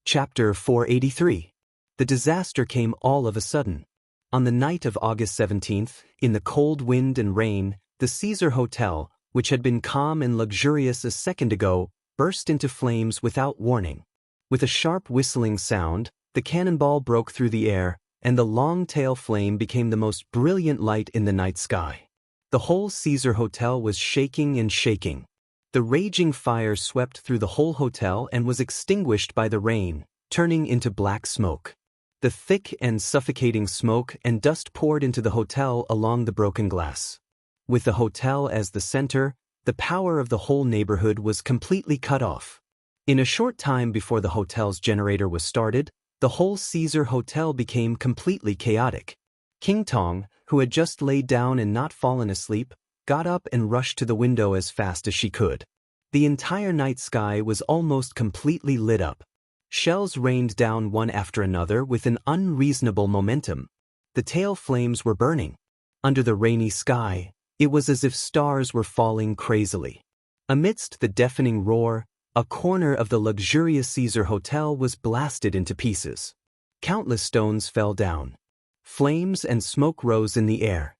Chapter 483. The disaster came all of a sudden. On the night of August 17th, in the cold wind and rain, the Caesar Hotel, which had been calm and luxurious a second ago, burst into flames without warning. With a sharp whistling sound, the cannonball broke through the air, and the long-tail flame became the most brilliant light in the night sky. The whole Caesar Hotel was shaking and shaking. The raging fire swept through the whole hotel and was extinguished by the rain, turning into black smoke. The thick and suffocating smoke and dust poured into the hotel along the broken glass. With the hotel as the center, the power of the whole neighborhood was completely cut off. In a short time before the hotel's generator was started, the whole Caesar Hotel became completely chaotic. King Tong, who had just laid down and not fallen asleep, got up and rushed to the window as fast as she could. The entire night sky was almost completely lit up. Shells rained down one after another with an unreasonable momentum. The tail flames were burning. Under the rainy sky, it was as if stars were falling crazily. Amidst the deafening roar, a corner of the luxurious Caesar Hotel was blasted into pieces. Countless stones fell down. Flames and smoke rose in the air.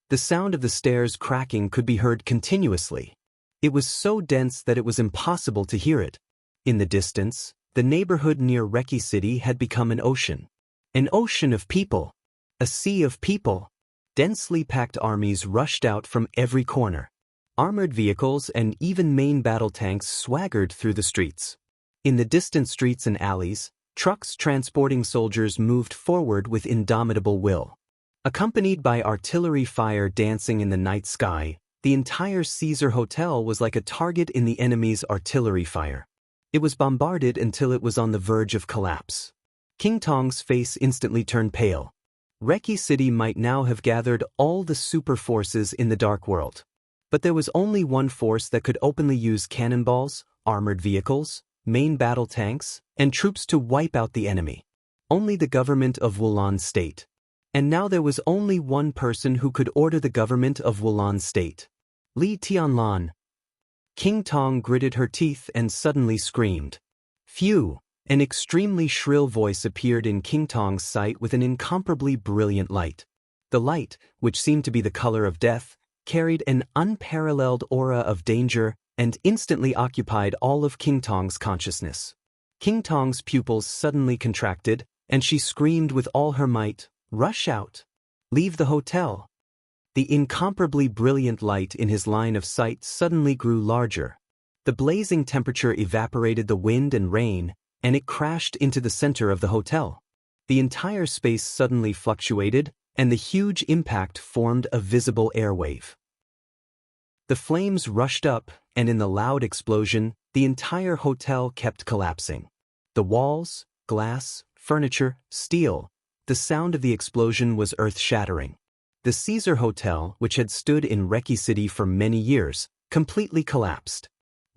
The sound of the stairs cracking could be heard continuously. It was so dense that it was impossible to hear it. In the distance, the neighborhood near Reki City had become an ocean. An ocean of people. A sea of people. Densely packed armies rushed out from every corner. Armored vehicles and even main battle tanks swaggered through the streets. In the distant streets and alleys, trucks transporting soldiers moved forward with indomitable will. Accompanied by artillery fire dancing in the night sky, the entire Caesar Hotel was like a target in the enemy's artillery fire. It was bombarded until it was on the verge of collapse. King Tong's face instantly turned pale. Reki City might now have gathered all the super forces in the Dark World. But there was only one force that could openly use cannonballs, armored vehicles, main battle tanks, and troops to wipe out the enemy. Only the government of Wulan State. And now there was only one person who could order the government of Wulan State. Li Tianlan. King Tong gritted her teeth and suddenly screamed. Phew! An extremely shrill voice appeared in King Tong's sight with an incomparably brilliant light. The light, which seemed to be the color of death, carried an unparalleled aura of danger and instantly occupied all of King Tong's consciousness. King Tong's pupils suddenly contracted, and she screamed with all her might, "Rush out! Leave the hotel!" The incomparably brilliant light in his line of sight suddenly grew larger. The blazing temperature evaporated the wind and rain, and it crashed into the center of the hotel. The entire space suddenly fluctuated, and the huge impact formed a visible airwave. The flames rushed up, and in the loud explosion, the entire hotel kept collapsing. The walls, glass, furniture, steel. The sound of the explosion was earth-shattering. The Caesar Hotel, which had stood in Reki City for many years, completely collapsed.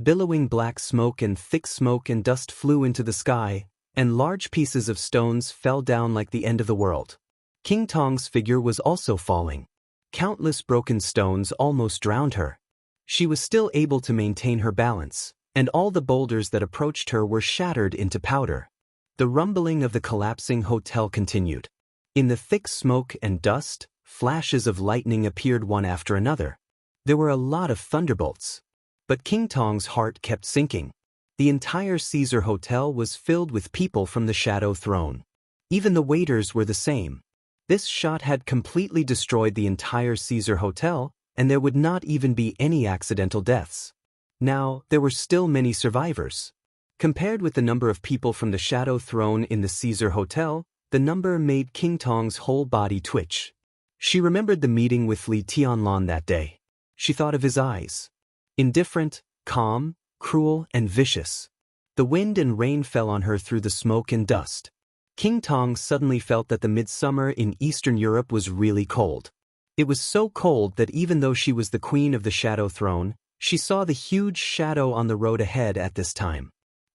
Billowing black smoke and thick smoke and dust flew into the sky, and large pieces of stones fell down like the end of the world. King Tong's figure was also falling. Countless broken stones almost drowned her. She was still able to maintain her balance, and all the boulders that approached her were shattered into powder. The rumbling of the collapsing hotel continued. In the thick smoke and dust, flashes of lightning appeared one after another. There were a lot of thunderbolts. But King Tong's heart kept sinking. The entire Caesar Hotel was filled with people from the Shadow Throne. Even the waiters were the same. This shot had completely destroyed the entire Caesar Hotel, and there would not even be any accidental deaths. Now, there were still many survivors. Compared with the number of people from the Shadow Throne in the Caesar Hotel, the number made King Tong's whole body twitch. She remembered the meeting with Li Tianlan that day. She thought of his eyes. Indifferent, calm, cruel, and vicious. The wind and rain fell on her through the smoke and dust. King Tong suddenly felt that the midsummer in Eastern Europe was really cold. It was so cold that even though she was the queen of the Shadow Throne, she saw the huge shadow on the road ahead at this time.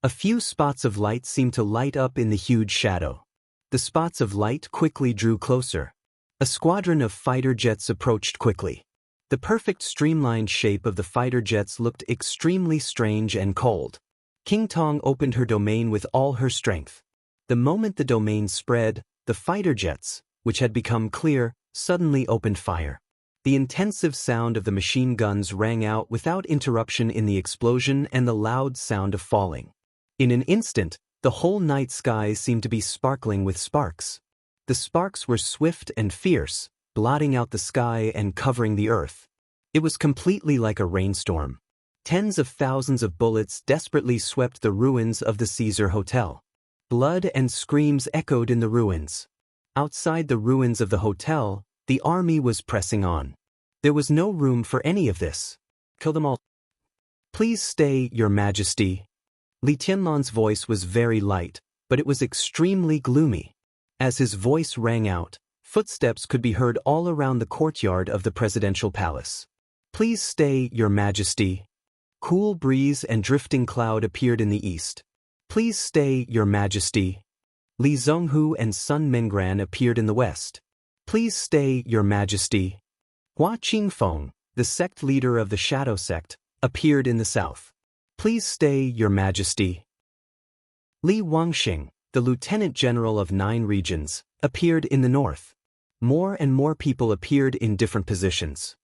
A few spots of light seemed to light up in the huge shadow. The spots of light quickly drew closer. A squadron of fighter jets approached quickly. The perfect streamlined shape of the fighter jets looked extremely strange and cold. King Tong opened her domain with all her strength. The moment the domain spread, the fighter jets, which had become clear, suddenly opened fire. The intensive sound of the machine guns rang out without interruption in the explosion and the loud sound of falling. In an instant, the whole night sky seemed to be sparkling with sparks. The sparks were swift and fierce, blotting out the sky and covering the earth. It was completely like a rainstorm. Tens of thousands of bullets desperately swept the ruins of the Caesar Hotel. Blood and screams echoed in the ruins. Outside the ruins of the hotel, the army was pressing on. There was no room for any of this. Kill them all. Please stay, Your Majesty. Li Tianlan's voice was very light, but it was extremely gloomy. As his voice rang out, footsteps could be heard all around the courtyard of the presidential palace. Please stay, Your Majesty. Cool breeze and drifting cloud appeared in the east. Please stay, Your Majesty. Li Zhonghu and Sun Mengran appeared in the west. Please stay, Your Majesty. Hua Qingfeng, the sect leader of the Shadow Sect, appeared in the south. Please stay, Your Majesty. Li Wangxing, the Lieutenant General of 9 regions, appeared in the north. More and more people appeared in different positions.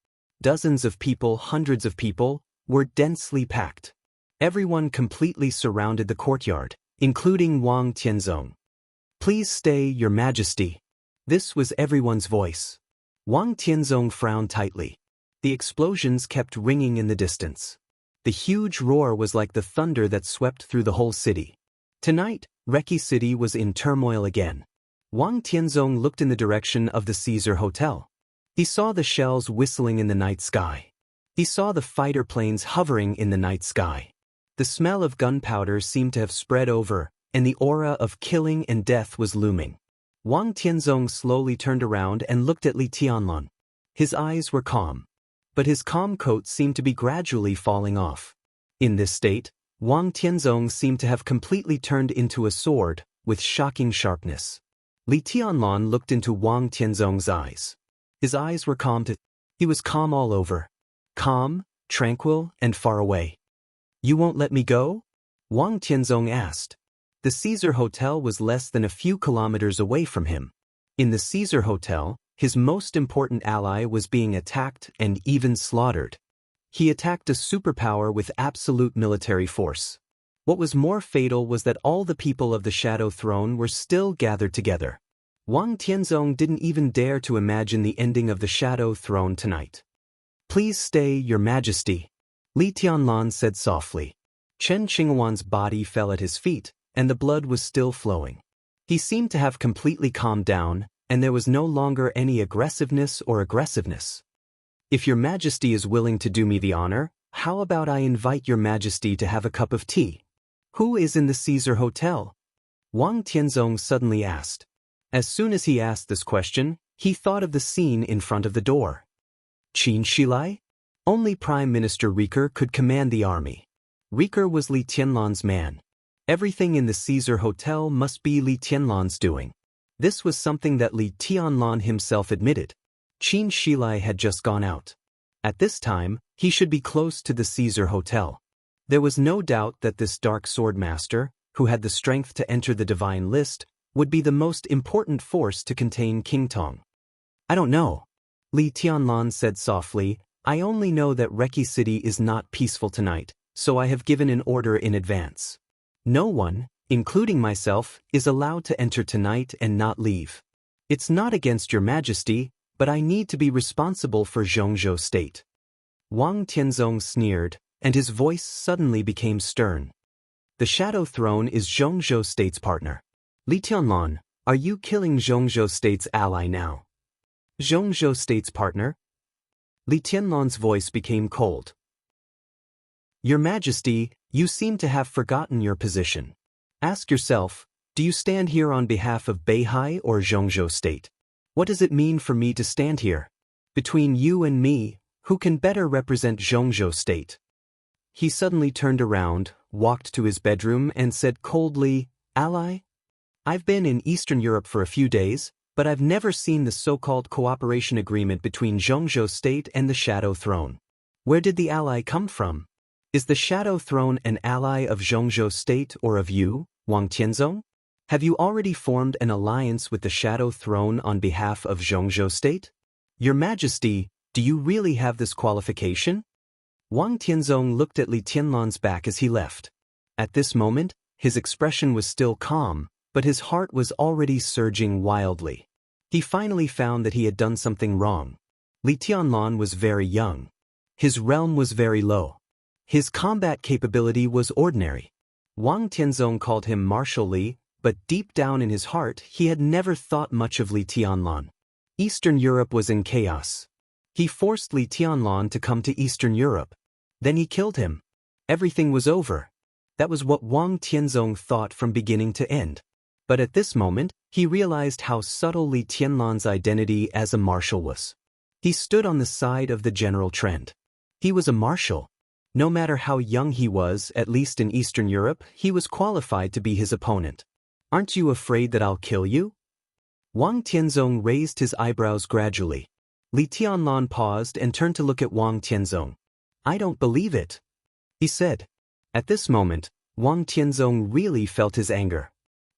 Dozens of people, hundreds of people, were densely packed. Everyone completely surrounded the courtyard, including Wang Tianzong. Please stay, Your Majesty. This was everyone's voice. Wang Tianzong frowned tightly. The explosions kept ringing in the distance. The huge roar was like the thunder that swept through the whole city. Tonight, Reki City was in turmoil again. Wang Tianzong looked in the direction of the Caesar Hotel. He saw the shells whistling in the night sky. He saw the fighter planes hovering in the night sky. The smell of gunpowder seemed to have spread over, and the aura of killing and death was looming. Wang Tianzong slowly turned around and looked at Li Tianlan. His eyes were calm, but his calm coat seemed to be gradually falling off. In this state, Wang Tianzong seemed to have completely turned into a sword, with shocking sharpness. Li Tianlan looked into Wang Tianzong's eyes. His eyes were calm too. He was calm all over. Calm, tranquil, and far away. You won't let me go? Wang Tianzong asked. The Caesar Hotel was less than a few kilometers away from him. In the Caesar Hotel, his most important ally was being attacked and even slaughtered. He attacked a superpower with absolute military force. What was more fatal was that all the people of the Shadow Throne were still gathered together. Wang Tianzong didn't even dare to imagine the ending of the Shadow Throne tonight. Please stay, Your Majesty. Li Tianlan said softly. Chen Qinghuan's body fell at his feet, and the blood was still flowing. He seemed to have completely calmed down, and there was no longer any aggressiveness. If Your Majesty is willing to do me the honor, how about I invite Your Majesty to have a cup of tea? Who is in the Caesar Hotel? Wang Tianzong suddenly asked. As soon as he asked this question, he thought of the scene in front of the door. Qin Shilai? Only Prime Minister Riker could command the army. Riker was Li Tianlan's man. Everything in the Caesar Hotel must be Li Tianlan's doing. This was something that Li Tianlan himself admitted. Qin Shilai had just gone out. At this time, he should be close to the Caesar Hotel. There was no doubt that this dark sword master, who had the strength to enter the divine list, would be the most important force to contain King Tong. I don't know. Li Tianlan said softly, I only know that Reki City is not peaceful tonight, so I have given an order in advance. No one, including myself, is allowed to enter tonight and not leave. It's not against Your Majesty, but I need to be responsible for Zhongzhou State. Wang Tianzong sneered, and his voice suddenly became stern. The Shadow Throne is Zhongzhou State's partner. Li Tianlan, are you killing Zhongzhou State's ally now? Zhongzhou State's partner? Li Tianlan's voice became cold. Your Majesty, you seem to have forgotten your position. Ask yourself, do you stand here on behalf of Beihai or Zhongzhou State? What does it mean for me to stand here? Between you and me, who can better represent Zhongzhou State? He suddenly turned around, walked to his bedroom and said coldly, Ally? I've been in Eastern Europe for a few days, but I've never seen the so-called cooperation agreement between Zhongzhou State and the Shadow Throne. Where did the ally come from? Is the Shadow Throne an ally of Zhongzhou State or of you, Wang Tianzong? Have you already formed an alliance with the Shadow Throne on behalf of Zhongzhou State? Your Majesty, do you really have this qualification? Wang Tianzong looked at Li Tianlan's back as he left. At this moment, his expression was still calm, but his heart was already surging wildly. He finally found that he had done something wrong. Li Tianlan was very young. His realm was very low. His combat capability was ordinary. Wang Tianzong called him Marshal Li, but deep down in his heart he had never thought much of Li Tianlan. Eastern Europe was in chaos. He forced Li Tianlan to come to Eastern Europe. Then he killed him. Everything was over. That was what Wang Tianzong thought from beginning to end. But at this moment, he realized how subtle Li Tianlan's identity as a marshal was. He stood on the side of the general trend. He was a marshal. No matter how young he was, at least in Eastern Europe, he was qualified to be his opponent. Aren't you afraid that I'll kill you? Wang Tianzong raised his eyebrows gradually. Li Tianlan paused and turned to look at Wang Tianzong. I don't believe it, he said. At this moment, Wang Tianzong really felt his anger.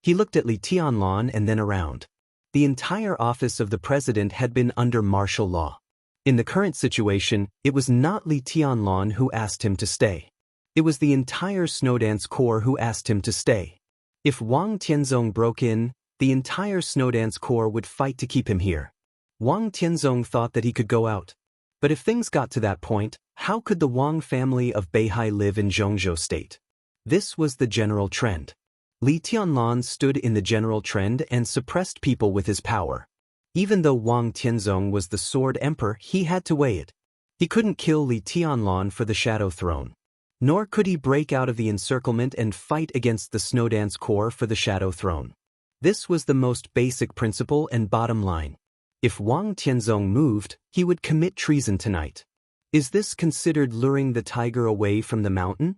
He looked at Li Tianlan and then around. The entire office of the president had been under martial law. In the current situation, it was not Li Tianlan who asked him to stay. It was the entire Snowdance Corps who asked him to stay. If Wang Tianzong broke in, the entire Snowdance Corps would fight to keep him here. Wang Tianzong thought that he could go out. But if things got to that point, how could the Wang family of Beihai live in Zhongzhou State? This was the general trend. Li Tianlan stood in the general trend and suppressed people with his power. Even though Wang Tianzong was the Sword Emperor, he had to weigh it. He couldn't kill Li Tianlan for the Shadow Throne. Nor could he break out of the encirclement and fight against the Snowdance Corps for the Shadow Throne. This was the most basic principle and bottom line. If Wang Tianzong moved, he would commit treason tonight. Is this considered luring the tiger away from the mountain?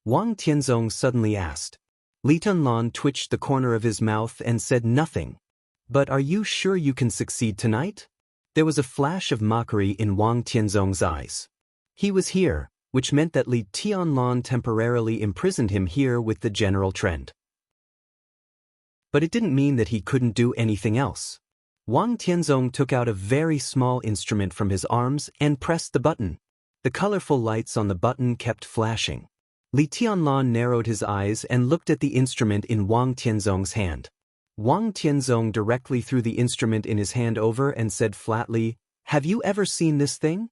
Wang Tianzong suddenly asked. Li Tianlan twitched the corner of his mouth and said nothing. But are you sure you can succeed tonight? There was a flash of mockery in Wang Tianzong's eyes. He was here, which meant that Li Tianlan temporarily imprisoned him here with the general trend. But it didn't mean that he couldn't do anything else. Wang Tianzong took out a very small instrument from his arms and pressed the button. The colorful lights on the button kept flashing. Li Tianlan narrowed his eyes and looked at the instrument in Wang Tianzong's hand. Wang Tianzong directly threw the instrument in his hand over and said flatly, "Have you ever seen this thing?"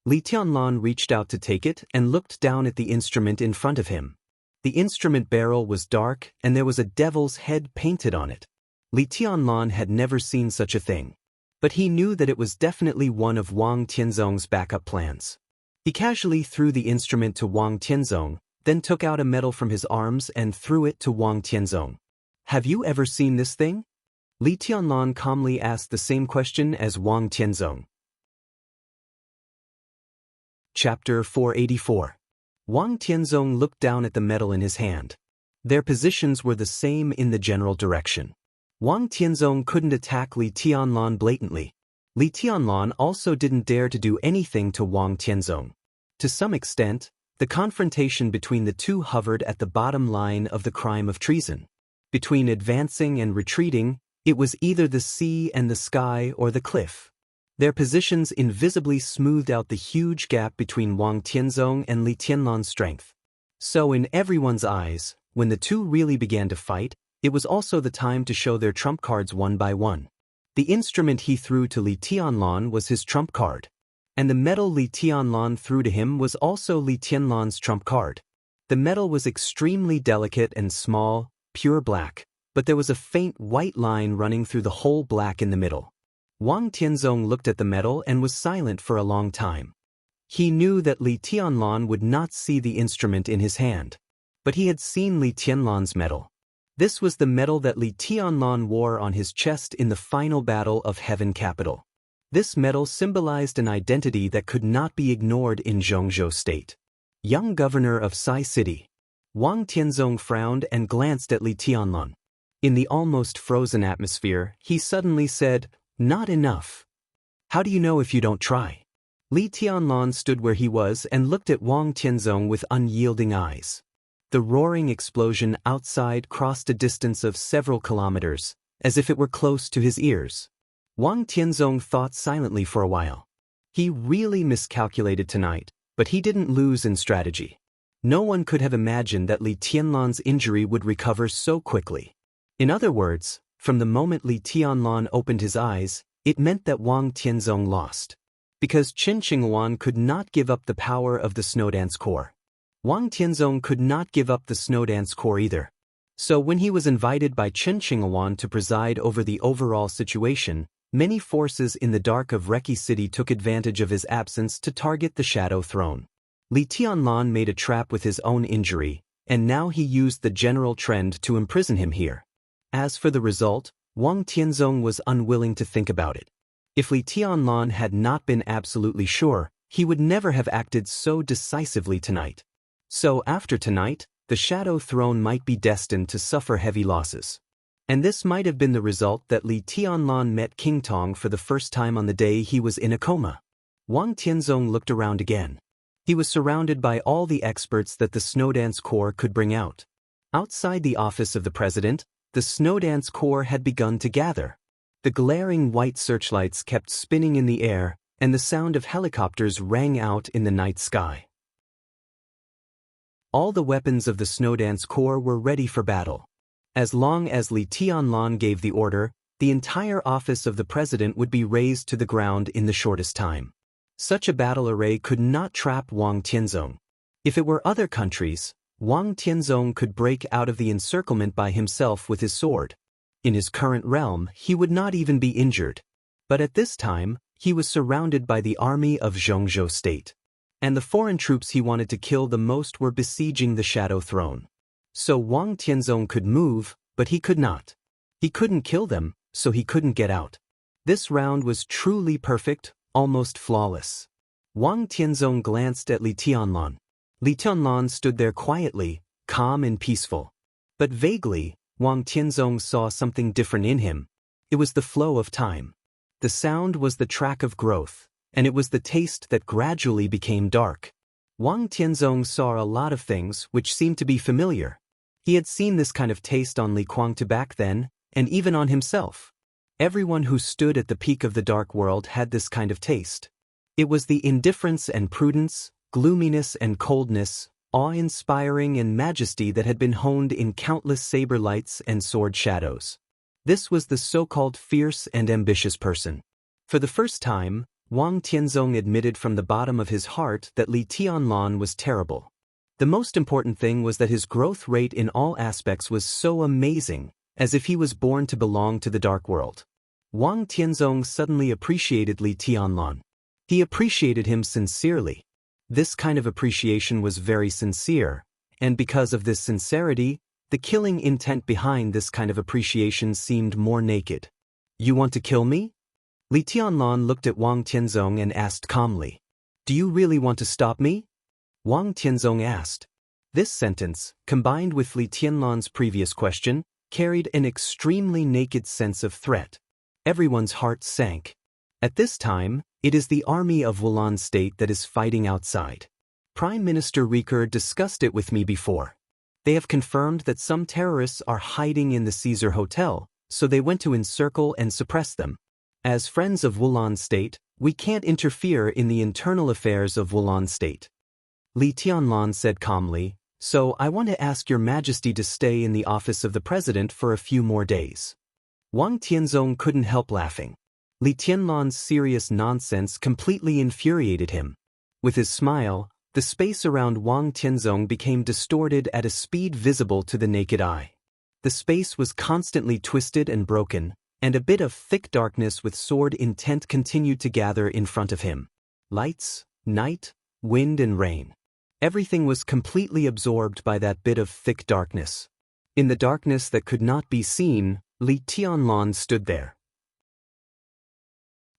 Li Tianlan reached out to take it and looked down at the instrument in front of him. The instrument barrel was dark and there was a devil's head painted on it. Li Tianlan had never seen such a thing. But he knew that it was definitely one of Wang Tianzong's backup plans. He casually threw the instrument to Wang Tianzong, then took out a medal from his arms and threw it to Wang Tianzong. "Have you ever seen this thing?" Li Tianlan calmly asked the same question as Wang Tianzong. Chapter 484. Wang Tianzong looked down at the medal in his hand. Their positions were the same in the general direction. Wang Tianzong couldn't attack Li Tianlan blatantly. Li Tianlan also didn't dare to do anything to Wang Tianzong. To some extent, the confrontation between the two hovered at the bottom line of the crime of treason. Between advancing and retreating, it was either the sea and the sky or the cliff. Their positions invisibly smoothed out the huge gap between Wang Tianzong and Li Tianlan's strength. So in everyone's eyes, when the two really began to fight, it was also the time to show their trump cards one by one. The instrument he threw to Li Tianlan was his trump card. And the medal Li Tianlan threw to him was also Li Tianlan's trump card. The medal was extremely delicate and small, pure black, but there was a faint white line running through the whole black in the middle. Wang Tianzong looked at the medal and was silent for a long time. He knew that Li Tianlan would not see the instrument in his hand. But he had seen Li Tianlan's medal. This was the medal that Li Tianlan wore on his chest in the final battle of Heaven Capital. This medal symbolized an identity that could not be ignored in Zhongzhou State. Young governor of Sai City. Wang Tianzong frowned and glanced at Li Tianlan. In the almost frozen atmosphere, he suddenly said, "Not enough. How do you know if you don't try?" Li Tianlan stood where he was and looked at Wang Tianzong with unyielding eyes. The roaring explosion outside crossed a distance of several kilometers, as if it were close to his ears. Wang Tianzong thought silently for a while. He really miscalculated tonight, but he didn't lose in strategy. No one could have imagined that Li Tianlan's injury would recover so quickly. In other words, from the moment Li Tianlan opened his eyes, it meant that Wang Tianzong lost. Because Qin Qinghuan could not give up the power of the Snowdance Corps. Wang Tianzong could not give up the Snowdance Corps either. So when he was invited by Qin Qinghuan to preside over the overall situation, many forces in the dark of Reki City took advantage of his absence to target the Shadow Throne. Li Tianlan made a trap with his own injury, and now he used the general trend to imprison him here. As for the result, Wang Tianzong was unwilling to think about it. If Li Tianlan had not been absolutely sure, he would never have acted so decisively tonight. So after tonight, the Shadow Throne might be destined to suffer heavy losses. And this might have been the result that Li Tianlan met King Tong for the first time on the day he was in a coma. Wang Tianzong looked around again. He was surrounded by all the experts that the Snowdance Corps could bring out. Outside the office of the president, the Snowdance Corps had begun to gather. The glaring white searchlights kept spinning in the air, and the sound of helicopters rang out in the night sky. All the weapons of the Snowdance Corps were ready for battle. As long as Li Tianlan gave the order, the entire office of the president would be razed to the ground in the shortest time. Such a battle array could not trap Wang Tianzong. If it were other countries, Wang Tianzong could break out of the encirclement by himself with his sword. In his current realm, he would not even be injured. But at this time, he was surrounded by the army of Zhongzhou State. And the foreign troops he wanted to kill the most were besieging the Shadow Throne. So Wang Tianzong could move, but he could not. He couldn't kill them, so he couldn't get out. This round was truly perfect, almost flawless. Wang Tianzong glanced at Li Tianlan. Li Tianlan stood there quietly, calm and peaceful. But vaguely, Wang Tianzong saw something different in him. It was the flow of time. The sound was the track of growth, and it was the taste that gradually became dark. Wang Tianzong saw a lot of things which seemed to be familiar. He had seen this kind of taste on Li Kuangtu back then, and even on himself. Everyone who stood at the peak of the dark world had this kind of taste. It was the indifference and prudence, gloominess and coldness, awe-inspiring and majesty that had been honed in countless saber lights and sword shadows. This was the so-called fierce and ambitious person. For the first time, Wang Tianzong admitted from the bottom of his heart that Li Tianlan was terrible. The most important thing was that his growth rate in all aspects was so amazing, as if he was born to belong to the dark world. Wang Tianzong suddenly appreciated Li Tianlan. He appreciated him sincerely. This kind of appreciation was very sincere, and because of this sincerity, the killing intent behind this kind of appreciation seemed more naked. "You want to kill me?" Li Tianlan looked at Wang Tianzong and asked calmly. "Do you really want to stop me?" Wang Tianzong asked. This sentence, combined with Li Tianlan's previous question, carried an extremely naked sense of threat. Everyone's heart sank. At this time, it is the army of Wulan State that is fighting outside. Prime Minister Riker discussed it with me before. They have confirmed that some terrorists are hiding in the Caesar Hotel, so they went to encircle and suppress them. As friends of Wulan State, we can't interfere in the internal affairs of Wulan State. Li Tianlan said calmly, "So I want to ask Your Majesty to stay in the office of the president for a few more days." Wang Tianzong couldn't help laughing. Li Tianlan's serious nonsense completely infuriated him. With his smile, the space around Wang Tianzong became distorted at a speed visible to the naked eye. The space was constantly twisted and broken, and a bit of thick darkness with sword intent continued to gather in front of him. Lights, night, wind and rain. Everything was completely absorbed by that bit of thick darkness. In the darkness that could not be seen, Li Tianlan stood there.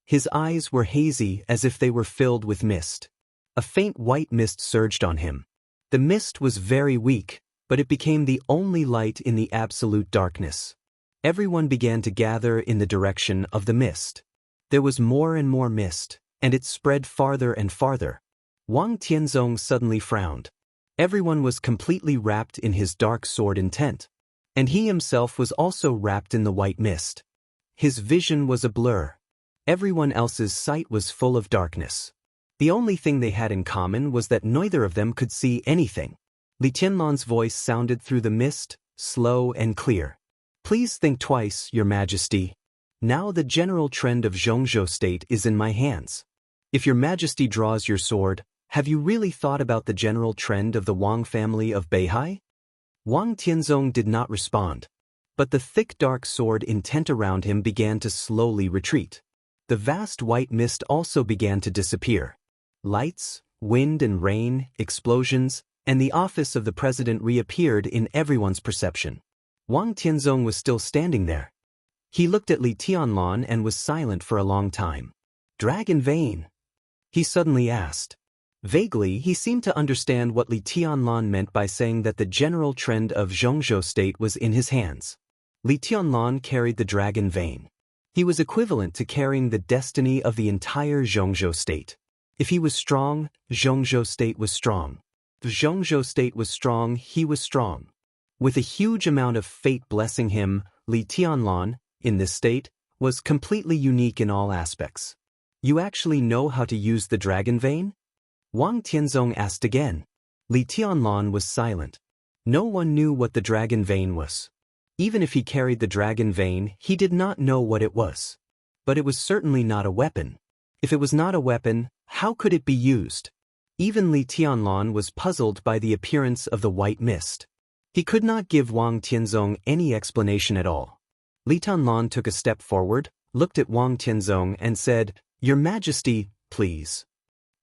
His eyes were hazy as if they were filled with mist. A faint white mist surged on him. The mist was very weak, but it became the only light in the absolute darkness. Everyone began to gather in the direction of the mist. There was more and more mist, and it spread farther and farther. Wang Tianzong suddenly frowned. Everyone was completely wrapped in his dark sword intent. And he himself was also wrapped in the white mist. His vision was a blur. Everyone else's sight was full of darkness. The only thing they had in common was that neither of them could see anything. Li Tianlan's voice sounded through the mist, slow and clear. Please think twice, Your Majesty. Now the general trend of Zhongzhou state is in my hands. If Your Majesty draws your sword, have you really thought about the general trend of the Wang family of Beihai? Wang Tianzong did not respond. But the thick dark sword intent around him began to slowly retreat. The vast white mist also began to disappear. Lights, wind and rain, explosions, and the office of the president reappeared in everyone's perception. Wang Tianzong was still standing there. He looked at Li Tianlan and was silent for a long time. Dragon vein? He suddenly asked. Vaguely, he seemed to understand what Li Tianlan meant by saying that the general trend of Zhongzhou state was in his hands. Li Tianlan carried the dragon vein. He was equivalent to carrying the destiny of the entire Zhongzhou state. If he was strong, Zhongzhou state was strong. If Zhongzhou state was strong, he was strong. With a huge amount of fate blessing him, Li Tianlan, in this state, was completely unique in all aspects. You actually know how to use the dragon vein? Wang Tianzong asked again. Li Tianlan was silent. No one knew what the dragon vein was. Even if he carried the dragon vein, he did not know what it was. But it was certainly not a weapon. If it was not a weapon, how could it be used? Even Li Tianlan was puzzled by the appearance of the white mist. He could not give Wang Tianzong any explanation at all. Li Tianlan took a step forward, looked at Wang Tianzong and said, Your Majesty, please.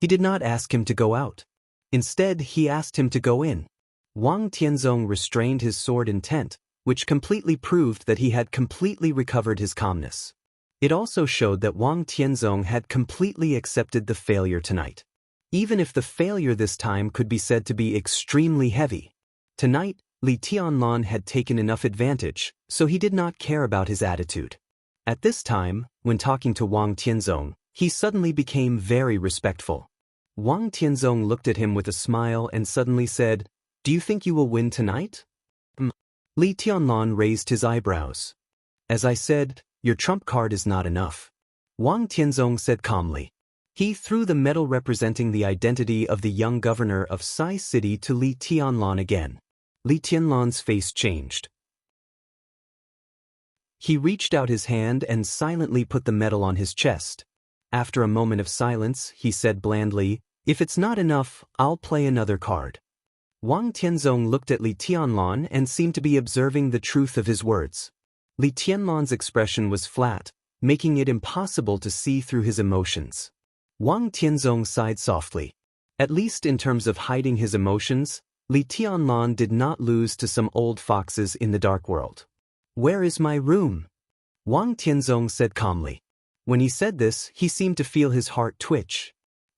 He did not ask him to go out. Instead, he asked him to go in. Wang Tianzong restrained his sword intent, which completely proved that he had completely recovered his calmness. It also showed that Wang Tianzong had completely accepted the failure tonight. Even if the failure this time could be said to be extremely heavy. Tonight, Li Tianlan had taken enough advantage, so he did not care about his attitude. At this time, when talking to Wang Tianzong, he suddenly became very respectful. Wang Tianzong looked at him with a smile and suddenly said, Do you think you will win tonight? Li Tianlan raised his eyebrows. As I said, your trump card is not enough. Wang Tianzong said calmly. He threw the medal representing the identity of the young governor of Sai City to Li Tianlan again. Li Tianlan's face changed. He reached out his hand and silently put the medal on his chest. After a moment of silence, he said blandly, If it's not enough, I'll play another card. Wang Tianzong looked at Li Tianlan and seemed to be observing the truth of his words. Li Tianlan's expression was flat, making it impossible to see through his emotions. Wang Tianzong sighed softly. At least in terms of hiding his emotions, Li Tianlan did not lose to some old foxes in the dark world. Where is my room? Wang Tianzong said calmly. When he said this, he seemed to feel his heart twitch.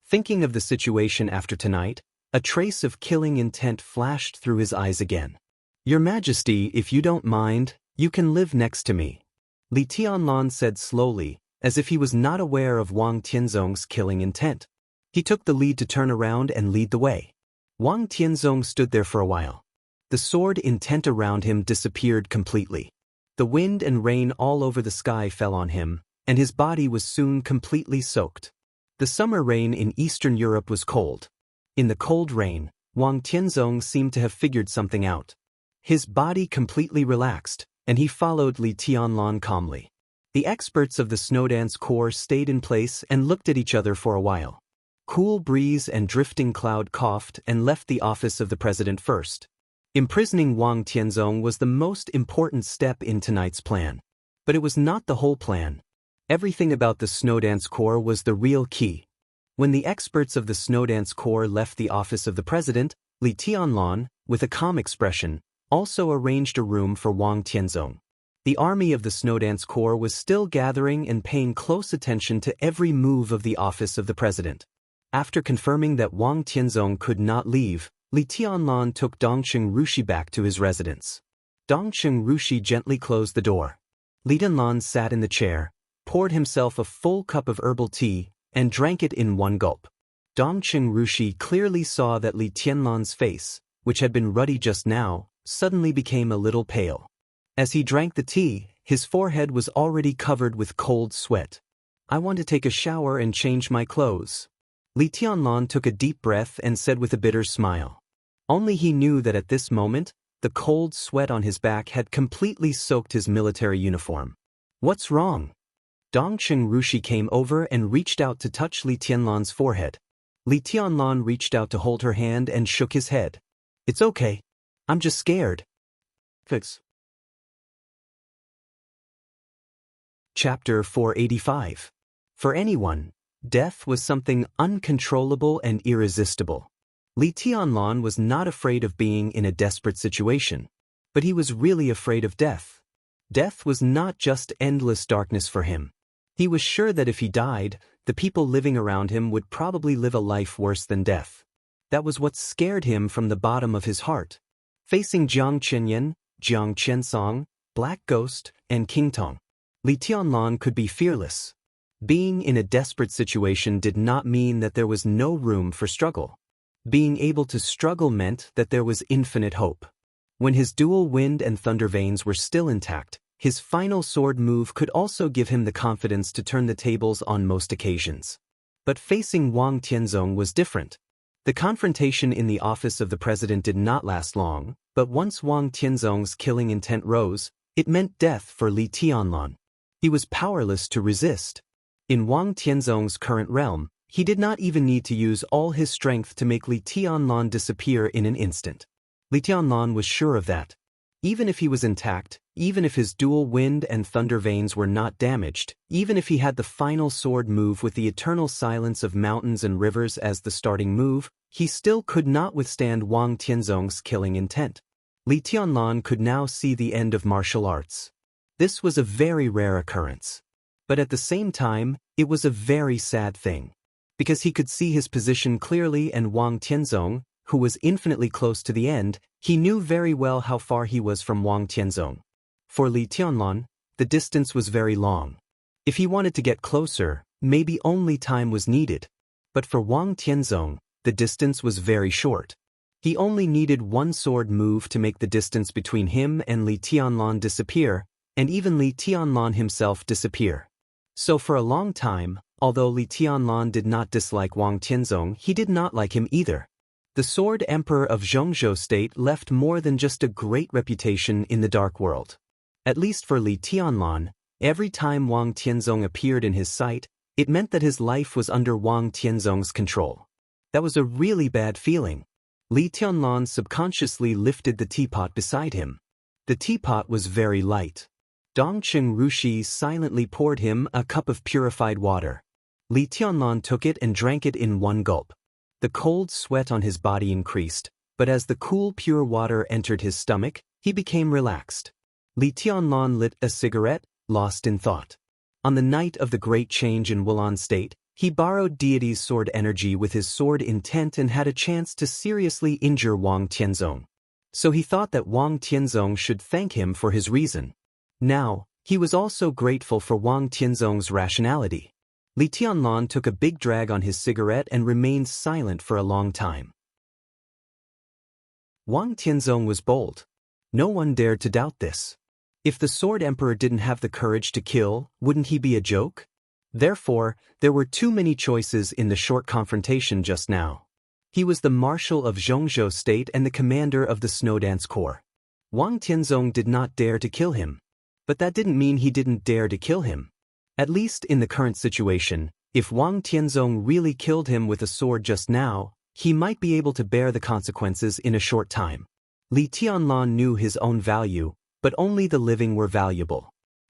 Thinking of the situation after tonight, a trace of killing intent flashed through his eyes again. Your Majesty, if you don't mind, you can live next to me. Li Tianlan said slowly, as if he was not aware of Wang Tianzong's killing intent. He took the lead to turn around and lead the way. Wang Tianzong stood there for a while. The sword intent around him disappeared completely. The wind and rain all over the sky fell on him, and his body was soon completely soaked. The summer rain in Eastern Europe was cold. In the cold rain, Wang Tianzong seemed to have figured something out. His body completely relaxed, and he followed Li Tianlan calmly. The experts of the Snowdance Corps stayed in place and looked at each other for a while. Cool breeze and drifting cloud coughed and left the office of the president first. Imprisoning Wang Tianzong was the most important step in tonight's plan. But it was not the whole plan. Everything about the Snowdance Corps was the real key. When the experts of the Snowdance Corps left the office of the president, Li Tianlan, with a calm expression, also arranged a room for Wang Tianzong. The army of the Snowdance Corps was still gathering and paying close attention to every move of the office of the president. After confirming that Wang Tianzong could not leave, Li Tianlan took Dongqing Rushi back to his residence. Dongqing Rushi gently closed the door. Li Tianlan sat in the chair, poured himself a full cup of herbal tea, and drank it in one gulp. Dongqing Rushi clearly saw that Li Tianlan's face, which had been ruddy just now, suddenly became a little pale. As he drank the tea, his forehead was already covered with cold sweat. "I want to take a shower and change my clothes." Li Tianlan took a deep breath and said with a bitter smile. Only he knew that at this moment, the cold sweat on his back had completely soaked his military uniform. "What's wrong?" Dongqing Rushi came over and reached out to touch Li Tianlan's forehead. Li Tianlan reached out to hold her hand and shook his head. "It's okay. I'm just scared." Fix. Chapter 485. For anyone, death was something uncontrollable and irresistible. Li Tianlan was not afraid of being in a desperate situation, but he was really afraid of death. Death was not just endless darkness for him. He was sure that if he died, the people living around him would probably live a life worse than death. That was what scared him from the bottom of his heart. Facing Jiang Qinyan, Jiang Qiansong, Black Ghost, and King Tong, Li Tianlan could be fearless. Being in a desperate situation did not mean that there was no room for struggle. Being able to struggle meant that there was infinite hope. When his dual wind and thunder veins were still intact, his final sword move could also give him the confidence to turn the tables on most occasions. But facing Wang Tianzong was different. The confrontation in the office of the president did not last long, but once Wang Tianzong's killing intent rose, it meant death for Li Tianlan. He was powerless to resist. In Wang Tianzong's current realm, he did not even need to use all his strength to make Li Tianlan disappear in an instant. Li Tianlan was sure of that. Even if he was intact, even if his dual wind and thunder veins were not damaged, even if he had the final sword move with the eternal silence of mountains and rivers as the starting move, he still could not withstand Wang Tianzong's killing intent. Li Tianlan could now see the end of martial arts. This was a very rare occurrence. But at the same time, it was a very sad thing. Because he could see his position clearly, and Wang Tianzong, who was infinitely close to the end, he knew very well how far he was from Wang Tianzong. For Li Tianlan, the distance was very long. If he wanted to get closer, maybe only time was needed. But for Wang Tianzong, the distance was very short. He only needed one sword move to make the distance between him and Li Tianlan disappear, and even Li Tianlan himself disappear. So for a long time, although Li Tianlan did not dislike Wang Tianzong, he did not like him either. The Sword Emperor of Zhongzhou State left more than just a great reputation in the dark world. At least for Li Tianlan, every time Wang Tianzong appeared in his sight, it meant that his life was under Wang Tianzong's control. That was a really bad feeling. Li Tianlan subconsciously lifted the teapot beside him. The teapot was very light. Dongqing Rushi silently poured him a cup of purified water. Li Tianlan took it and drank it in one gulp. The cold sweat on his body increased, but as the cool pure water entered his stomach, he became relaxed. Li Tianlan lit a cigarette, lost in thought. On the night of the Great Change in Wulan State, he borrowed deity's sword energy with his sword intent and had a chance to seriously injure Wang Tianzong. So he thought that Wang Tianzong should thank him for his reason. Now, he was also grateful for Wang Tianzong's rationality. Li Tianlan took a big drag on his cigarette and remained silent for a long time. Wang Tianzong was bold. No one dared to doubt this. If the Sword Emperor didn't have the courage to kill, wouldn't he be a joke? Therefore, there were too many choices in the short confrontation just now. He was the Marshal of Zhongzhou State and the commander of the Snowdance Corps. Wang Tianzong did not dare to kill him. But that didn't mean he didn't dare to kill him. At least in the current situation, if Wang Tianzong really killed him with a sword just now, he might be able to bear the consequences in a short time. Li Tianlan knew his own value, but only the living were valuable.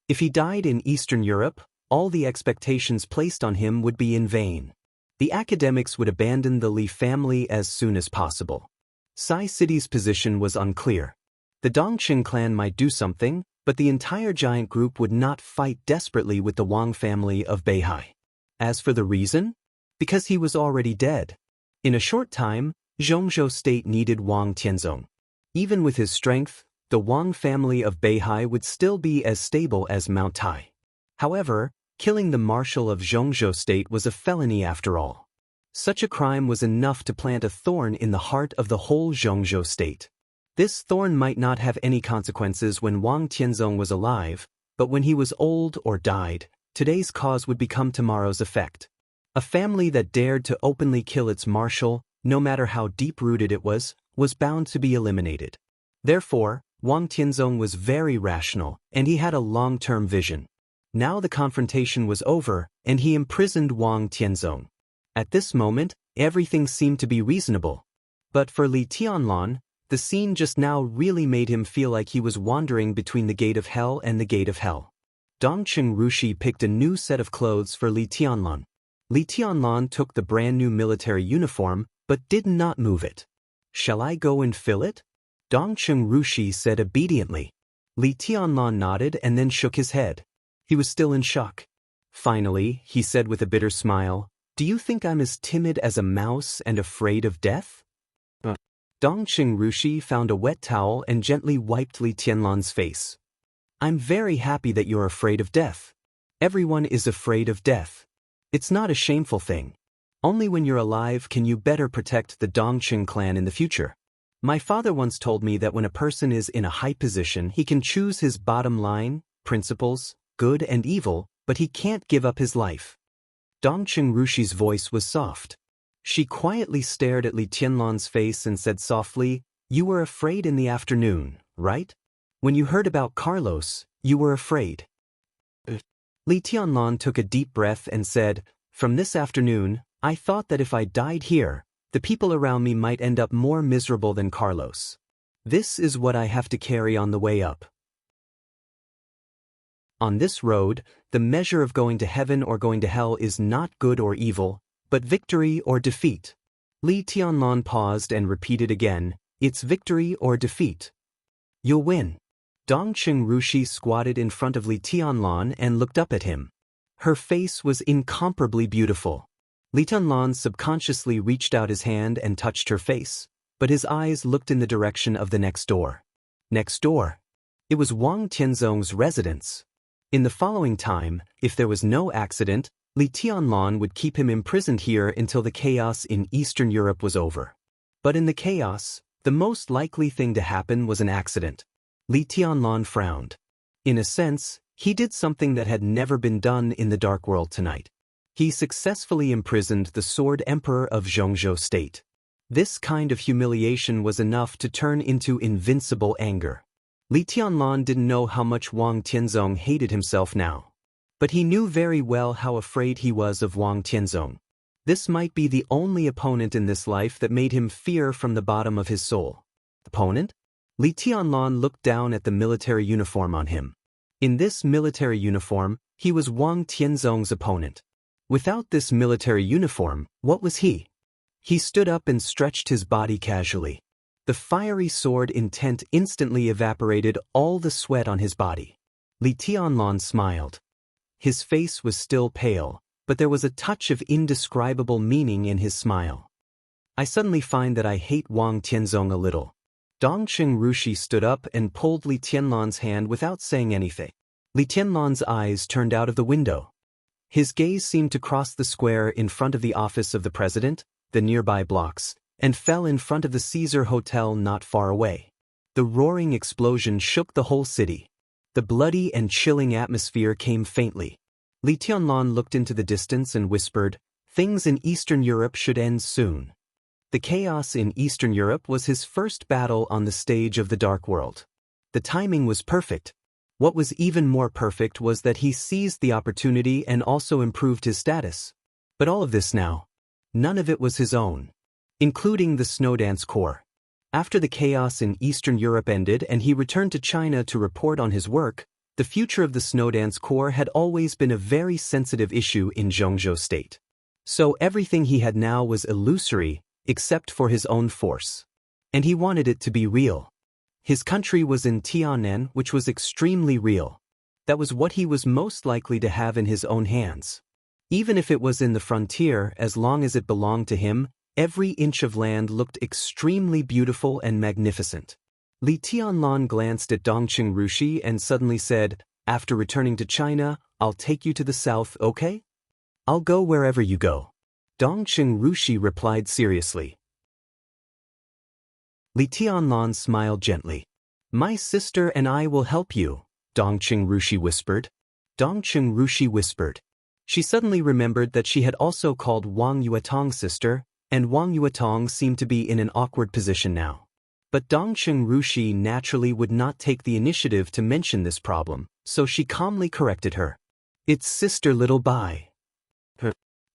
If he died in Eastern Europe, all the expectations placed on him would be in vain. The academics would abandon the Li family as soon as possible. Sai City's position was unclear. The Dongqing clan might do something, but the entire giant group would not fight desperately with the Wang family of Beihai. As for the reason? Because he was already dead. In a short time, Zhongzhou State needed Wang Tianzong. Even with his strength, the Wang family of Beihai would still be as stable as Mount Tai. However, killing the Marshal of Zhongzhou State was a felony after all. Such a crime was enough to plant a thorn in the heart of the whole Zhongzhou state. This thorn might not have any consequences when Wang Tianzong was alive, but when he was old or died, today's cause would become tomorrow's effect. A family that dared to openly kill its marshal, no matter how deep-rooted it was bound to be eliminated. Therefore, Wang Tianzong was very rational, and he had a long-term vision. Now the confrontation was over, and he imprisoned Wang Tianzong. At this moment, everything seemed to be reasonable. But for Li Tianlan, the scene just now really made him feel like he was wandering between the gate of hell and the gate of hell. Dongqing Rushi picked a new set of clothes for Li Tianlan. Li Tianlan took the brand-new military uniform, but did not move it. "Shall I go and fill it?" Dongqing Rushi said obediently. Li Tianlan nodded and then shook his head. He was still in shock. Finally, he said with a bitter smile, "Do you think I'm as timid as a mouse and afraid of death?" Dongqing Rushi found a wet towel and gently wiped Li Tianlan's face. "I'm very happy that you're afraid of death. Everyone is afraid of death. It's not a shameful thing. Only when you're alive can you better protect the Dongqing clan in the future. My father once told me that when a person is in a high position, he can choose his bottom line, principles, good and evil, but he can't give up his life." Dongqing Rushi's voice was soft. She quietly stared at Li Tianlan's face and said softly, "You were afraid in the afternoon, right? When you heard about Carlos, you were afraid." Li Tianlan took a deep breath and said, "From this afternoon, I thought that if I died here, the people around me might end up more miserable than Carlos. This is what I have to carry on the way up." On this road, the measure of going to heaven or going to hell is not good or evil, but victory or defeat. Li Tianlan paused and repeated again, "It's victory or defeat. You'll win." Dongqing Rushi squatted in front of Li Tianlan and looked up at him. Her face was incomparably beautiful. Li Tianlan subconsciously reached out his hand and touched her face, but his eyes looked in the direction of the next door. Next door. It was Wang Tianzong's residence. In the following time, if there was no accident, Li Tianlan would keep him imprisoned here until the chaos in Eastern Europe was over. But in the chaos, the most likely thing to happen was an accident. Li Tianlan frowned. In a sense, he did something that had never been done in the Dark World tonight. He successfully imprisoned the Sword Emperor of Zhongzhou State. This kind of humiliation was enough to turn into invincible anger. Li Tianlan didn't know how much Wang Tianzong hated himself now. But he knew very well how afraid he was of Wang Tianzong. This might be the only opponent in this life that made him fear from the bottom of his soul. Opponent? Li Tianlan looked down at the military uniform on him. In this military uniform, he was Wang Tianzong's opponent. Without this military uniform, what was he? He stood up and stretched his body casually. The fiery sword intent instantly evaporated all the sweat on his body. Li Tianlan smiled. His face was still pale, but there was a touch of indescribable meaning in his smile. "I suddenly find that I hate Wang Tianzong a little." Dongqing Rushi stood up and pulled Li Tianlan's hand without saying anything. Li Tianlan's eyes turned out of the window. His gaze seemed to cross the square in front of the office of the president, the nearby blocks, and fell in front of the Caesar Hotel not far away. The roaring explosion shook the whole city. The bloody and chilling atmosphere came faintly. Li Tianlan looked into the distance and whispered, "Things in Eastern Europe should end soon." The chaos in Eastern Europe was his first battle on the stage of the Dark World. The timing was perfect. What was even more perfect was that he seized the opportunity and also improved his status. But all of this now, none of it was his own, including the Snowdance Corps. After the chaos in Eastern Europe ended and he returned to China to report on his work, the future of the Snowdance Corps had always been a very sensitive issue in Zhongzhou State. So everything he had now was illusory, except for his own force. And he wanted it to be real. His country was in Tiannan, which was extremely real. That was what he was most likely to have in his own hands. Even if it was in the frontier, as long as it belonged to him, every inch of land looked extremely beautiful and magnificent. Li Tianlan glanced at Dongqing Rushi and suddenly said, "After returning to China, I'll take you to the south, okay? I'll go wherever you go." Dongqing Rushi replied seriously. Li Tianlan smiled gently. My sister and I will help you, Dongqing Rushi whispered. Dongqing Rushi whispered. She suddenly remembered that she had also called Wang Yuetong sister, and Wang Yuetong seemed to be in an awkward position now. But Dongqing Rushi naturally would not take the initiative to mention this problem, so she calmly corrected her. It's sister little Bai.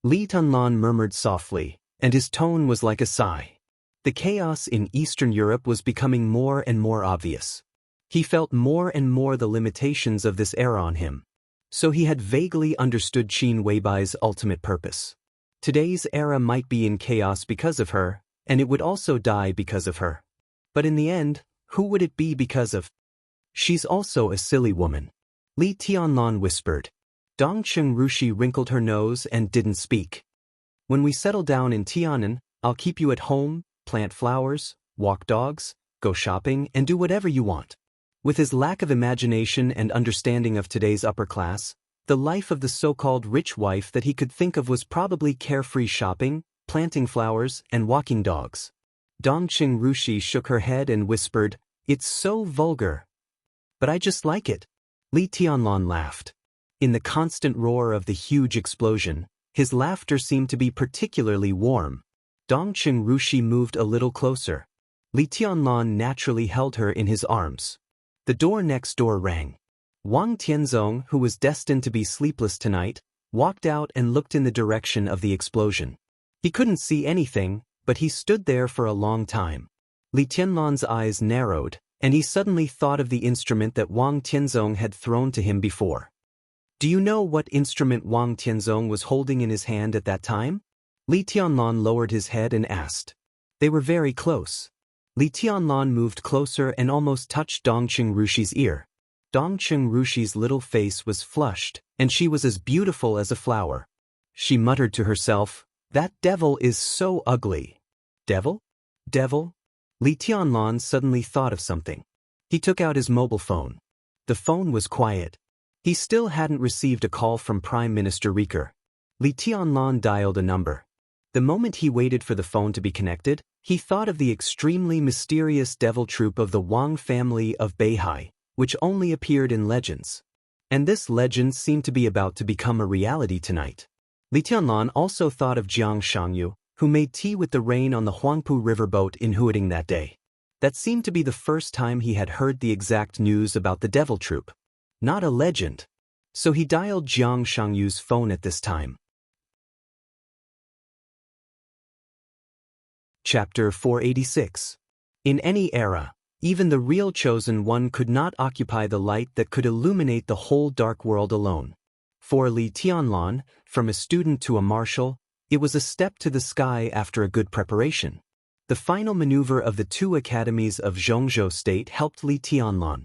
Li Tianlan murmured softly, and his tone was like a sigh. The chaos in Eastern Europe was becoming more and more obvious. He felt more and more the limitations of this era on him. So he had vaguely understood Qin Weibai's ultimate purpose. Today's era might be in chaos because of her, and it would also die because of her. But in the end, who would it be because of? She's also a silly woman. Li Tianlan whispered. Dongqing Rushi wrinkled her nose and didn't speak. When we settle down in Tianan, I'll keep you at home, plant flowers, walk dogs, go shopping, and do whatever you want. With his lack of imagination and understanding of today's upper class, the life of the so-called rich wife that he could think of was probably carefree shopping, planting flowers, and walking dogs. Dongqing Rushi shook her head and whispered, It's so vulgar. But I just like it. Li Tianlan laughed. In the constant roar of the huge explosion, his laughter seemed to be particularly warm. Dongqing Rushi moved a little closer. Li Tianlan naturally held her in his arms. The door next door rang. Wang Tianzong, who was destined to be sleepless tonight, walked out and looked in the direction of the explosion. He couldn't see anything, but he stood there for a long time. Li Tianlan's eyes narrowed, and he suddenly thought of the instrument that Wang Tianzong had thrown to him before. Do you know what instrument Wang Tianzong was holding in his hand at that time? Li Tianlan lowered his head and asked. They were very close. Li Tianlan moved closer and almost touched Dongqing Rushi's ear. Dongqing Rushi's little face was flushed, and she was as beautiful as a flower. She muttered to herself, That devil is so ugly. Devil? Devil? Li Tianlan suddenly thought of something. He took out his mobile phone. The phone was quiet. He still hadn't received a call from Prime Minister Riker. Li Tianlan dialed a number. The moment he waited for the phone to be connected, he thought of the extremely mysterious devil troop of the Wang family of Beihai, which only appeared in legends. And this legend seemed to be about to become a reality tonight. Li Tianlan also thought of Jiang Shangyu, who made tea with the rain on the Huangpu River boat in Huading that day. That seemed to be the first time he had heard the exact news about the devil troop. Not a legend. So he dialed Jiang Shangyu's phone at this time. Chapter 486. In any era, even the real chosen one could not occupy the light that could illuminate the whole dark world alone. For Li Tianlan, from a student to a marshal, it was a step to the sky after a good preparation. The final maneuver of the two academies of Zhongzhou State helped Li Tianlan.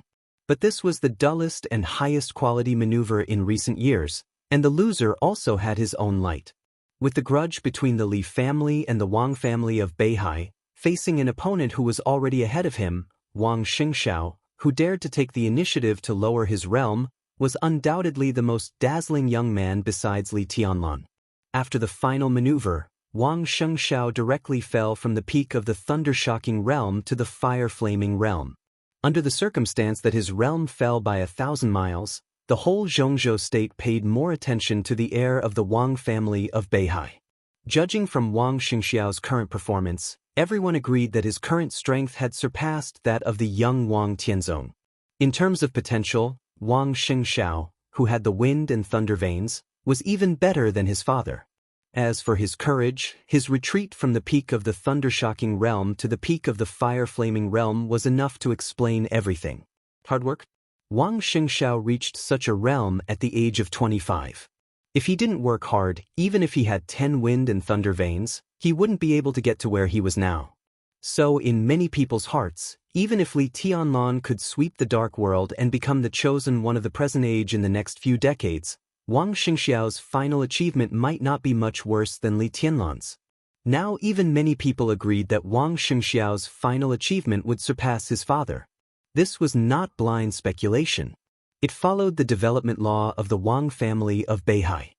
But this was the dullest and highest quality maneuver in recent years, and the loser also had his own light. With the grudge between the Li family and the Wang family of Beihai, facing an opponent who was already ahead of him, Wang Xingxiao, who dared to take the initiative to lower his realm, was undoubtedly the most dazzling young man besides Li Tianlan. After the final maneuver, Wang Xingxiao directly fell from the peak of the thunder-shocking realm to the fire-flaming realm. Under the circumstance that his realm fell by 1,000 miles, the whole Zhongzhou state paid more attention to the heir of the Wang family of Beihai. Judging from Wang Xingxiao's current performance, everyone agreed that his current strength had surpassed that of the young Wang Tianzong. In terms of potential, Wang Xingxiao, who had the wind and thunder veins, was even better than his father. As for his courage, his retreat from the peak of the thunder-shocking realm to the peak of the fire-flaming realm was enough to explain everything. Hard work? Wang Xingxiao reached such a realm at the age of 25. If he didn't work hard, even if he had 10 wind and thunder veins, he wouldn't be able to get to where he was now. So in many people's hearts, even if Li Tianlan could sweep the dark world and become the chosen one of the present age in the next few decades, Wang Xingxiao's final achievement might not be much worse than Li Tianlan's. Now even many people agreed that Wang Xingxiao's final achievement would surpass his father. This was not blind speculation. It followed the development law of the Wang family of Beihai.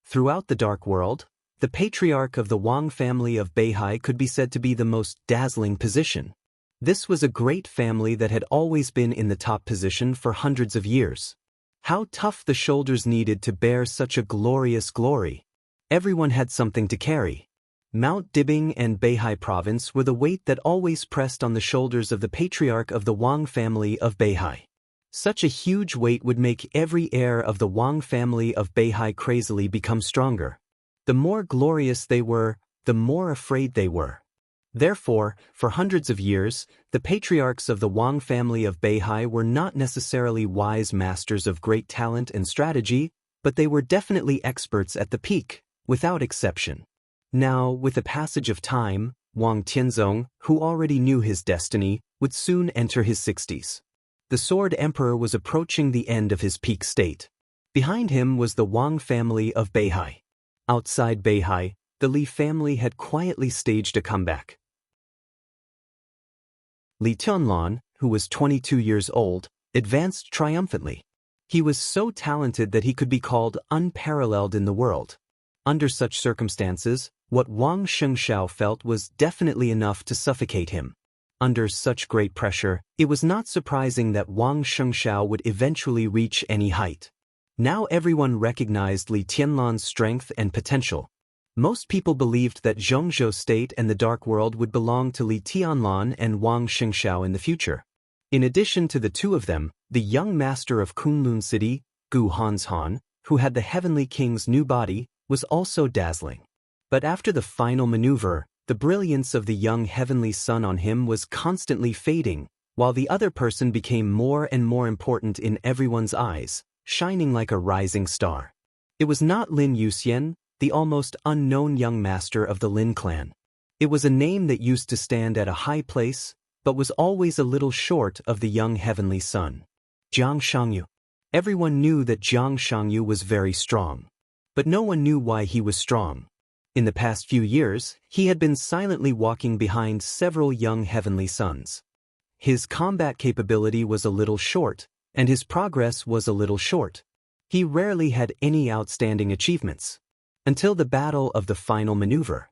Throughout the dark world, The patriarch of the Wang family of Beihai could be said to be the most dazzling position. This was a great family that had always been in the top position for hundreds of years. How tough the shoulders needed to bear such a glorious glory. Everyone had something to carry. Mount Dibing and Beihai province were the weight that always pressed on the shoulders of the patriarch of the Wang family of Beihai. Such a huge weight would make every heir of the Wang family of Beihai crazily become stronger. The more glorious they were, the more afraid they were. Therefore, for hundreds of years, the patriarchs of the Wang family of Beihai were not necessarily wise masters of great talent and strategy, but they were definitely experts at the peak, without exception. Now, with the passage of time, Wang Tianzong, who already knew his destiny, would soon enter his 60s. The Sword Emperor was approaching the end of his peak state. Behind him was the Wang family of Beihai. Outside Beihai, the Li family had quietly staged a comeback. Li Tianlan, who was 22 years old, advanced triumphantly. He was so talented that he could be called unparalleled in the world. Under such circumstances, what Wang Shengshao felt was definitely enough to suffocate him. Under such great pressure, it was not surprising that Wang Shengshao would eventually reach any height. Now everyone recognized Li Tianlan's strength and potential. Most people believed that Zhongzhou State and the Dark World would belong to Li Tianlan and Wang Shengshao in the future. In addition to the two of them, the young master of Kunlun City, Gu Hanshan, who had the Heavenly King's new body, was also dazzling. But after the final maneuver, the brilliance of the young heavenly sun on him was constantly fading, while the other person became more and more important in everyone's eyes, shining like a rising star. It was not Lin Yuxian, the almost unknown young master of the Lin clan. It was a name that used to stand at a high place, but was always a little short of the young heavenly sun. Jiang Shangyu. Everyone knew that Jiang Shangyu was very strong. But no one knew why he was strong. In the past few years, he had been silently walking behind several young heavenly suns. His combat capability was a little short, and his progress was a little short. He rarely had any outstanding achievements. Until the battle of the final maneuver.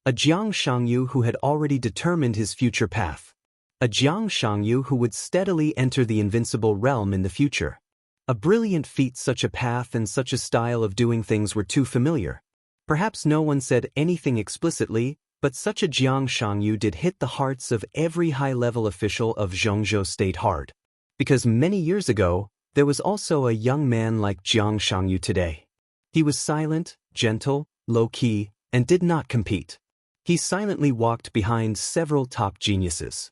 A Jiang Shangyu who had already determined his future path. A Jiang Shangyu who would steadily enter the invincible realm in the future. A brilliant feat. Such a path and such a style of doing things were too familiar. Perhaps no one said anything explicitly, but such a Jiang Shangyu did hit the hearts of every high-level official of Zhongzhou State hard. Because many years ago, there was also a young man like Jiang Shangyu today. He was silent, gentle, low-key, and did not compete. He silently walked behind several top geniuses.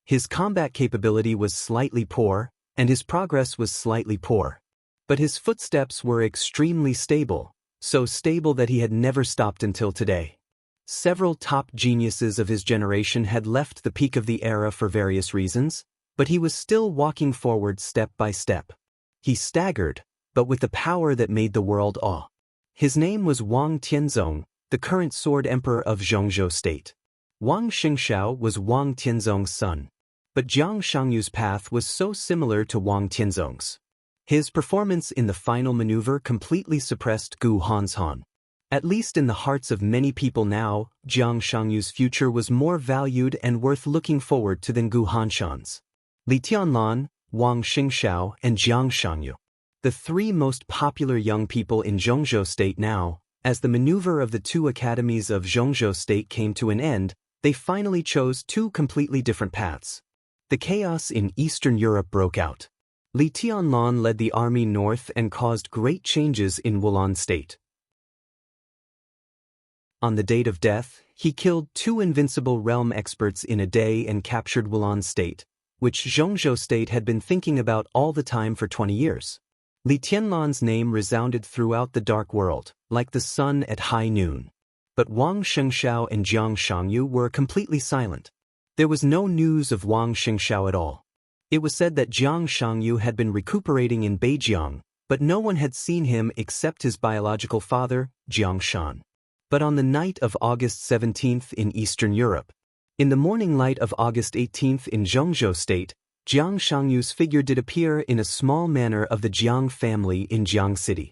His combat capability was slightly poor, and his progress was slightly poor. But his footsteps were extremely stable, so stable that he had never stopped until today. Several top geniuses of his generation had left the peak of the era for various reasons, but he was still walking forward step by step. He staggered, but with the power that made the world awe. His name was Wang Tianzong, the current Sword Emperor of Zhongzhou State. Wang Shengshao was Wang Tianzong's son. But Jiang Shangyu's path was so similar to Wang Tianzong's. His performance in the final maneuver completely suppressed Gu Hanshan. At least in the hearts of many people now, Jiang Shangyu's future was more valued and worth looking forward to than Gu Hanshan's. Li Tianlan, Wang Shengshao, and Jiang Shangyu. The three most popular young people in Zhongzhou State now. As the maneuver of the two academies of Zhongzhou State came to an end, they finally chose two completely different paths. The chaos in Eastern Europe broke out. Li Tianlan led the army north and caused great changes in Wulan State. On the date of death, he killed two invincible realm experts in a day and captured Wulan State, which Zhongzhou State had been thinking about all the time for 20 years. Li Tianlan's name resounded throughout the Dark World, like the sun at high noon. But Wang Shengshao and Jiang Shangyu were completely silent. There was no news of Wang Shengshao at all. It was said that Jiang Shangyu had been recuperating in Beijiang, but no one had seen him except his biological father, Jiang Shan. But on the night of August 17th in Eastern Europe, in the morning light of August 18th in Zhongzhou State, Jiang Shangyu's figure did appear in a small manor of the Jiang family in Jiang City.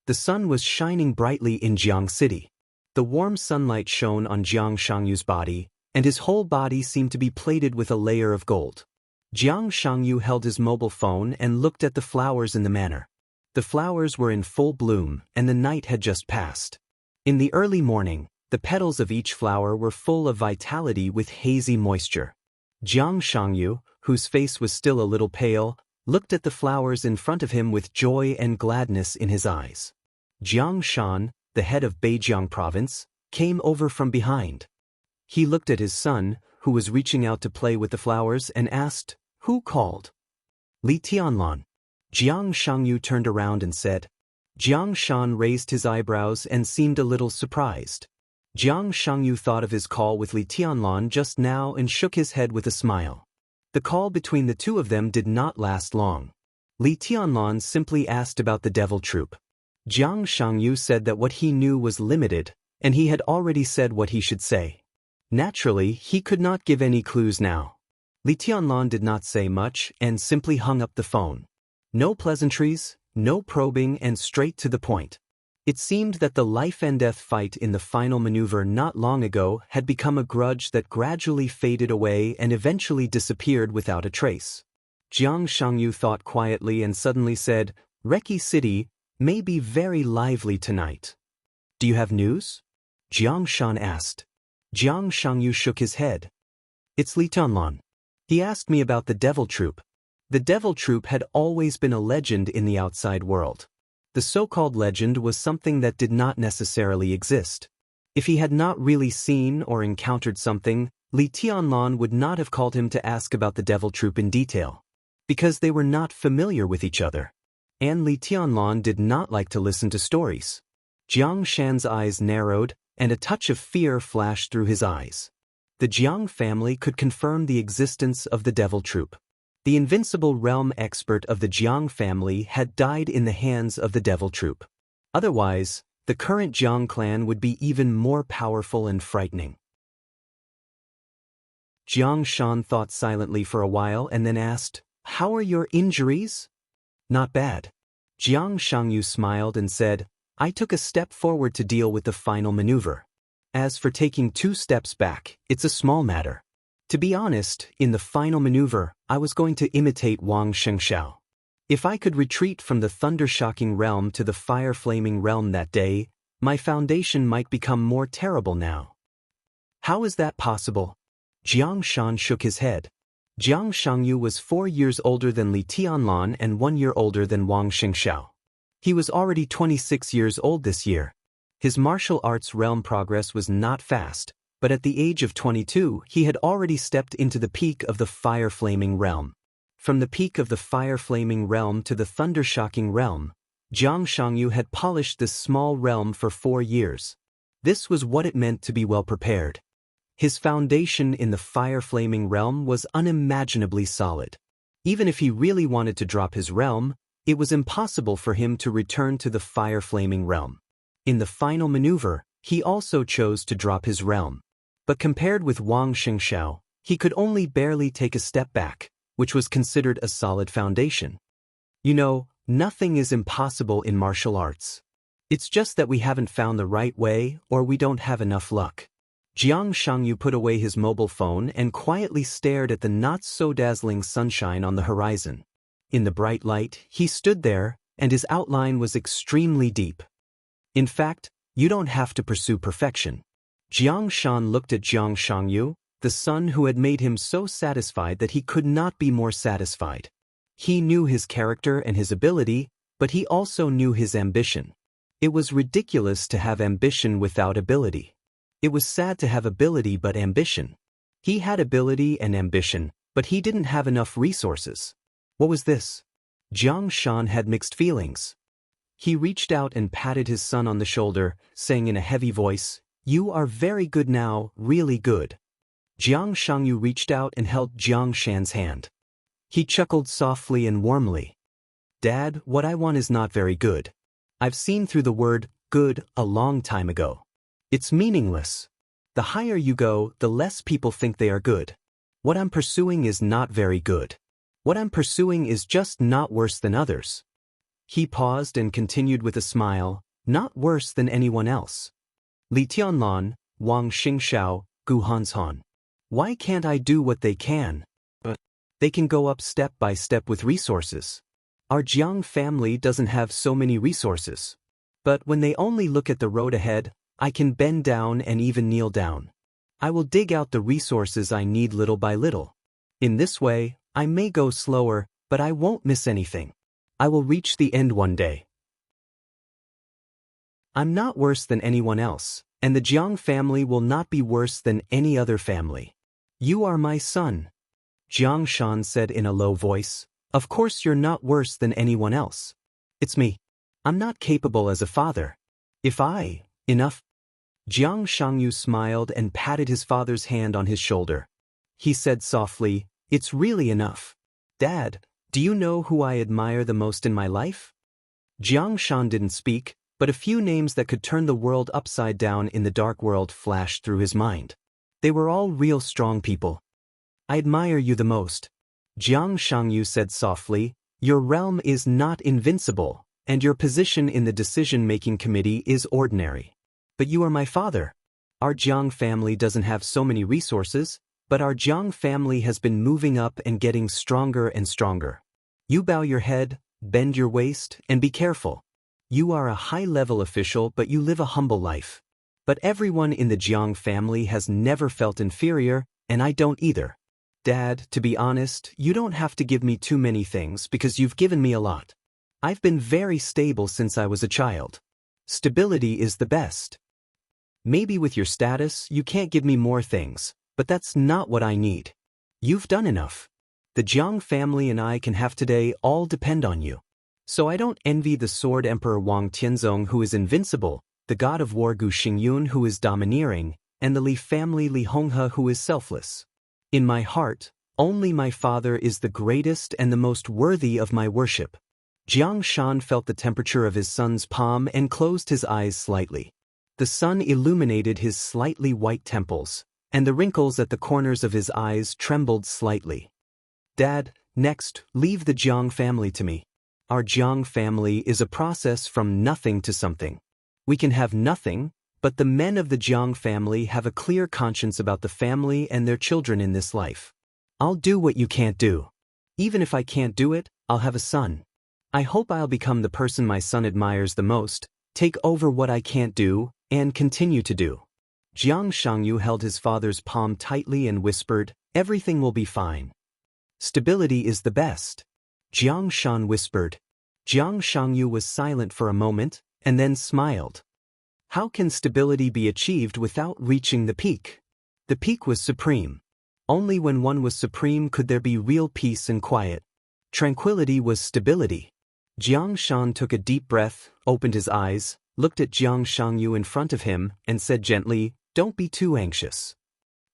The sun was shining brightly in Jiang City. The warm sunlight shone on Jiang Shangyu's body, and his whole body seemed to be plated with a layer of gold. Jiang Shangyu held his mobile phone and looked at the flowers in the manor. The flowers were in full bloom, and the night had just passed. In the early morning, the petals of each flower were full of vitality with hazy moisture. Jiang Shangyu, whose face was still a little pale, looked at the flowers in front of him with joy and gladness in his eyes. Jiang Shan, the head of Beijiang province, came over from behind. He looked at his son, who was reaching out to play with the flowers, and asked, "Who called?" "Li Tianlan." Jiang Shangyu turned around and said. Jiang Shan raised his eyebrows and seemed a little surprised. Jiang Shangyu thought of his call with Li Tianlan just now and shook his head with a smile. The call between the two of them did not last long. Li Tianlan simply asked about the devil troupe. Jiang Shangyu said that what he knew was limited, and he had already said what he should say. Naturally, he could not give any clues now. Li Tianlan did not say much and simply hung up the phone. No pleasantries, no probing, and straight to the point. It seemed that the life-and-death fight in the final maneuver not long ago had become a grudge that gradually faded away and eventually disappeared without a trace. Jiang Shangyu thought quietly and suddenly said, "Reki City may be very lively tonight. Do you have news?" Jiang Shan asked. Jiang Shangyu shook his head. "It's Li Tianlan. He asked me about the devil troupe." The devil troupe had always been a legend in the outside world. The so-called legend was something that did not necessarily exist. If he had not really seen or encountered something, Li Tianlan would not have called him to ask about the devil troupe in detail. Because they were not familiar with each other. And Li Tianlan did not like to listen to stories. Jiang Shan's eyes narrowed, and a touch of fear flashed through his eyes. The Jiang family could confirm the existence of the devil troupe. The invincible realm expert of the Jiang family had died in the hands of the devil troupe. Otherwise, the current Jiang clan would be even more powerful and frightening. Jiang Shan thought silently for a while and then asked, "How are your injuries?" "Not bad." Jiang Shangyu smiled and said, "I took a step forward to deal with the final maneuver. As for taking 2 steps back, it's a small matter. To be honest, in the final maneuver, I was going to imitate Wang Shengxiao. If I could retreat from the thunder-shocking realm to the fire-flaming realm that day, my foundation might become more terrible now." "How is that possible?" Jiang Shan shook his head. Jiang Shangyu was 4 years older than Li Tianlan and 1 year older than Wang Shengxiao. He was already 26 years old this year. His martial arts realm progress was not fast, but at the age of 22 he had already stepped into the peak of the fire-flaming realm. From the peak of the fire-flaming realm to the thunder-shocking realm, Jiang Shangyu had polished this small realm for 4 years. This was what it meant to be well prepared. His foundation in the fire-flaming realm was unimaginably solid. Even if he really wanted to drop his realm, it was impossible for him to return to the fire-flaming realm. In the final maneuver, he also chose to drop his realm. But compared with Wang Shengxiao, he could only barely take a step back, which was considered a solid foundation. You know, nothing is impossible in martial arts. It's just that we haven't found the right way or we don't have enough luck. Jiang Shangyu put away his mobile phone and quietly stared at the not-so-dazzling sunshine on the horizon. In the bright light, he stood there, and his outline was extremely deep. In fact, you don't have to pursue perfection. Jiang Shan looked at Jiang Shangyu, the son who had made him so satisfied that he could not be more satisfied. He knew his character and his ability, but he also knew his ambition. It was ridiculous to have ambition without ability. It was sad to have ability but ambition. He had ability and ambition, but he didn't have enough resources. What was this? Jiang Shan had mixed feelings. He reached out and patted his son on the shoulder, saying in a heavy voice, "You are very good now, really good." Jiang Shangyu reached out and held Jiang Shan's hand. He chuckled softly and warmly. "Dad, what I want is not very good. I've seen through the word good a long time ago. It's meaningless. The higher you go, the less people think they are good. What I'm pursuing is not very good. What I'm pursuing is just not worse than others." He paused and continued with a smile, "Not worse than anyone else." Li Tianlan, Wang Xingxiao, Gu Hanshan. Why can't I do what they can? But they can go up step by step with resources. Our Jiang family doesn't have so many resources. But when they only look at the road ahead, I can bend down and even kneel down. I will dig out the resources I need little by little. In this way, I may go slower, but I won't miss anything. I will reach the end one day. I'm not worse than anyone else, and the Jiang family will not be worse than any other family. You are my son. Jiang Shan said in a low voice. Of course you're not worse than anyone else. It's me. I'm not capable as a father. Enough. Jiang Shangyu smiled and patted his father's hand on his shoulder. He said softly, it's really enough. Dad, do you know who I admire the most in my life? Jiang Shan didn't speak, but a few names that could turn the world upside down in the dark world flashed through his mind. They were all real strong people. I admire you the most. Jiang Shangyu said softly, your realm is not invincible, and your position in the decision-making committee is ordinary. But you are my father. Our Jiang family doesn't have so many resources, but our Jiang family has been moving up and getting stronger and stronger. You bow your head, bend your waist, and be careful. You are a high-level official, but you live a humble life. But everyone in the Jiang family has never felt inferior, and I don't either. Dad, to be honest, you don't have to give me too many things because you've given me a lot. I've been very stable since I was a child. Stability is the best. Maybe with your status, you can't give me more things, but that's not what I need. You've done enough. The Jiang family and I can have today all depend on you. So I don't envy the Sword Emperor Wang Tianzong who is invincible, the god of war Gu Xingyun who is domineering, and the Li family Li Honghe who is selfless. In my heart, only my father is the greatest and the most worthy of my worship. Jiang Shan felt the temperature of his son's palm and closed his eyes slightly. The sun illuminated his slightly white temples, and the wrinkles at the corners of his eyes trembled slightly. Dad, next, leave the Jiang family to me. Our Jiang family is a process from nothing to something. We can have nothing, but the men of the Jiang family have a clear conscience about the family and their children in this life. I'll do what you can't do. Even if I can't do it, I'll have a son. I hope I'll become the person my son admires the most, take over what I can't do, and continue to do. Jiang Shangyu held his father's palm tightly and whispered, everything will be fine. Stability is the best. Jiang Shan whispered. Jiang Shangyu was silent for a moment, and then smiled. How can stability be achieved without reaching the peak? The peak was supreme. Only when one was supreme could there be real peace and quiet. Tranquility was stability. Jiang Shan took a deep breath, opened his eyes, looked at Jiang Shangyu in front of him, and said gently, don't be too anxious.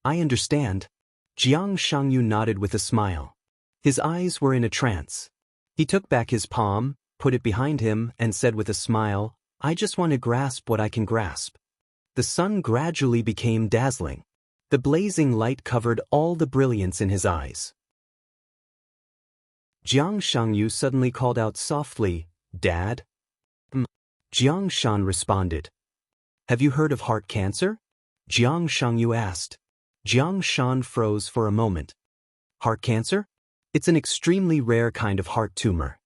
I understand. Jiang Shangyu nodded with a smile. His eyes were in a trance. He took back his palm, put it behind him, and said with a smile, I just want to grasp what I can grasp. The sun gradually became dazzling. The blazing light covered all the brilliance in his eyes. Jiang Shangyu suddenly called out softly, Dad? Jiang Shan responded. Have you heard of heart cancer? Jiang Shangyu asked. Jiang Shan froze for a moment. Heart cancer? It's an extremely rare kind of heart tumor.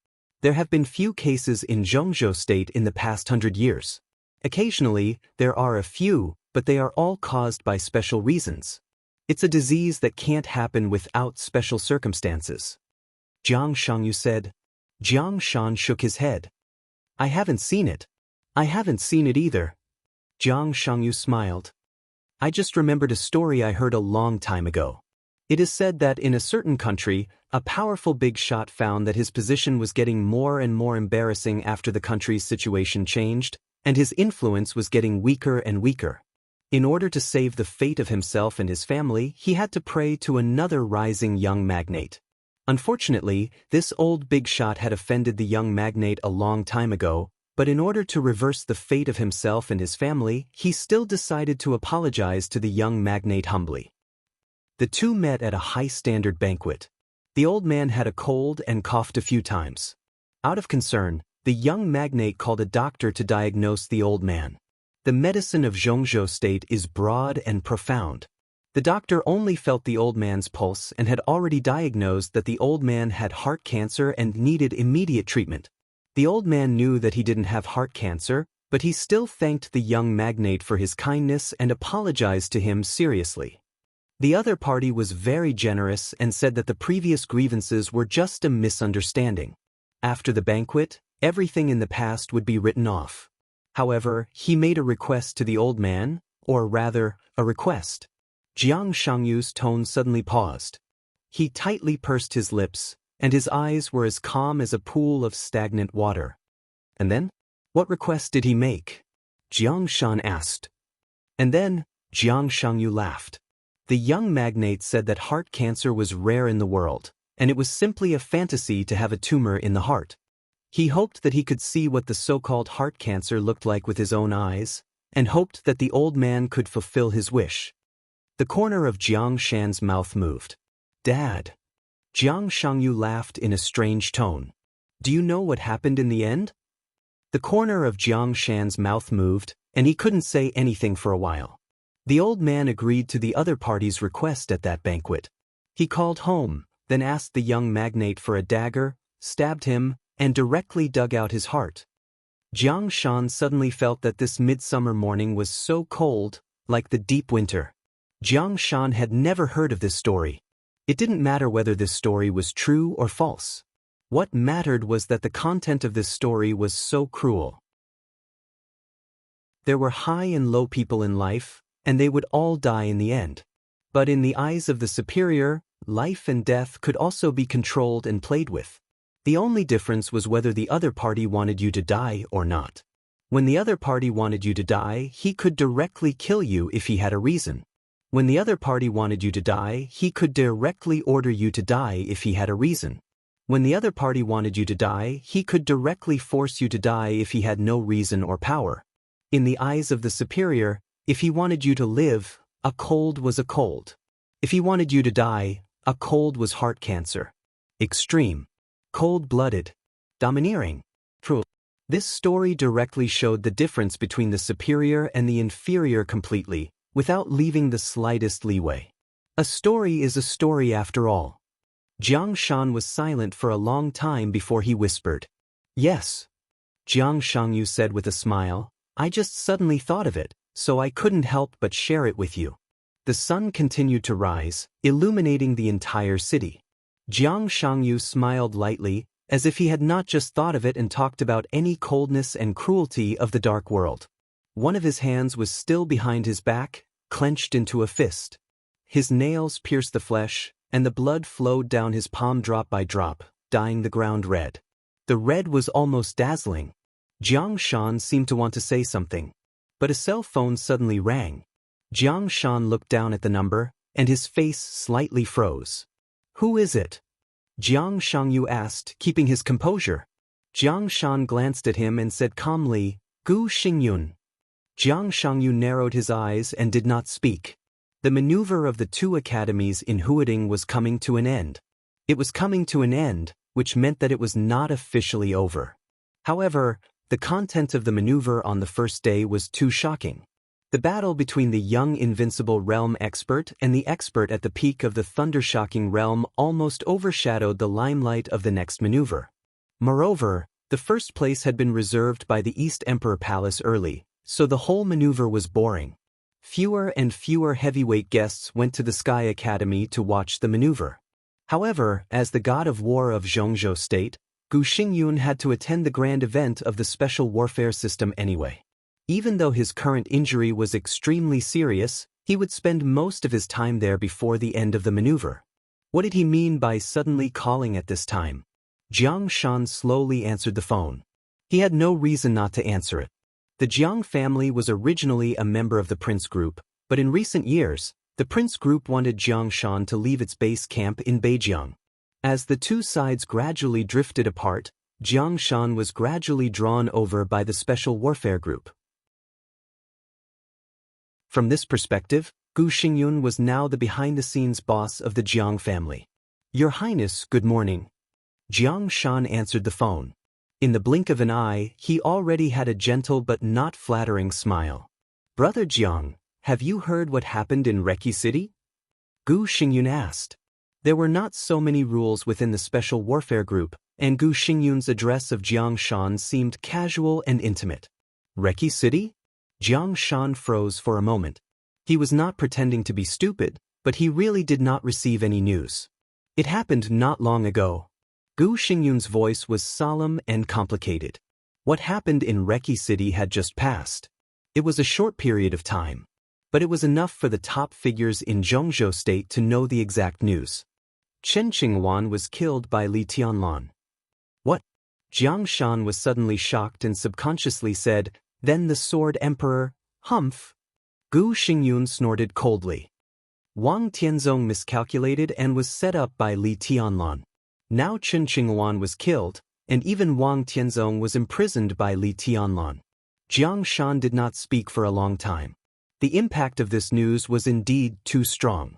There have been few cases in Zhengzhou state in the past 100 years. Occasionally, there are a few, but they are all caused by special reasons. It's a disease that can't happen without special circumstances. Jiang Shangyu said. Jiang Shan shook his head. I haven't seen it. I haven't seen it either. Jiang Shangyu smiled. I just remembered a story I heard a long time ago. It is said that in a certain country, a powerful big shot found that his position was getting more and more embarrassing after the country's situation changed, and his influence was getting weaker and weaker. In order to save the fate of himself and his family, he had to pray to another rising young magnate. Unfortunately, this old big shot had offended the young magnate a long time ago, but in order to reverse the fate of himself and his family, he still decided to apologize to the young magnate humbly. The two met at a high-standard banquet. The old man had a cold and coughed a few times. Out of concern, the young magnate called a doctor to diagnose the old man. The medicine of Zhongzhou State is broad and profound. The doctor only felt the old man's pulse and had already diagnosed that the old man had heart cancer and needed immediate treatment. The old man knew that he didn't have heart cancer, but he still thanked the young magnate for his kindness and apologized to him seriously. The other party was very generous and said that the previous grievances were just a misunderstanding. After the banquet, everything in the past would be written off. However, he made a request to the old man, or rather, a request. Jiang Shangyu's tone suddenly paused. He tightly pursed his lips, and his eyes were as calm as a pool of stagnant water. And then? What request did he make? Jiang Shan asked. And then, Jiang Shangyu laughed. The young magnate said that heart cancer was rare in the world, and it was simply a fantasy to have a tumor in the heart. He hoped that he could see what the so-called heart cancer looked like with his own eyes, and hoped that the old man could fulfill his wish. The corner of Jiang Shan's mouth moved. Dad. Jiang Shangyu laughed in a strange tone. Do you know what happened in the end? The corner of Jiang Shan's mouth moved, and he couldn't say anything for a while. The old man agreed to the other party's request at that banquet. He called home, then asked the young magnate for a dagger, stabbed him, and directly dug out his heart. Jiang Shan suddenly felt that this midsummer morning was so cold, like the deep winter. Jiang Shan had never heard of this story. It didn't matter whether this story was true or false. What mattered was that the content of this story was so cruel. There were high and low people in life, and they would all die in the end. But in the eyes of the superior, life and death could also be controlled and played with. The only difference was whether the other party wanted you to die or not. When the other party wanted you to die, he could directly kill you if he had a reason. When the other party wanted you to die, he could directly order you to die if he had a reason. When the other party wanted you to die, he could directly force you to die if he had no reason or power. In the eyes of the superior, if he wanted you to live, a cold was a cold. If he wanted you to die, a cold was heart cancer. Extreme. Cold-blooded. Domineering. Cruel. This story directly showed the difference between the superior and the inferior completely, without leaving the slightest leeway. A story is a story after all. Jiang Shan was silent for a long time before he whispered. Yes. Jiang Shangyu said with a smile, I just suddenly thought of it, so I couldn't help but share it with you. The sun continued to rise, illuminating the entire city. Jiang Shangyu smiled lightly, as if he had not just thought of it and talked about any coldness and cruelty of the dark world. One of his hands was still behind his back, clenched into a fist. His nails pierced the flesh, and the blood flowed down his palm drop by drop, dyeing the ground red. The red was almost dazzling. Jiang Shan seemed to want to say something. But a cell phone suddenly rang. Jiang Shan looked down at the number, and his face slightly froze. Who is it? Jiang Shangyu asked, keeping his composure. Jiang Shan glanced at him and said calmly, Gu Xingyun. Jiang Shangyu narrowed his eyes and did not speak. The maneuver of the two academies in Huading was coming to an end. It was coming to an end, which meant that it was not officially over. However, the content of the maneuver on the first day was too shocking. The battle between the young invincible realm expert and the expert at the peak of the thundershocking realm almost overshadowed the limelight of the next maneuver. Moreover, the first place had been reserved by the East Emperor Palace early, so the whole maneuver was boring. Fewer and fewer heavyweight guests went to the Sky Academy to watch the maneuver. However, as the god of war of Zhongzhou State, Gu Xingyun had to attend the grand event of the special warfare system anyway. Even though his current injury was extremely serious, he would spend most of his time there before the end of the maneuver. What did he mean by suddenly calling at this time? Jiang Shan slowly answered the phone. He had no reason not to answer it. The Jiang family was originally a member of the Prince Group, but in recent years, the Prince Group wanted Jiang Shan to leave its base camp in Beijing. As the two sides gradually drifted apart, Jiang Shan was gradually drawn over by the Special Warfare Group. From this perspective, Gu Xingyun was now the behind-the-scenes boss of the Jiang family. Your Highness, good morning. Jiang Shan answered the phone. In the blink of an eye, he already had a gentle but not flattering smile. Brother Jiang, have you heard what happened in Reki City? Gu Xingyun asked. There were not so many rules within the Special Warfare Group, and Gu Xingyun's address of Jiang Shan seemed casual and intimate. Reki City? Jiang Shan froze for a moment. He was not pretending to be stupid, but he really did not receive any news. It happened not long ago. Gu Xingyun's voice was solemn and complicated. What happened in Reki City had just passed. It was a short period of time, but it was enough for the top figures in Zhongzhou State to know the exact news. Chen Qingwan was killed by Li Tianlan. What? Jiang Shan was suddenly shocked and subconsciously said, "Then the Sword Emperor, humph." Gu Xingyun snorted coldly. Wang Tianzong miscalculated and was set up by Li Tianlan. Now Chen Qingwan was killed, and even Wang Tianzong was imprisoned by Li Tianlan. Jiang Shan did not speak for a long time. The impact of this news was indeed too strong.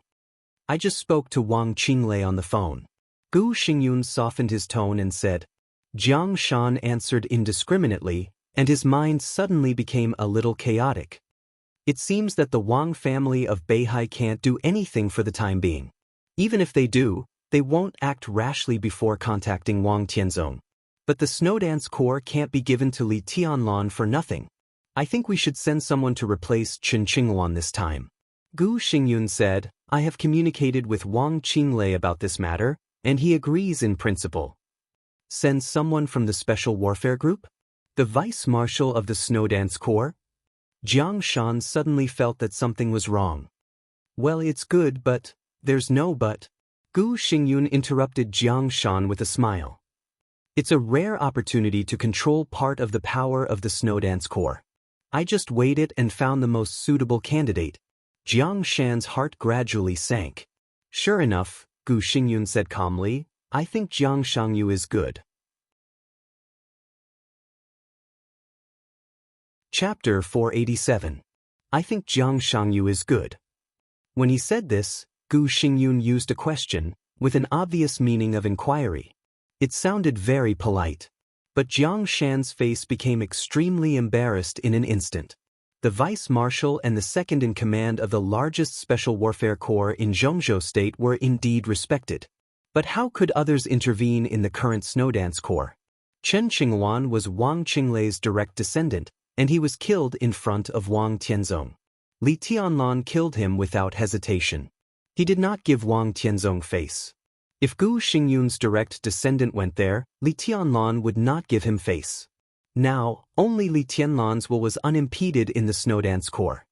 I just spoke to Wang Qinglei on the phone. Gu Xingyun softened his tone and said. Jiang Shan answered indiscriminately, and his mind suddenly became a little chaotic. It seems that the Wang family of Beihai can't do anything for the time being. Even if they do, they won't act rashly before contacting Wang Tianzong. But the Snowdance Corps can't be given to Li Tianlan for nothing. I think we should send someone to replace Chen Qingwan this time. Gu Xingyun said, I have communicated with Wang Qinglei about this matter, and he agrees in principle. Send someone from the Special Warfare Group? The Vice Marshal of the Snowdance Corps? Jiang Shan suddenly felt that something was wrong. Well, it's good, but there's no but. Gu Xingyun interrupted Jiang Shan with a smile. It's a rare opportunity to control part of the power of the Snowdance Corps. I just weighed it and found the most suitable candidate. Jiang Shan's heart gradually sank. Sure enough, Gu Xingyun said calmly, I think Jiang Shangyu is good. Chapter 487. I think Jiang Shangyu is good. When he said this, Gu Xingyun used a question, with an obvious meaning of inquiry. It sounded very polite. But Jiang Shan's face became extremely embarrassed in an instant. The Vice Marshal and the second in command of the largest Special Warfare Corps in Zhongzhou State were indeed respected. But how could others intervene in the current Snowdance Corps? Chen Qingwan was Wang Qinglei's direct descendant, and he was killed in front of Wang Tianzong. Li Tianlan killed him without hesitation. He did not give Wang Tianzong face. If Gu Xingyun's direct descendant went there, Li Tianlan would not give him face. Now, only Li Tianlan's will was unimpeded in the Snowdance Corps.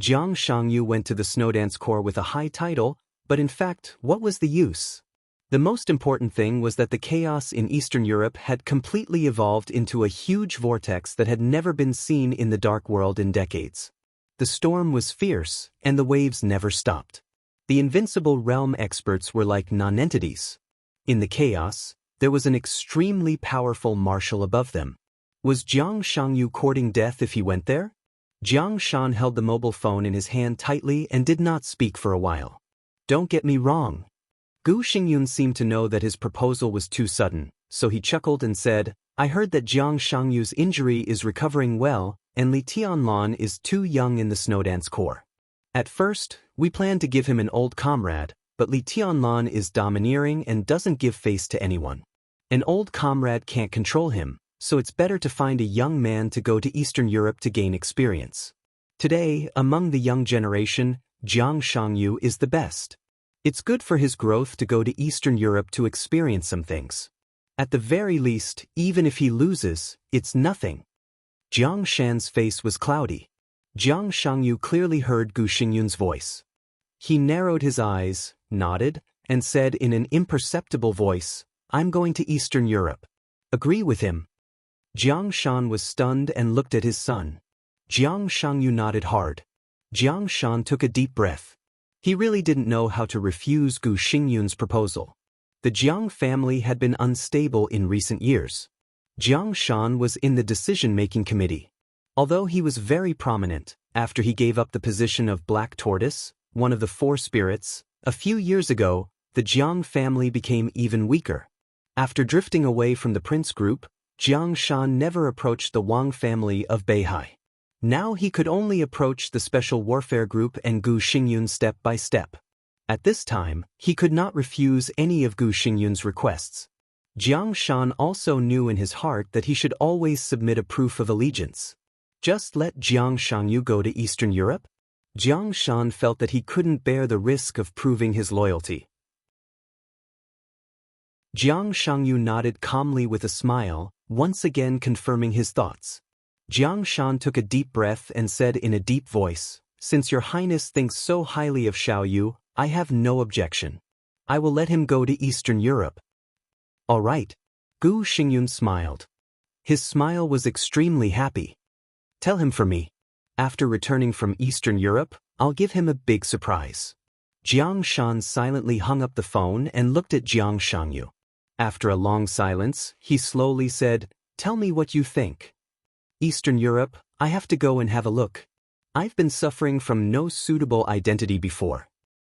Jiang Shangyu went to the Snowdance Corps with a high title, but in fact, what was the use? The most important thing was that the chaos in Eastern Europe had completely evolved into a huge vortex that had never been seen in the Dark World in decades. The storm was fierce, and the waves never stopped. The invincible realm experts were like non-entities. In the chaos, there was an extremely powerful marshal above them. Was Jiang Shangyu courting death if he went there? Jiang Shan held the mobile phone in his hand tightly and did not speak for a while. Don't get me wrong. Gu Xingyun seemed to know that his proposal was too sudden, so he chuckled and said, I heard that Jiang Shangyu's injury is recovering well, and Li Tianlan is too young in the Snowdance Corps. At first, we planned to give him an old comrade, but Li Tianlan is domineering and doesn't give face to anyone. An old comrade can't control him, so it's better to find a young man to go to Eastern Europe to gain experience. Today, among the young generation, Jiang Shangyu is the best. It's good for his growth to go to Eastern Europe to experience some things. At the very least, even if he loses, it's nothing. Jiang Shan's face was cloudy. Jiang Shangyu clearly heard Gu Xingyun's voice. He narrowed his eyes, nodded, and said in an imperceptible voice, I'm going to Eastern Europe. Agree with him. Jiang Shan was stunned and looked at his son. Jiang Shangyu nodded hard. Jiang Shan took a deep breath. He really didn't know how to refuse Gu Xingyun's proposal. The Jiang family had been unstable in recent years. Jiang Shan was in the decision-making committee. Although he was very prominent, after he gave up the position of Black Tortoise, one of the four spirits, a few years ago, the Jiang family became even weaker. After drifting away from the prince group, Jiang Shan never approached the Wang family of Beihai. Now he could only approach the Special Warfare Group and Gu Xingyun step by step. At this time, he could not refuse any of Gu Xingyun's requests. Jiang Shan also knew in his heart that he should always submit a proof of allegiance. Just let Jiang Shangyu go to Eastern Europe? Jiang Shan felt that he couldn't bear the risk of proving his loyalty. Jiang Shangyu nodded calmly with a smile, once again confirming his thoughts. Jiang Shan took a deep breath and said in a deep voice, "Since your highness thinks so highly of Xiao Yu, I have no objection. I will let him go to Eastern Europe." "All right." Gu Xingyun smiled. His smile was extremely happy. "Tell him for me. After returning from Eastern Europe, I'll give him a big surprise." Jiang Shan silently hung up the phone and looked at Jiang Shangyu. After a long silence, he slowly said, "Tell me what you think." "Eastern Europe, I have to go and have a look. I've been suffering from no suitable identity before.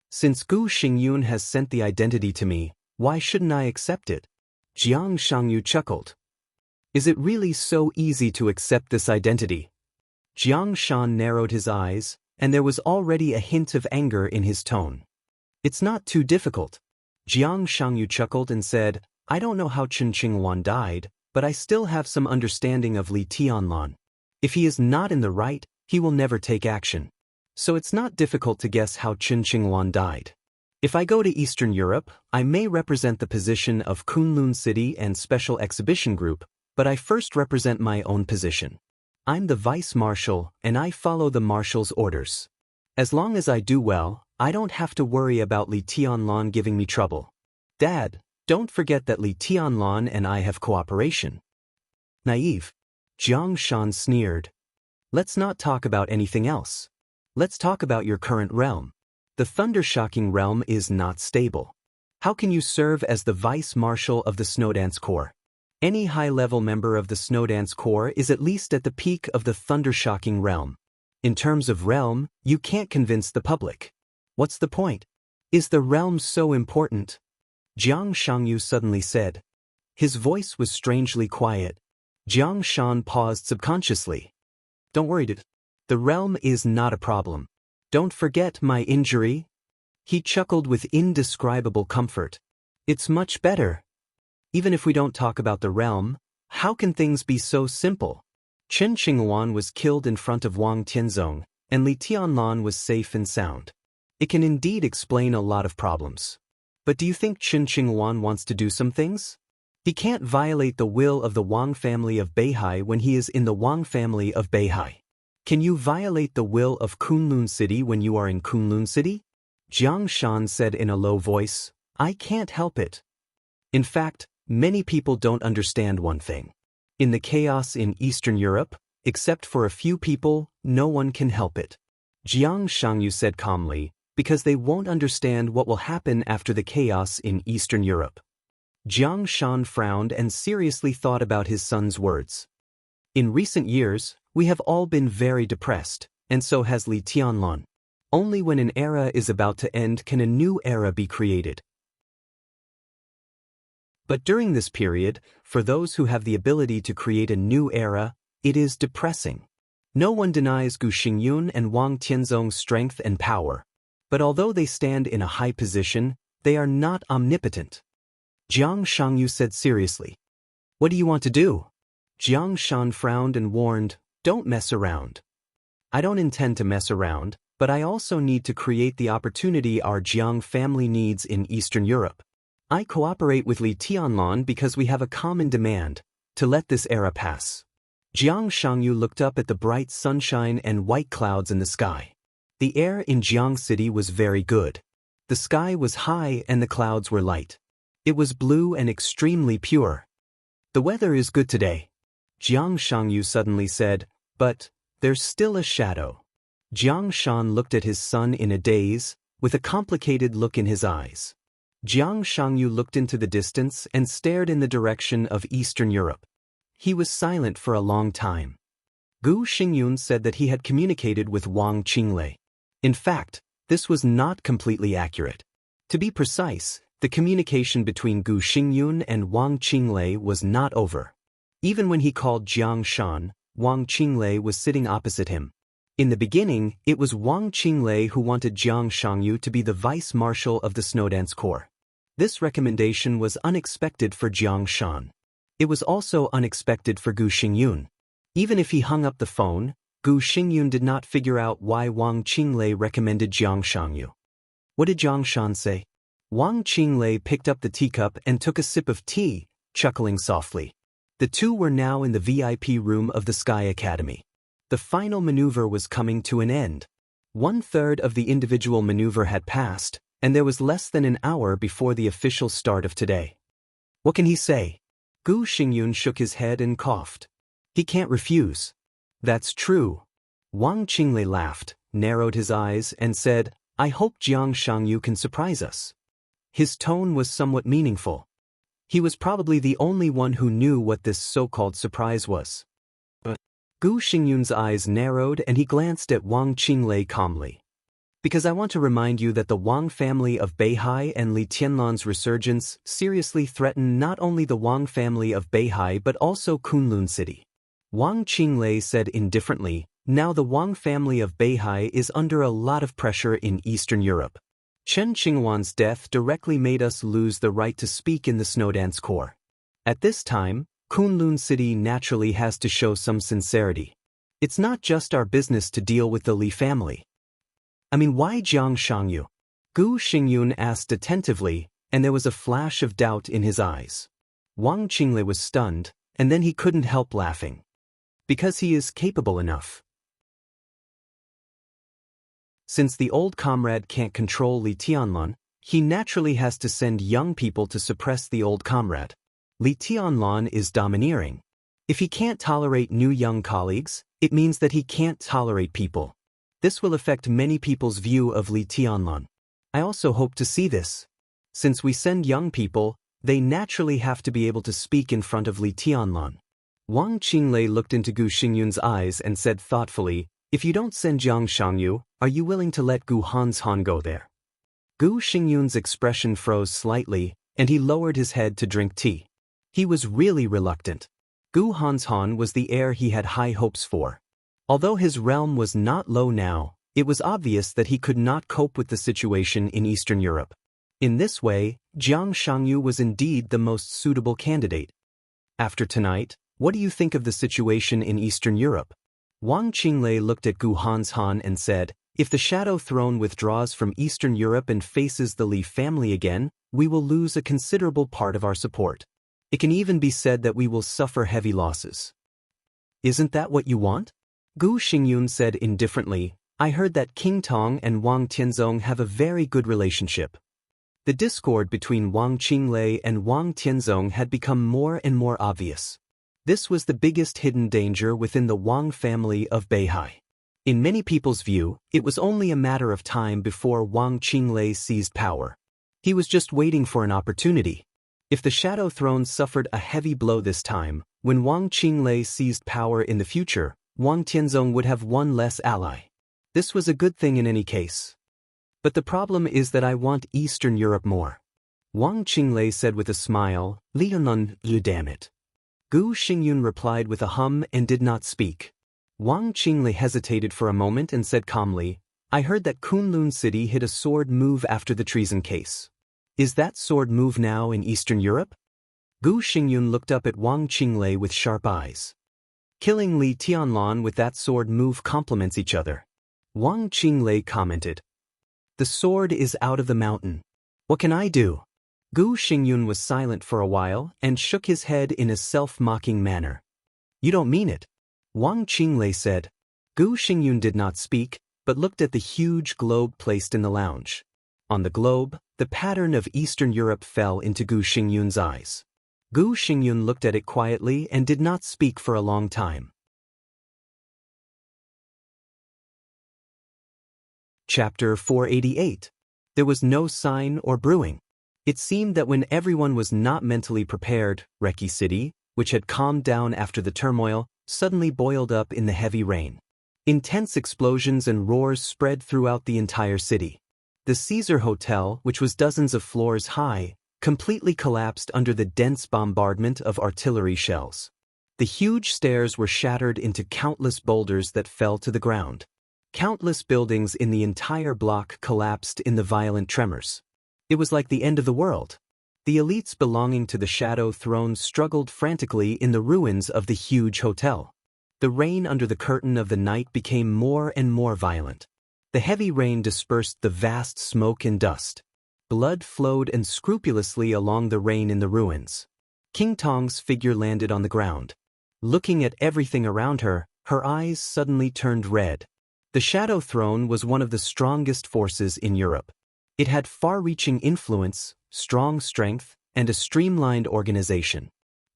Since Gu Xingyun has sent the identity to me, why shouldn't I accept it?" Jiang Shangyu chuckled. "Is it really so easy to accept this identity?" Jiang Shan narrowed his eyes, and there was already a hint of anger in his tone. "It's not too difficult." Jiang Shangyu chuckled and said, "I don't know how Chen Qingwan died, but I still have some understanding of Li Tianlan. If he is not in the right, he will never take action. So it's not difficult to guess how Chen Qingwan died. If I go to Eastern Europe, I may represent the position of Kunlun City and Special Exhibition Group, but I first represent my own position. I'm the vice marshal, and I follow the marshal's orders. As long as I do well, I don't have to worry about Li Tianlan giving me trouble. Dad, don't forget that Li Tianlan and I have cooperation." "Naive." Jiang Shan sneered. "Let's not talk about anything else. Let's talk about your current realm. The Thundershocking realm is not stable. How can you serve as the vice marshal of the Snowdance Corps? Any high-level member of the Snowdance Corps is at least at the peak of the Thundershocking realm. In terms of realm, you can't convince the public. What's the point? Is the realm so important?" Jiang Shangyu suddenly said. His voice was strangely quiet. Jiang Shan paused subconsciously. "Don't worry, dude. The realm is not a problem. Don't forget my injury." He chuckled with indescribable comfort. "It's much better. Even if we don't talk about the realm, how can things be so simple? Chen Qingwan was killed in front of Wang Tianzong, and Li Tianlan was safe and sound. It can indeed explain a lot of problems. But do you think Chen Qingwan wants to do some things? He can't violate the will of the Wang family of Beihai when he is in the Wang family of Beihai. Can you violate the will of Kunlun City when you are in Kunlun City?" Jiang Shan said in a low voice, "I can't help it. In fact, many people don't understand one thing. In the chaos in Eastern Europe, except for a few people, no one can help it." Jiang Shangyu said calmly, "Because they won't understand what will happen after the chaos in Eastern Europe." Jiang Shan frowned and seriously thought about his son's words. "In recent years, we have all been very depressed, and so has Li Tianlan. Only when an era is about to end can a new era be created. But during this period, for those who have the ability to create a new era, it is depressing. No one denies Gu Xingyun and Wang Tianzong's strength and power. But although they stand in a high position, they are not omnipotent." Jiang Shangyu said seriously. "What do you want to do?" Jiang Shan frowned and warned, "Don't mess around." "I don't intend to mess around, but I also need to create the opportunity our Jiang family needs in Eastern Europe. I cooperate with Li Tianlan because we have a common demand, to let this era pass." Jiang Shangyu looked up at the bright sunshine and white clouds in the sky. The air in Jiang City was very good. The sky was high and the clouds were light. It was blue and extremely pure. "The weather is good today," Jiang Shangyu suddenly said, "but there's still a shadow." Jiang Shan looked at his son in a daze, with a complicated look in his eyes. Jiang Shangyu looked into the distance and stared in the direction of Eastern Europe. He was silent for a long time. Gu Xingyun said that he had communicated with Wang Qinglei. In fact, this was not completely accurate. To be precise, the communication between Gu Xingyun and Wang Qinglei was not over. Even when he called Jiang Shan, Wang Qinglei was sitting opposite him. In the beginning, it was Wang Qinglei who wanted Jiang Shangyu to be the vice marshal of the Snowdance Corps. This recommendation was unexpected for Jiang Shan. It was also unexpected for Gu Xingyun. Even if he hung up the phone, Gu Xingyun did not figure out why Wang Qinglei recommended Jiang Shangyu. What did Jiang Shan say? Wang Qinglei picked up the teacup and took a sip of tea, chuckling softly. The two were now in the VIP room of the Sky Academy. The final maneuver was coming to an end. 1/3 of the individual maneuver had passed, and there was less than an hour before the official start of today. What can he say? Gu Xingyun shook his head and coughed. He can't refuse. That's true. Wang Qinglei laughed, narrowed his eyes, and said, I hope Jiang Shangyu can surprise us. His tone was somewhat meaningful. He was probably the only one who knew what this so-called surprise was. Gu Xingyun's eyes narrowed and he glanced at Wang Qinglei calmly. Because I want to remind you that the Wang family of Beihai and Li Tianlan's resurgence seriously threaten not only the Wang family of Beihai but also Kunlun City. Wang Qinglei said indifferently, now the Wang family of Beihai is under a lot of pressure in Eastern Europe. Chen Qinghuan's death directly made us lose the right to speak in the Snowdance Corps. At this time, Kunlun City naturally has to show some sincerity. It's not just our business to deal with the Li family. I mean, why Jiang Shangyu? Gu Xingyun asked attentively, and there was a flash of doubt in his eyes. Wang Qinglei was stunned, and then he couldn't help laughing. Because he is capable enough. Since the old comrade can't control Li Tianlan, he naturally has to send young people to suppress the old comrade. Li Tianlan is domineering. If he can't tolerate new young colleagues, it means that he can't tolerate people. This will affect many people's view of Li Tianlan. I also hope to see this. Since we send young people, they naturally have to be able to speak in front of Li Tianlan. Wang Qinglei looked into Gu Xingyun's eyes and said thoughtfully, if you don't send Jiang Shangyu, are you willing to let Gu Hanshan go there? Gu Xingyun's expression froze slightly, and he lowered his head to drink tea. He was really reluctant. Gu Hanshan was the heir he had high hopes for. Although his realm was not low now, it was obvious that he could not cope with the situation in Eastern Europe. In this way, Jiang Shangyu was indeed the most suitable candidate. After tonight, what do you think of the situation in Eastern Europe? Wang Qinglei looked at Gu Hanshan and said, if the Shadow Throne withdraws from Eastern Europe and faces the Li family again, we will lose a considerable part of our support. It can even be said that we will suffer heavy losses. Isn't that what you want? Gu Xingyun said indifferently, I heard that King Tong and Wang Tianzong have a very good relationship. The discord between Wang Qinglei and Wang Tianzong had become more and more obvious. This was the biggest hidden danger within the Wang family of Beihai. In many people's view, it was only a matter of time before Wang Qinglei seized power. He was just waiting for an opportunity. If the Shadow Throne suffered a heavy blow this time, when Wang Qinglei seized power in the future, Wang Tianzong would have one less ally. This was a good thing in any case. But the problem is that I want Eastern Europe more. Wang Qinglei said with a smile, Lianon, damn it. Gu Xingyun replied with a hum and did not speak. Wang Qinglei hesitated for a moment and said calmly, I heard that Kunlun City hit a sword move after the treason case. Is that sword move now in Eastern Europe? Gu Xingyun looked up at Wang Qinglei with sharp eyes. Killing Li Tianlan with that sword move complements each other. Wang Qinglei commented. The sword is out of the mountain. What can I do? Gu Xingyun was silent for a while and shook his head in a self-mocking manner. You don't mean it. Wang Qinglei said. Gu Xingyun did not speak, but looked at the huge globe placed in the lounge. On the globe, the pattern of Eastern Europe fell into Gu Xingyun's eyes. Gu Xingyun looked at it quietly and did not speak for a long time. Chapter 488. There was no sign or brewing. It seemed that when everyone was not mentally prepared, Reki City, which had calmed down after the turmoil, suddenly boiled up in the heavy rain. Intense explosions and roars spread throughout the entire city. The Caesar Hotel, which was dozens of floors high, completely collapsed under the dense bombardment of artillery shells. The huge stairs were shattered into countless boulders that fell to the ground. Countless buildings in the entire block collapsed in the violent tremors. It was like the end of the world. The elites belonging to the Shadow Throne struggled frantically in the ruins of the huge hotel. The rain under the curtain of the night became more and more violent. The heavy rain dispersed the vast smoke and dust. Blood flowed unscrupulously along the rain in the ruins. King Tong's figure landed on the ground. Looking at everything around her, her eyes suddenly turned red. The Shadow Throne was one of the strongest forces in Europe. It had far-reaching influence, strong strength, and a streamlined organization.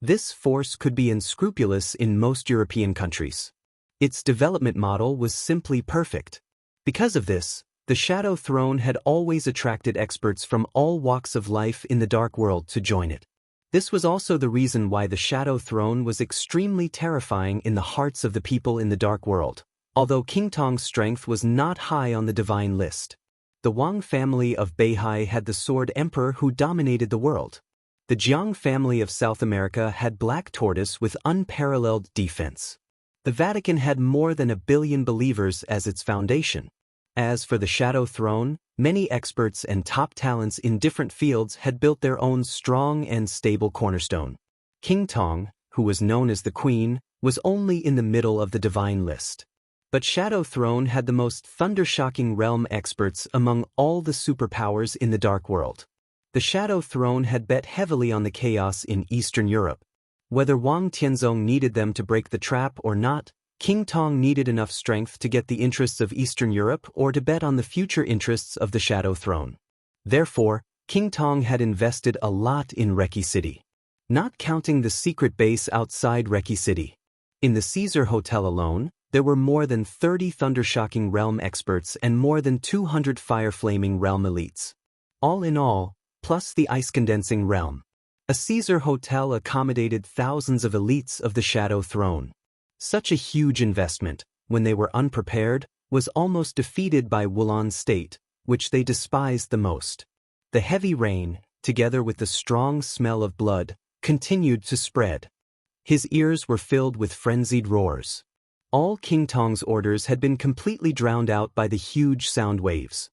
This force could be unscrupulous in most European countries. Its development model was simply perfect. Because of this, the Shadow Throne had always attracted experts from all walks of life in the Dark World to join it. This was also the reason why the Shadow Throne was extremely terrifying in the hearts of the people in the Dark World. Although King Tong's strength was not high on the divine list. The Wang family of Beihai had the Sword Emperor who dominated the world. The Jiang family of South America had Black Tortoise with unparalleled defense. The Vatican had more than 1 billion believers as its foundation. As for the Shadow Throne, many experts and top talents in different fields had built their own strong and stable cornerstone. King Tong, who was known as the Queen, was only in the middle of the divine list. But Shadow Throne had the most thunder-shocking realm experts among all the superpowers in the Dark World. The Shadow Throne had bet heavily on the chaos in Eastern Europe. Whether Wang Tianzong needed them to break the trap or not, King Tong needed enough strength to get the interests of Eastern Europe or to bet on the future interests of the Shadow Throne. Therefore, King Tong had invested a lot in Reki City. Not counting the secret base outside Reki City. In the Caesar Hotel alone, there were more than 30 thunder-shocking realm experts and more than 200 fire-flaming realm elites. All in all, plus the ice-condensing realm. A Caesar hotel accommodated thousands of elites of the Shadow Throne. Such a huge investment, when they were unprepared, was almost defeated by Wulan's state, which they despised the most. The heavy rain, together with the strong smell of blood, continued to spread. His ears were filled with frenzied roars. All King Tong's orders had been completely drowned out by the huge sound waves.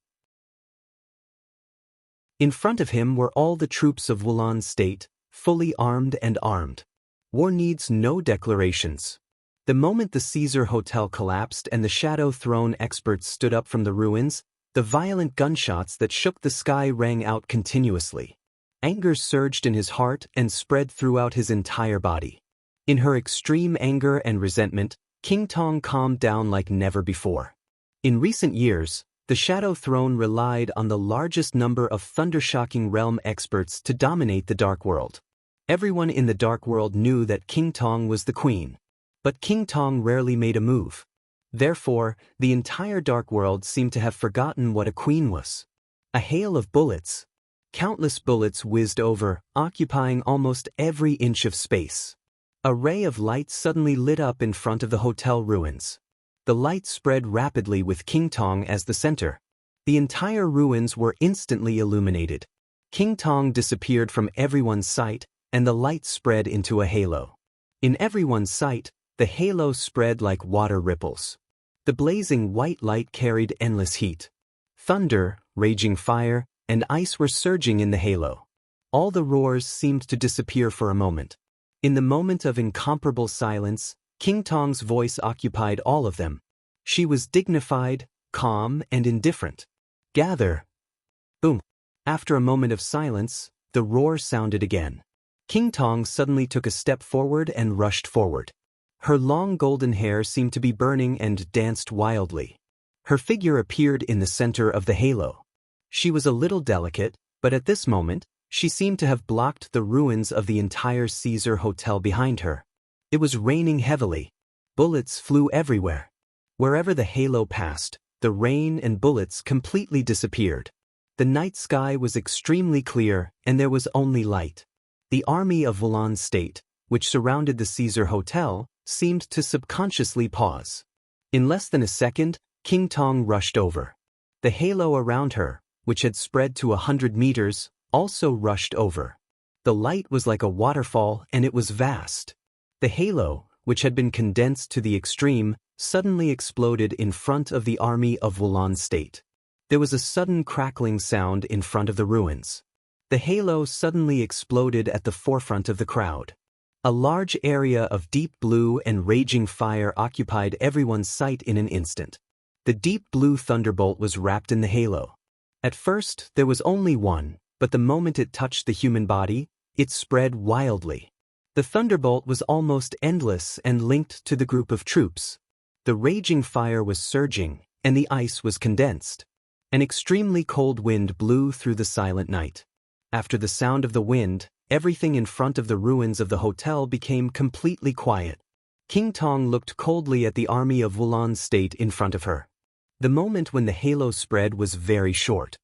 In front of him were all the troops of Wulan's state, fully armed and armed. War needs no declarations. The moment the Caesar Hotel collapsed and the Shadow Throne experts stood up from the ruins, the violent gunshots that shook the sky rang out continuously. Anger surged in his heart and spread throughout his entire body. In her extreme anger and resentment, King Tong calmed down like never before. In recent years, the Shadow Throne relied on the largest number of thunder-shocking realm experts to dominate the Dark World. Everyone in the Dark World knew that King Tong was the queen. But King Tong rarely made a move. Therefore, the entire Dark World seemed to have forgotten what a queen was. A hail of bullets. Countless bullets whizzed over, occupying almost every inch of space. A ray of light suddenly lit up in front of the hotel ruins. The light spread rapidly with King Tong as the center. The entire ruins were instantly illuminated. King Tong disappeared from everyone's sight, and the light spread into a halo. In everyone's sight, the halo spread like water ripples. The blazing white light carried endless heat. Thunder, raging fire, and ice were surging in the halo. All the roars seemed to disappear for a moment. In the moment of incomparable silence, King Tong's voice occupied all of them. She was dignified, calm, and indifferent. Gather. Boom. After a moment of silence, the roar sounded again. King Tong suddenly took a step forward and rushed forward. Her long golden hair seemed to be burning and danced wildly. Her figure appeared in the center of the halo. She was a little delicate, but at this moment, she seemed to have blocked the ruins of the entire Caesar Hotel behind her. It was raining heavily. Bullets flew everywhere. Wherever the halo passed, the rain and bullets completely disappeared. The night sky was extremely clear, and there was only light. The army of Wulan's state, which surrounded the Caesar Hotel, seemed to subconsciously pause. In less than a second, King Tong rushed over. The halo around her, which had spread to 100 meters, also rushed over. The light was like a waterfall and it was vast. The halo, which had been condensed to the extreme, suddenly exploded in front of the army of Wulan State. There was a sudden crackling sound in front of the ruins. The halo suddenly exploded at the forefront of the crowd. A large area of deep blue and raging fire occupied everyone's sight in an instant. The deep blue thunderbolt was wrapped in the halo. At first, there was only one, but the moment it touched the human body, it spread wildly. The thunderbolt was almost endless and linked to the group of troops. The raging fire was surging, and the ice was condensed. An extremely cold wind blew through the silent night. After the sound of the wind, everything in front of the ruins of the hotel became completely quiet. King Tong looked coldly at the army of Wulan State in front of her. The moment when the halo spread was very short.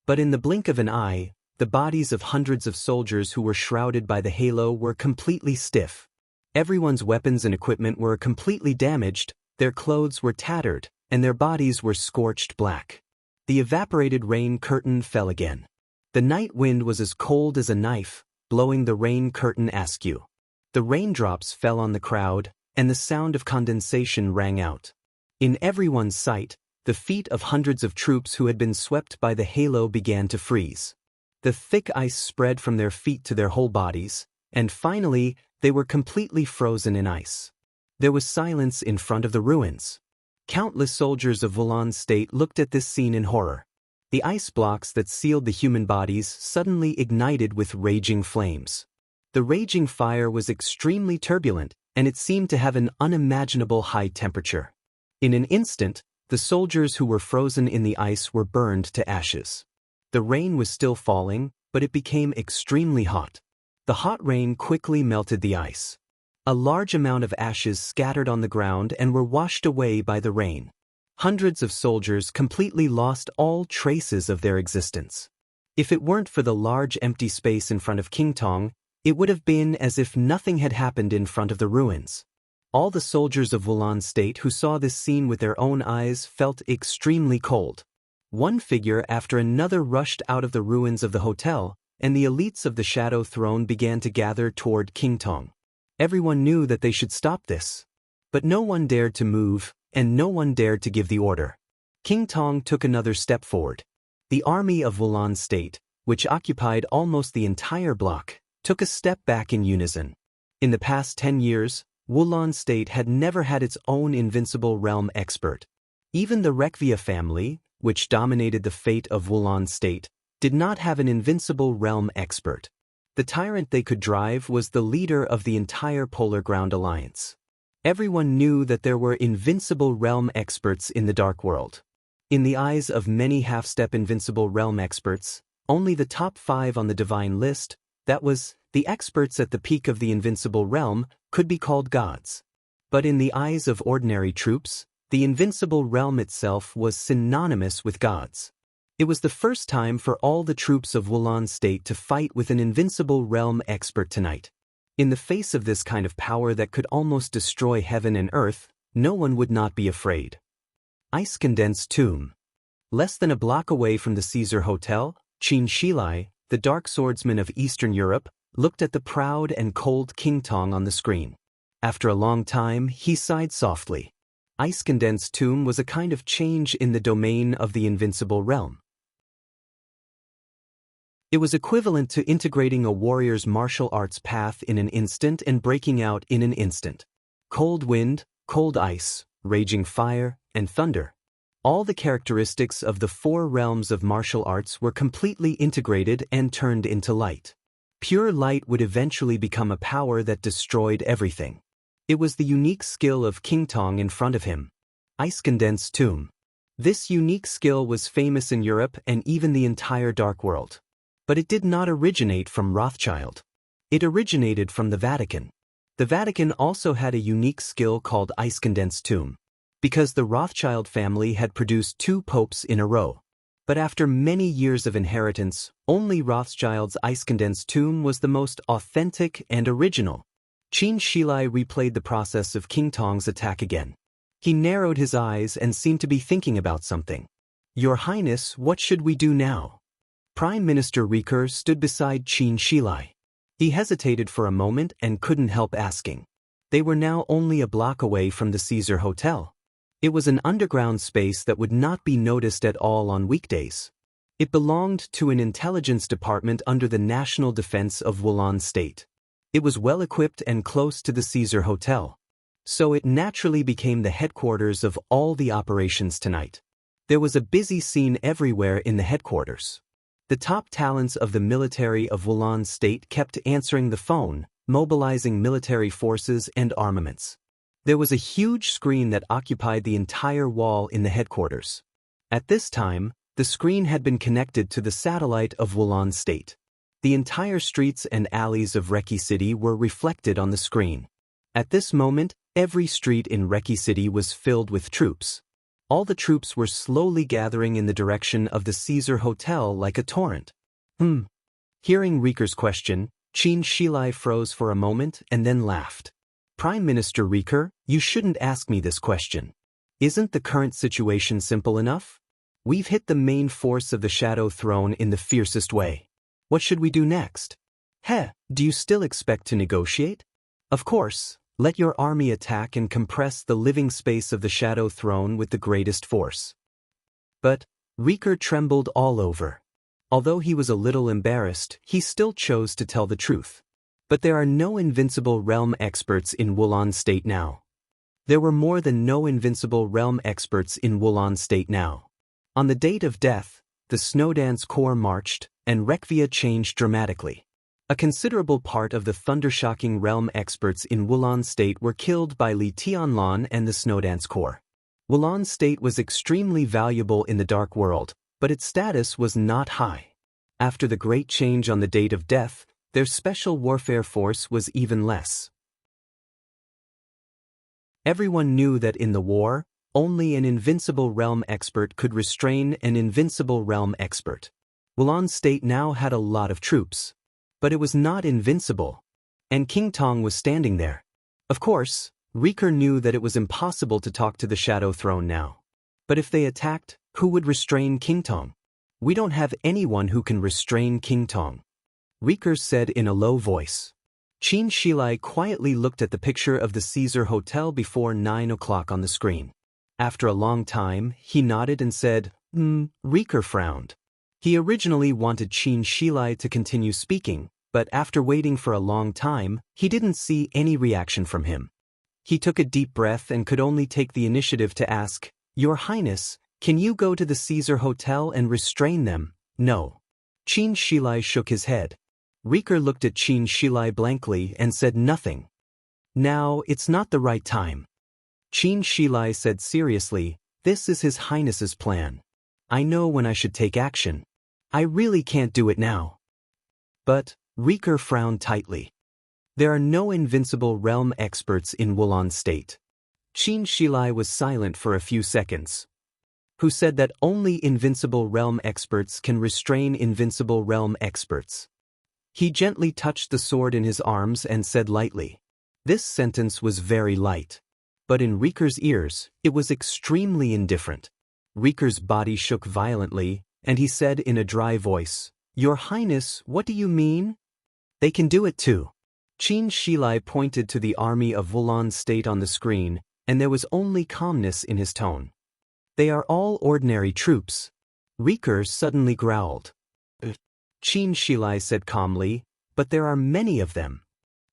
But in the blink of an eye, the bodies of hundreds of soldiers who were shrouded by the halo were completely stiff. Everyone's weapons and equipment were completely damaged, their clothes were tattered, and their bodies were scorched black. The evaporated rain curtain fell again. The night wind was as cold as a knife, blowing the rain curtain askew. The raindrops fell on the crowd, and the sound of condensation rang out. In everyone's sight, the feet of hundreds of troops who had been swept by the halo began to freeze. The thick ice spread from their feet to their whole bodies, and finally, they were completely frozen in ice. There was silence in front of the ruins. Countless soldiers of Wulan State looked at this scene in horror. The ice blocks that sealed the human bodies suddenly ignited with raging flames. The raging fire was extremely turbulent, and it seemed to have an unimaginable high temperature. In an instant, the soldiers who were frozen in the ice were burned to ashes. The rain was still falling, but it became extremely hot. The hot rain quickly melted the ice. A large amount of ashes scattered on the ground and were washed away by the rain. Hundreds of soldiers completely lost all traces of their existence. If it weren't for the large empty space in front of King Tong, it would have been as if nothing had happened in front of the ruins. All the soldiers of Wulan State who saw this scene with their own eyes felt extremely cold. One figure after another rushed out of the ruins of the hotel, and the elites of the Shadow Throne began to gather toward King Tong. Everyone knew that they should stop this. But no one dared to move, and no one dared to give the order. King Tong took another step forward. The army of Wulan State, which occupied almost the entire block, took a step back in unison. In the past 10 years, Wulan State had never had its own invincible realm expert. Even the Rekvia family, which dominated the fate of Wulan State, did not have an invincible realm expert. The tyrant they could drive was the leader of the entire Polar Ground Alliance. Everyone knew that there were invincible realm experts in the Dark World. In the eyes of many half-step invincible realm experts, only the top 5 on the divine list, that was, the experts at the peak of the invincible realm, could be called gods. But in the eyes of ordinary troops, the invincible realm itself was synonymous with gods. It was the first time for all the troops of Wulan State to fight with an invincible realm expert tonight. In the face of this kind of power that could almost destroy heaven and earth, no one would not be afraid. Ice-condensed tomb. Less than a block away from the Caesar Hotel, Qin Shilai, the dark swordsman of Eastern Europe, looked at the proud and cold King Tong on the screen. After a long time, he sighed softly. Ice-condensed tomb was a kind of change in the domain of the invincible realm. It was equivalent to integrating a warrior's martial arts path in an instant and breaking out in an instant. Cold wind, cold ice, raging fire, and thunder. All the characteristics of the 4 realms of martial arts were completely integrated and turned into light. Pure light would eventually become a power that destroyed everything. It was the unique skill of King Tong in front of him. Ice-condensed tomb. This unique skill was famous in Europe and even the entire Dark World. But it did not originate from Rothschild. It originated from the Vatican. The Vatican also had a unique skill called ice-condensed tomb, because the Rothschild family had produced 2 popes in a row. But after many years of inheritance, only Rothschild's ice-condensed tomb was the most authentic and original. Qin Shilai replayed the process of King Tong's attack again. He narrowed his eyes and seemed to be thinking about something. "Your Highness, what should we do now?" Prime Minister Riker stood beside Qin Shilai. He hesitated for a moment and couldn't help asking. They were now only a block away from the Caesar Hotel. It was an underground space that would not be noticed at all on weekdays. It belonged to an intelligence department under the National Defense of Wulon State. It was well-equipped and close to the Caesar Hotel. So it naturally became the headquarters of all the operations tonight. There was a busy scene everywhere in the headquarters. The top talents of the military of Wulon State kept answering the phone, mobilizing military forces and armaments. There was a huge screen that occupied the entire wall in the headquarters. At this time, the screen had been connected to the satellite of Wulon State. The entire streets and alleys of Reki City were reflected on the screen. At this moment, every street in Reki City was filled with troops. All the troops were slowly gathering in the direction of the Caesar Hotel like a torrent. Hearing Riker's question, Qin Shilai froze for a moment and then laughed. Prime Minister Riker, you shouldn't ask me this question. Isn't the current situation simple enough? We've hit the main force of the Shadow Throne in the fiercest way. What should we do next? Do you still expect to negotiate? Of course, let your army attack and compress the living space of the Shadow Throne with the greatest force. But Riker trembled all over. Although he was a little embarrassed, he still chose to tell the truth. But there are no invincible realm experts in Wulon State now. There were more than no invincible realm experts in Wulon State now. On the date of death, the Snowdance Corps marched, and Rekvia changed dramatically. A considerable part of the thundershocking realm experts in Wulon State were killed by Li Tianlan and the Snowdance Corps. Wulon State was extremely valuable in the Dark World, but its status was not high. After the great change on the date of death, their special warfare force was even less. Everyone knew that in the war, only an invincible realm expert could restrain an invincible realm expert. Wulon State now had a lot of troops. But it was not invincible. And King Tong was standing there. Of course, Riker knew that it was impossible to talk to the Shadow Throne now. But if they attacked, who would restrain King Tong? We don't have anyone who can restrain King Tong. Riker said in a low voice. Qin Shilai quietly looked at the picture of the Caesar Hotel before 9 o'clock on the screen. After a long time, he nodded and said, Riker frowned. He originally wanted Qin Shilai to continue speaking, but after waiting for a long time, he didn't see any reaction from him. He took a deep breath and could only take the initiative to ask, Your Highness, can you go to the Caesar Hotel and restrain them? No. Qin Shilai shook his head. Riker looked at Qin Shilai blankly and said nothing. Now, it's not the right time. Qin Shilai said seriously, This is His Highness's plan. I know when I should take action. I really can't do it now. But, Riker frowned tightly. There are no invincible realm experts in Wulon State. Qin Shilai was silent for a few seconds. Who said that only invincible realm experts can restrain invincible realm experts? He gently touched the sword in his arms and said lightly. This sentence was very light. But in Riker's ears, it was extremely indifferent. Riker's body shook violently, and he said in a dry voice, Your Highness, what do you mean? They can do it too. Qin Shilai pointed to the army of Wulon State on the screen, and there was only calmness in his tone. They are all ordinary troops. Riker suddenly growled. Qin Shilai said calmly, But there are many of them.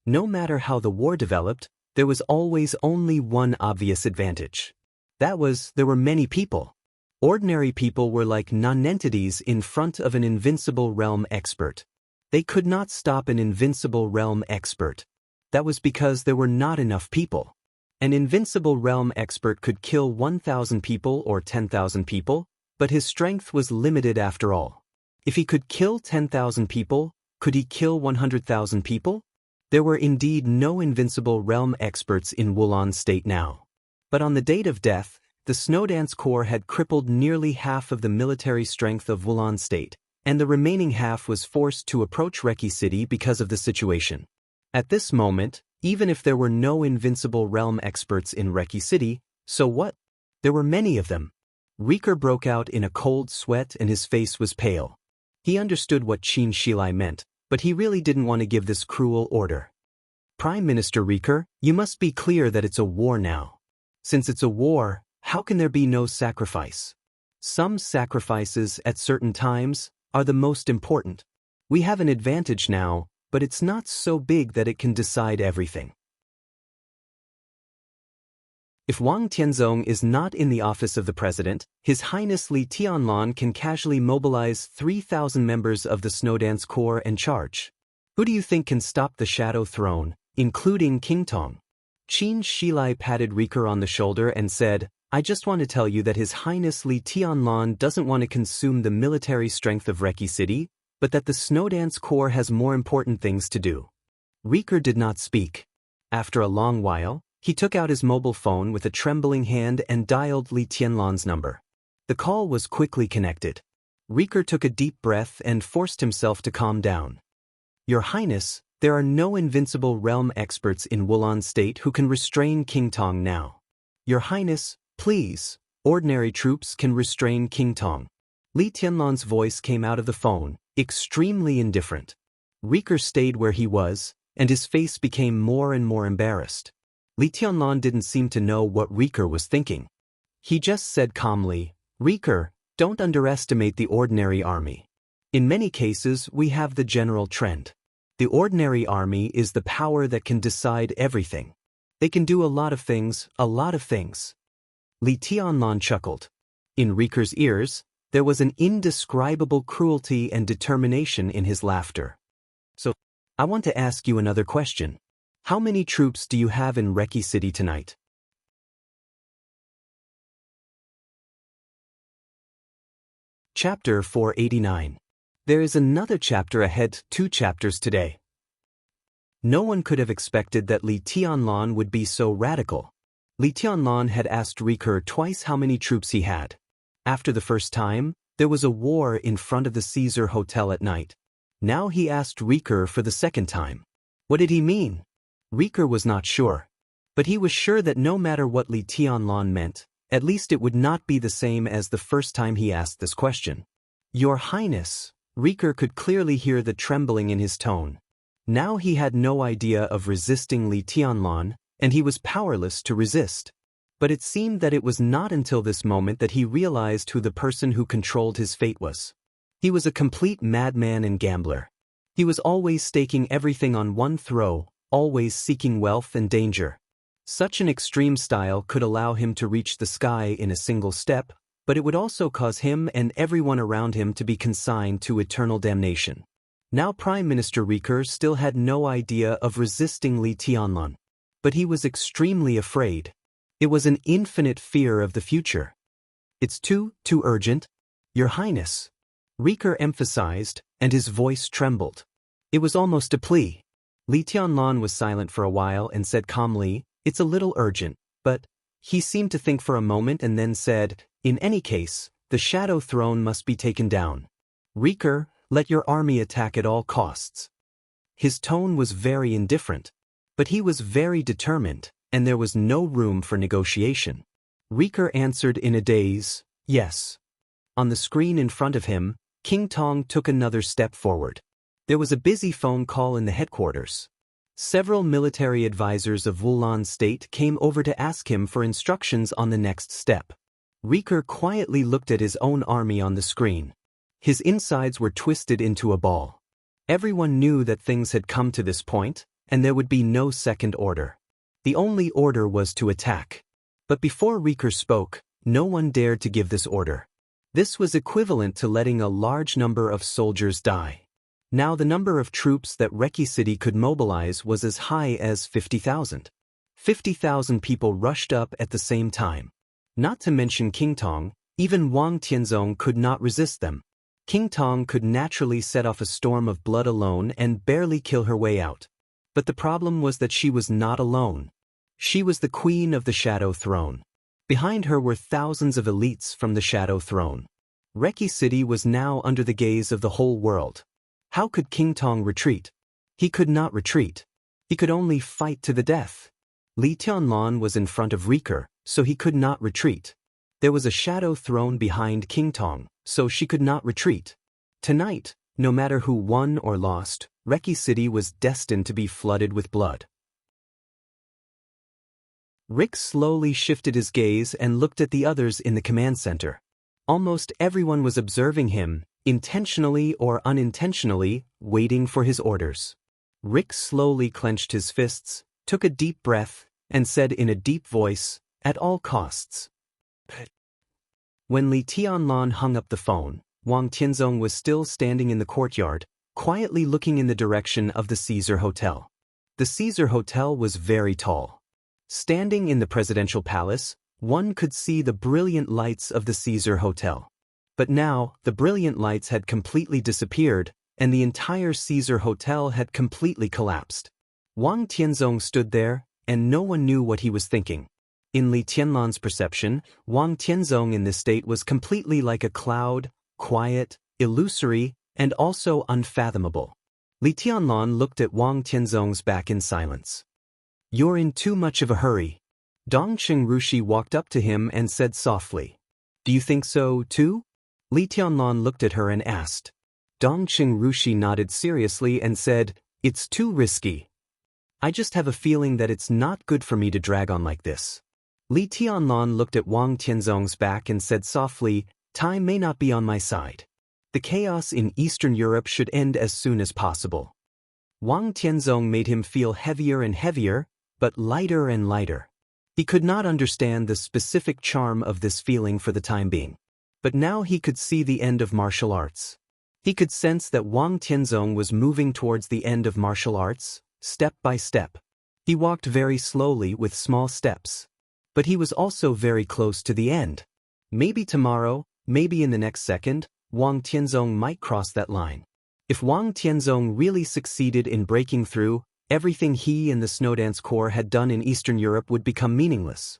No matter how the war developed, there was always only one obvious advantage. That was, there were many people. Ordinary people were like nonentities in front of an invincible realm expert. They could not stop an invincible realm expert. That was because there were not enough people. An invincible realm expert could kill 1,000 people or 10,000 people, but his strength was limited after all. If he could kill 10,000 people, could he kill 100,000 people? There were indeed no invincible realm experts in Wulon State now. But on the date of death, the Snowdance Corps had crippled nearly half of the military strength of Wulon State, and the remaining half was forced to approach Reki City because of the situation. At this moment, even if there were no invincible realm experts in Reki City, so what? There were many of them. Riker broke out in a cold sweat and his face was pale. He understood what Qin Shilai meant, But he really didn't want to give this cruel order. Prime Minister Riker, you must be clear that it's a war now. Since it's a war, how can there be no sacrifice? Some sacrifices at certain times are the most important. We have an advantage now, but it's not so big that it can decide everything. If Wang Tianzong is not in the office of the president, His Highness Li Tianlan can casually mobilize 3,000 members of the Snowdance Corps and charge. Who do you think can stop the Shadow Throne, including King Tong? Qin Shilai patted Riker on the shoulder and said, I just want to tell you that His Highness Li Tianlan doesn't want to consume the military strength of Reki City, but that the Snowdance Corps has more important things to do. Riker did not speak. After a long while, he took out his mobile phone with a trembling hand and dialed Li Tianlan's number. The call was quickly connected. Riker took a deep breath and forced himself to calm down. Your Highness, there are no invincible realm experts in Wulan State who can restrain King Tong now. Your Highness, please, ordinary troops can restrain King Tong. Li Tianlan's voice came out of the phone, extremely indifferent. Riker stayed where he was, and his face became more and more embarrassed. Li Tianlan didn't seem to know what Riker was thinking. He just said calmly, Riker, don't underestimate the ordinary army. In many cases, we have the general trend. The ordinary army is the power that can decide everything. They can do a lot of things, a lot of things. Li Tianlan chuckled. In Riker's ears, there was an indescribable cruelty and determination in his laughter. So, I want to ask you another question. How many troops do you have in Reki City tonight? Chapter 489. There is another chapter ahead, 2 chapters today. No one could have expected that Li Tianlan would be so radical. Li Tianlan had asked Riker twice how many troops he had. After the first time, there was a war in front of the Caesar Hotel at night. Now he asked Riker for the second time. What did he mean? Riker was not sure. But he was sure that no matter what Li Tianlan meant, at least it would not be the same as the first time he asked this question. Your Highness, Riker could clearly hear the trembling in his tone. Now he had no idea of resisting Li Tianlan, and he was powerless to resist. But it seemed that it was not until this moment that he realized who the person who controlled his fate was. He was a complete madman and gambler. He was always staking everything on one throw, always seeking wealth and danger. Such an extreme style could allow him to reach the sky in a single step, but it would also cause him and everyone around him to be consigned to eternal damnation. Now Prime Minister Riker still had no idea of resisting Li Tianlan. But he was extremely afraid. It was an infinite fear of the future. It's too urgent? Your Highness. Riker emphasized, and his voice trembled. It was almost a plea. Li Tianlan was silent for a while and said calmly, it's a little urgent, but he seemed to think for a moment and then said, in any case, the Shadow Throne must be taken down. Riker, let your army attack at all costs. His tone was very indifferent, but he was very determined, and there was no room for negotiation. Riker answered in a daze, yes. On the screen in front of him, King Tong took another step forward. There was a busy phone call in the headquarters. Several military advisors of Wulan State came over to ask him for instructions on the next step. Riker quietly looked at his own army on the screen. His insides were twisted into a ball. Everyone knew that things had come to this point, and there would be no second order. The only order was to attack. But before Riker spoke, no one dared to give this order. This was equivalent to letting a large number of soldiers die. Now the number of troops that Reki City could mobilize was as high as 50,000. 50,000 people rushed up at the same time. Not to mention King Tong, even Wang Tianzong could not resist them. King Tong could naturally set off a storm of blood alone and barely kill her way out. But the problem was that she was not alone. She was the queen of the Shadow Throne. Behind her were thousands of elites from the Shadow Throne. Reki City was now under the gaze of the whole world. How could King Tong retreat? He could not retreat. He could only fight to the death. Li Tianlan was in front of Riker, so he could not retreat. There was a Shadow Throne behind King Tong, so she could not retreat. Tonight, No matter who won or lost, Reki City was destined to be flooded with blood. Rick slowly shifted his gaze and looked at the others in the command center. Almost everyone was observing him, intentionally or unintentionally, waiting for his orders. Rick slowly clenched his fists, took a deep breath, and said in a deep voice, "At all costs." When Li Tianlan hung up the phone, Wang Tianzong was still standing in the courtyard, quietly looking in the direction of the Caesar Hotel. The Caesar Hotel was very tall. Standing in the presidential palace, one could see the brilliant lights of the Caesar Hotel. But now, the brilliant lights had completely disappeared, and the entire Caesar Hotel had completely collapsed. Wang Tianzong stood there, and no one knew what he was thinking. In Li Tianlan's perception, Wang Tianzong in this state was completely like a cloud, quiet, illusory, and also unfathomable. Li Tianlan looked at Wang Tianzong's back in silence. "You're in too much of a hurry." Dongqing Rushi walked up to him and said softly, "Do you think so, too?" Li Tianlan looked at her and asked. Dongqing Rushi nodded seriously and said, "It's too risky. I just have a feeling that it's not good for me to drag on like this." Li Tianlan looked at Wang Tianzong's back and said softly, "Time may not be on my side. The chaos in Eastern Europe should end as soon as possible." Wang Tianzong made him feel heavier and heavier, but lighter and lighter. He could not understand the specific charm of this feeling for the time being. But now he could see the end of martial arts. He could sense that Wang Tianzong was moving towards the end of martial arts, step by step. He walked very slowly with small steps. But he was also very close to the end. Maybe tomorrow, maybe in the next second, Wang Tianzong might cross that line. If Wang Tianzong really succeeded in breaking through, everything he and the Snowdance Corps had done in Eastern Europe would become meaningless.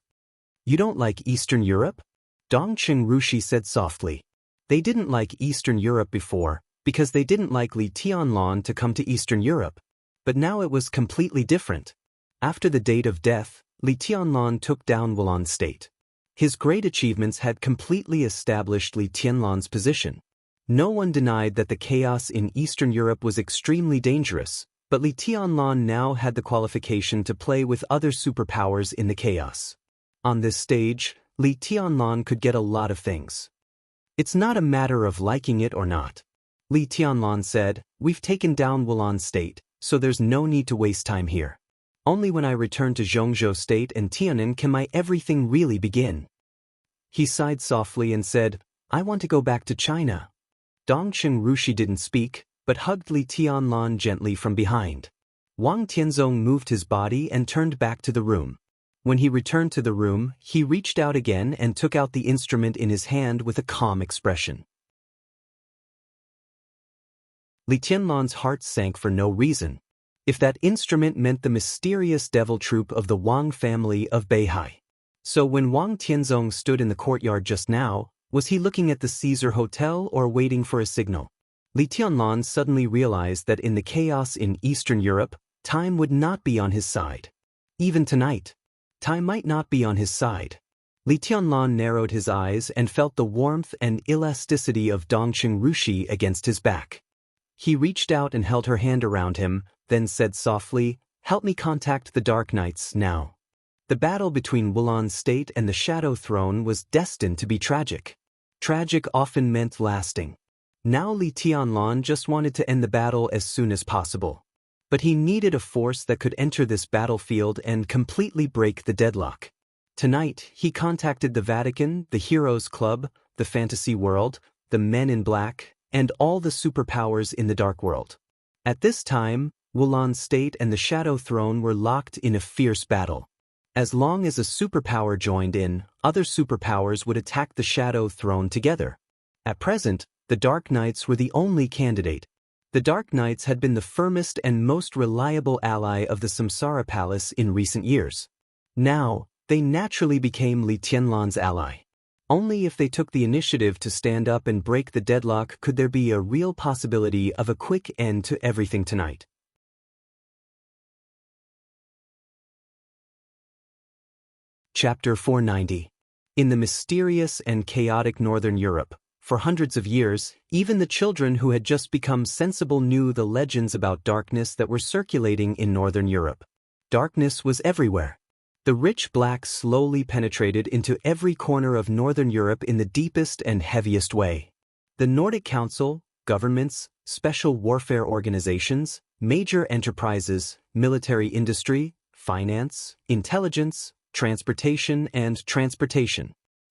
"You don't like Eastern Europe?" Dongqing Rushi said softly. They didn't like Eastern Europe before, because they didn't like Li Tianlan to come to Eastern Europe. But now it was completely different. After the date of death, Li Tianlan took down Wulan State. His great achievements had completely established Li Tianlan's position. No one denied that the chaos in Eastern Europe was extremely dangerous, but Li Tianlan now had the qualification to play with other superpowers in the chaos. On this stage, Li Tianlan could get a lot of things. "It's not a matter of liking it or not," Li Tianlan said. "We've taken down Wulan State, so there's no need to waste time here. Only when I return to Zhongzhou State and Tianan can my everything really begin." He sighed softly and said, "I want to go back to China." Dongqing Rushi didn't speak, but hugged Li Tianlan gently from behind. Wang Tianzong moved his body and turned back to the room. When he returned to the room, he reached out again and took out the instrument in his hand with a calm expression. Li Tianlan's heart sank for no reason. If that instrument meant the mysterious devil troupe of the Wang family of Beihai. So when Wang Tianzong stood in the courtyard just now, was he looking at the Caesar Hotel or waiting for a signal? Li Tianlan suddenly realized that in the chaos in Eastern Europe, time would not be on his side. Even tonight, time might not be on his side. Li Tianlan narrowed his eyes and felt the warmth and elasticity of Dongqing Rushi against his back. He reached out and held her hand around him, then said softly, "Help me contact the Dark Knights now." The battle between Wulan State and the Shadow Throne was destined to be tragic. Tragic often meant lasting. Now Li Tianlan just wanted to end the battle as soon as possible. But he needed a force that could enter this battlefield and completely break the deadlock. Tonight, he contacted the Vatican, the Heroes Club, the Fantasy World, the Men in Black, and all the superpowers in the Dark World. At this time, Wulan State and the Shadow Throne were locked in a fierce battle. As long as a superpower joined in, other superpowers would attack the Shadow Throne together. At present, the Dark Knights were the only candidate. The Dark Knights had been the firmest and most reliable ally of the Samsara Palace in recent years. Now, they naturally became Li Tianlan's ally. Only if they took the initiative to stand up and break the deadlock could there be a real possibility of a quick end to everything tonight. Chapter 490. In the mysterious and chaotic Northern Europe, For hundreds of years, even the children who had just become sensible knew the legends about darkness that were circulating in Northern Europe. Darkness was everywhere. The rich black slowly penetrated into every corner of Northern Europe in the deepest and heaviest way. The Nordic Council, governments, special warfare organizations, major enterprises, military industry, finance, intelligence, transportation,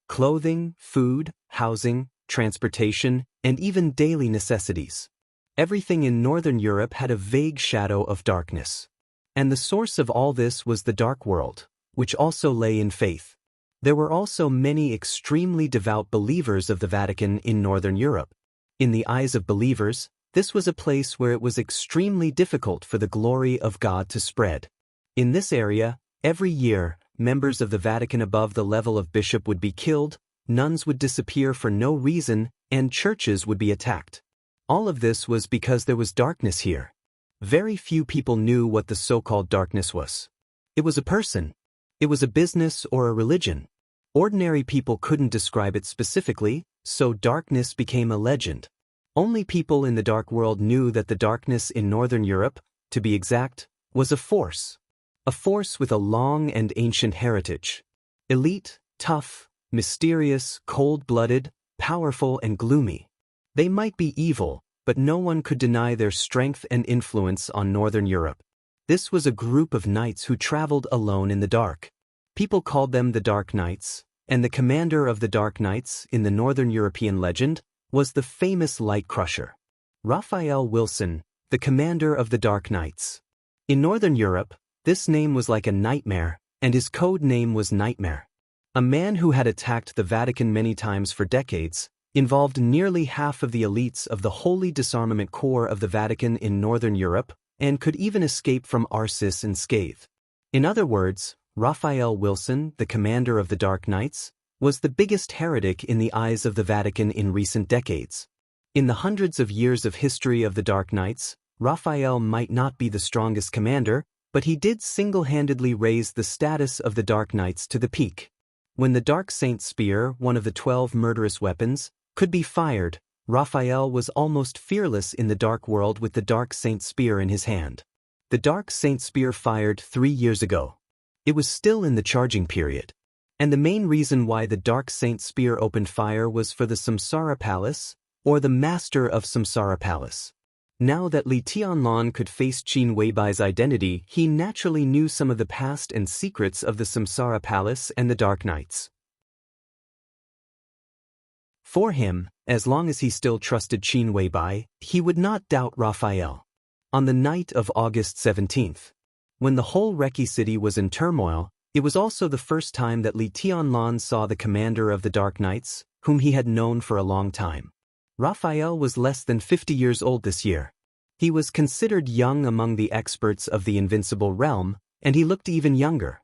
clothing, food, housing, transportation, and even daily necessities. Everything in Northern Europe had a vague shadow of darkness. And the source of all this was the dark world, which also lay in faith. There were also many extremely devout believers of the Vatican in Northern Europe. In the eyes of believers, this was a place where it was extremely difficult for the glory of God to spread. In this area, every year, members of the Vatican above the level of bishop would be killed, nuns would disappear for no reason, and churches would be attacked. All of this was because there was darkness here. Very few people knew what the so-called darkness was. It was a person. It was a business or a religion. Ordinary people couldn't describe it specifically, so darkness became a legend. Only people in the dark world knew that the darkness in Northern Europe, to be exact, was a force. A force with a long and ancient heritage. Elite, tough, mysterious, cold-blooded, powerful and gloomy. They might be evil, but no one could deny their strength and influence on Northern Europe. This was a group of knights who traveled alone in the dark. People called them the Dark Knights, and the commander of the Dark Knights in the Northern European legend was the famous Light Crusher, Raphael Wilson, the commander of the Dark Knights. In Northern Europe, this name was like a nightmare, and his code name was Nightmare. A man who had attacked the Vatican many times for decades, involved nearly half of the elites of the Holy Disarmament Corps of the Vatican in Northern Europe, and could even escape from Arcis unscathed. In other words, Raphael Wilson, the commander of the Dark Knights, was the biggest heretic in the eyes of the Vatican in recent decades. In the hundreds of years of history of the Dark Knights, Raphael might not be the strongest commander, but he did single-handedly raise the status of the Dark Knights to the peak. When the Dark Saint Spear, one of the 12 murderous weapons, could be fired, Raphael was almost fearless in the dark world with the Dark Saint Spear in his hand. The Dark Saint Spear fired 3 years ago. It was still in the charging period. And the main reason why the Dark Saint Spear opened fire was for the Samsara Palace, or the Master of Samsara Palace. Now that Li Tianlan could face Qin Weibai's identity, he naturally knew some of the past and secrets of the Samsara Palace and the Dark Knights. For him, as long as he still trusted Qin Weibai, he would not doubt Raphael. On the night of August 17th, when the whole Reki city was in turmoil, it was also the first time that Li Tianlan saw the commander of the Dark Knights, whom he had known for a long time. Raphael was less than 50 years old this year. He was considered young among the experts of the Invincible Realm, and he looked even younger.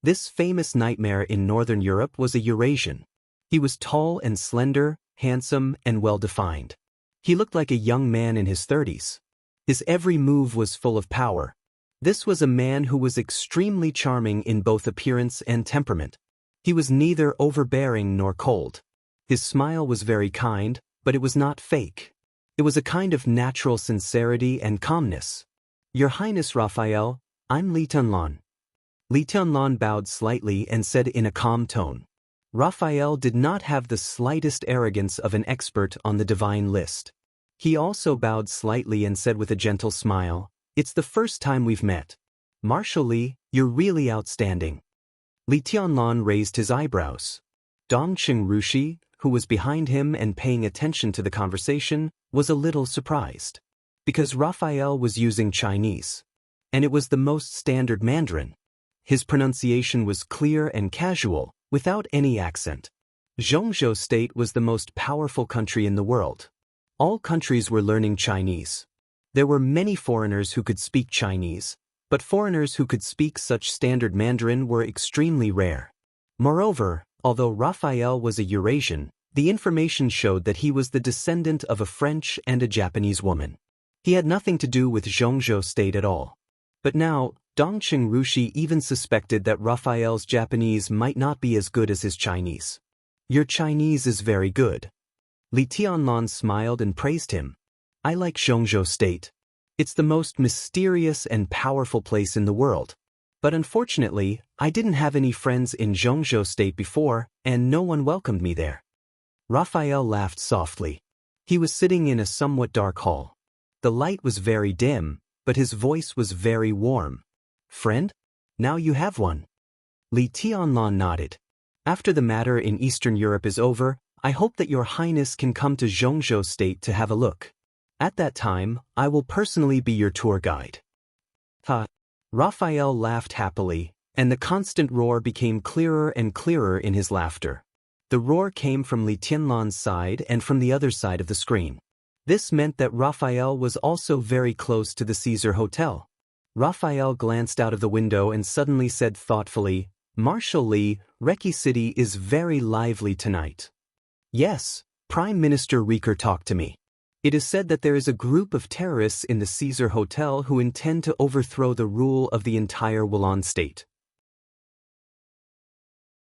This famous nightmare in Northern Europe was a Eurasian. He was tall and slender, handsome and well-defined. He looked like a young man in his 30s. His every move was full of power. This was a man who was extremely charming in both appearance and temperament. He was neither overbearing nor cold. His smile was very kind, but it was not fake. It was a kind of natural sincerity and calmness. Your Highness Raphael, I'm Li Tianlan. Li Tianlan bowed slightly and said in a calm tone. Raphael did not have the slightest arrogance of an expert on the divine list. He also bowed slightly and said with a gentle smile, "It's the first time we've met. Marshal Li, you're really outstanding." Li Tianlan raised his eyebrows. Dongqing Rushi, who was behind him and paying attention to the conversation, was a little surprised. Because Raphael was using Chinese. And it was the most standard Mandarin. His pronunciation was clear and casual, without any accent. Zhongzhou State was the most powerful country in the world. All countries were learning Chinese. There were many foreigners who could speak Chinese, but foreigners who could speak such standard Mandarin were extremely rare. Moreover, although Raphael was a Eurasian, the information showed that he was the descendant of a French and a Japanese woman. He had nothing to do with Zhongzhou State at all. But now, Dongqing Rushi even suspected that Raphael's Japanese might not be as good as his Chinese. Your Chinese is very good. Li Tianlan smiled and praised him. I like Zhongzhou State. It's the most mysterious and powerful place in the world. But unfortunately, I didn't have any friends in Zhongzhou State before, and no one welcomed me there. Raphael laughed softly. He was sitting in a somewhat dark hall. The light was very dim, but his voice was very warm. Friend? Now you have one. Li Tianlan nodded. After the matter in Eastern Europe is over, I hope that your highness can come to Zhongzhou State to have a look. At that time, I will personally be your tour guide. Ha! Raphael laughed happily, and the constant roar became clearer and clearer in his laughter. The roar came from Li Tianlan's side and from the other side of the screen. This meant that Raphael was also very close to the Caesar Hotel. Raphael glanced out of the window and suddenly said thoughtfully, Marshal Li, Reki City is very lively tonight. Yes, Prime Minister Rieker talked to me. It is said that there is a group of terrorists in the Caesar Hotel who intend to overthrow the rule of the entire Wulan state.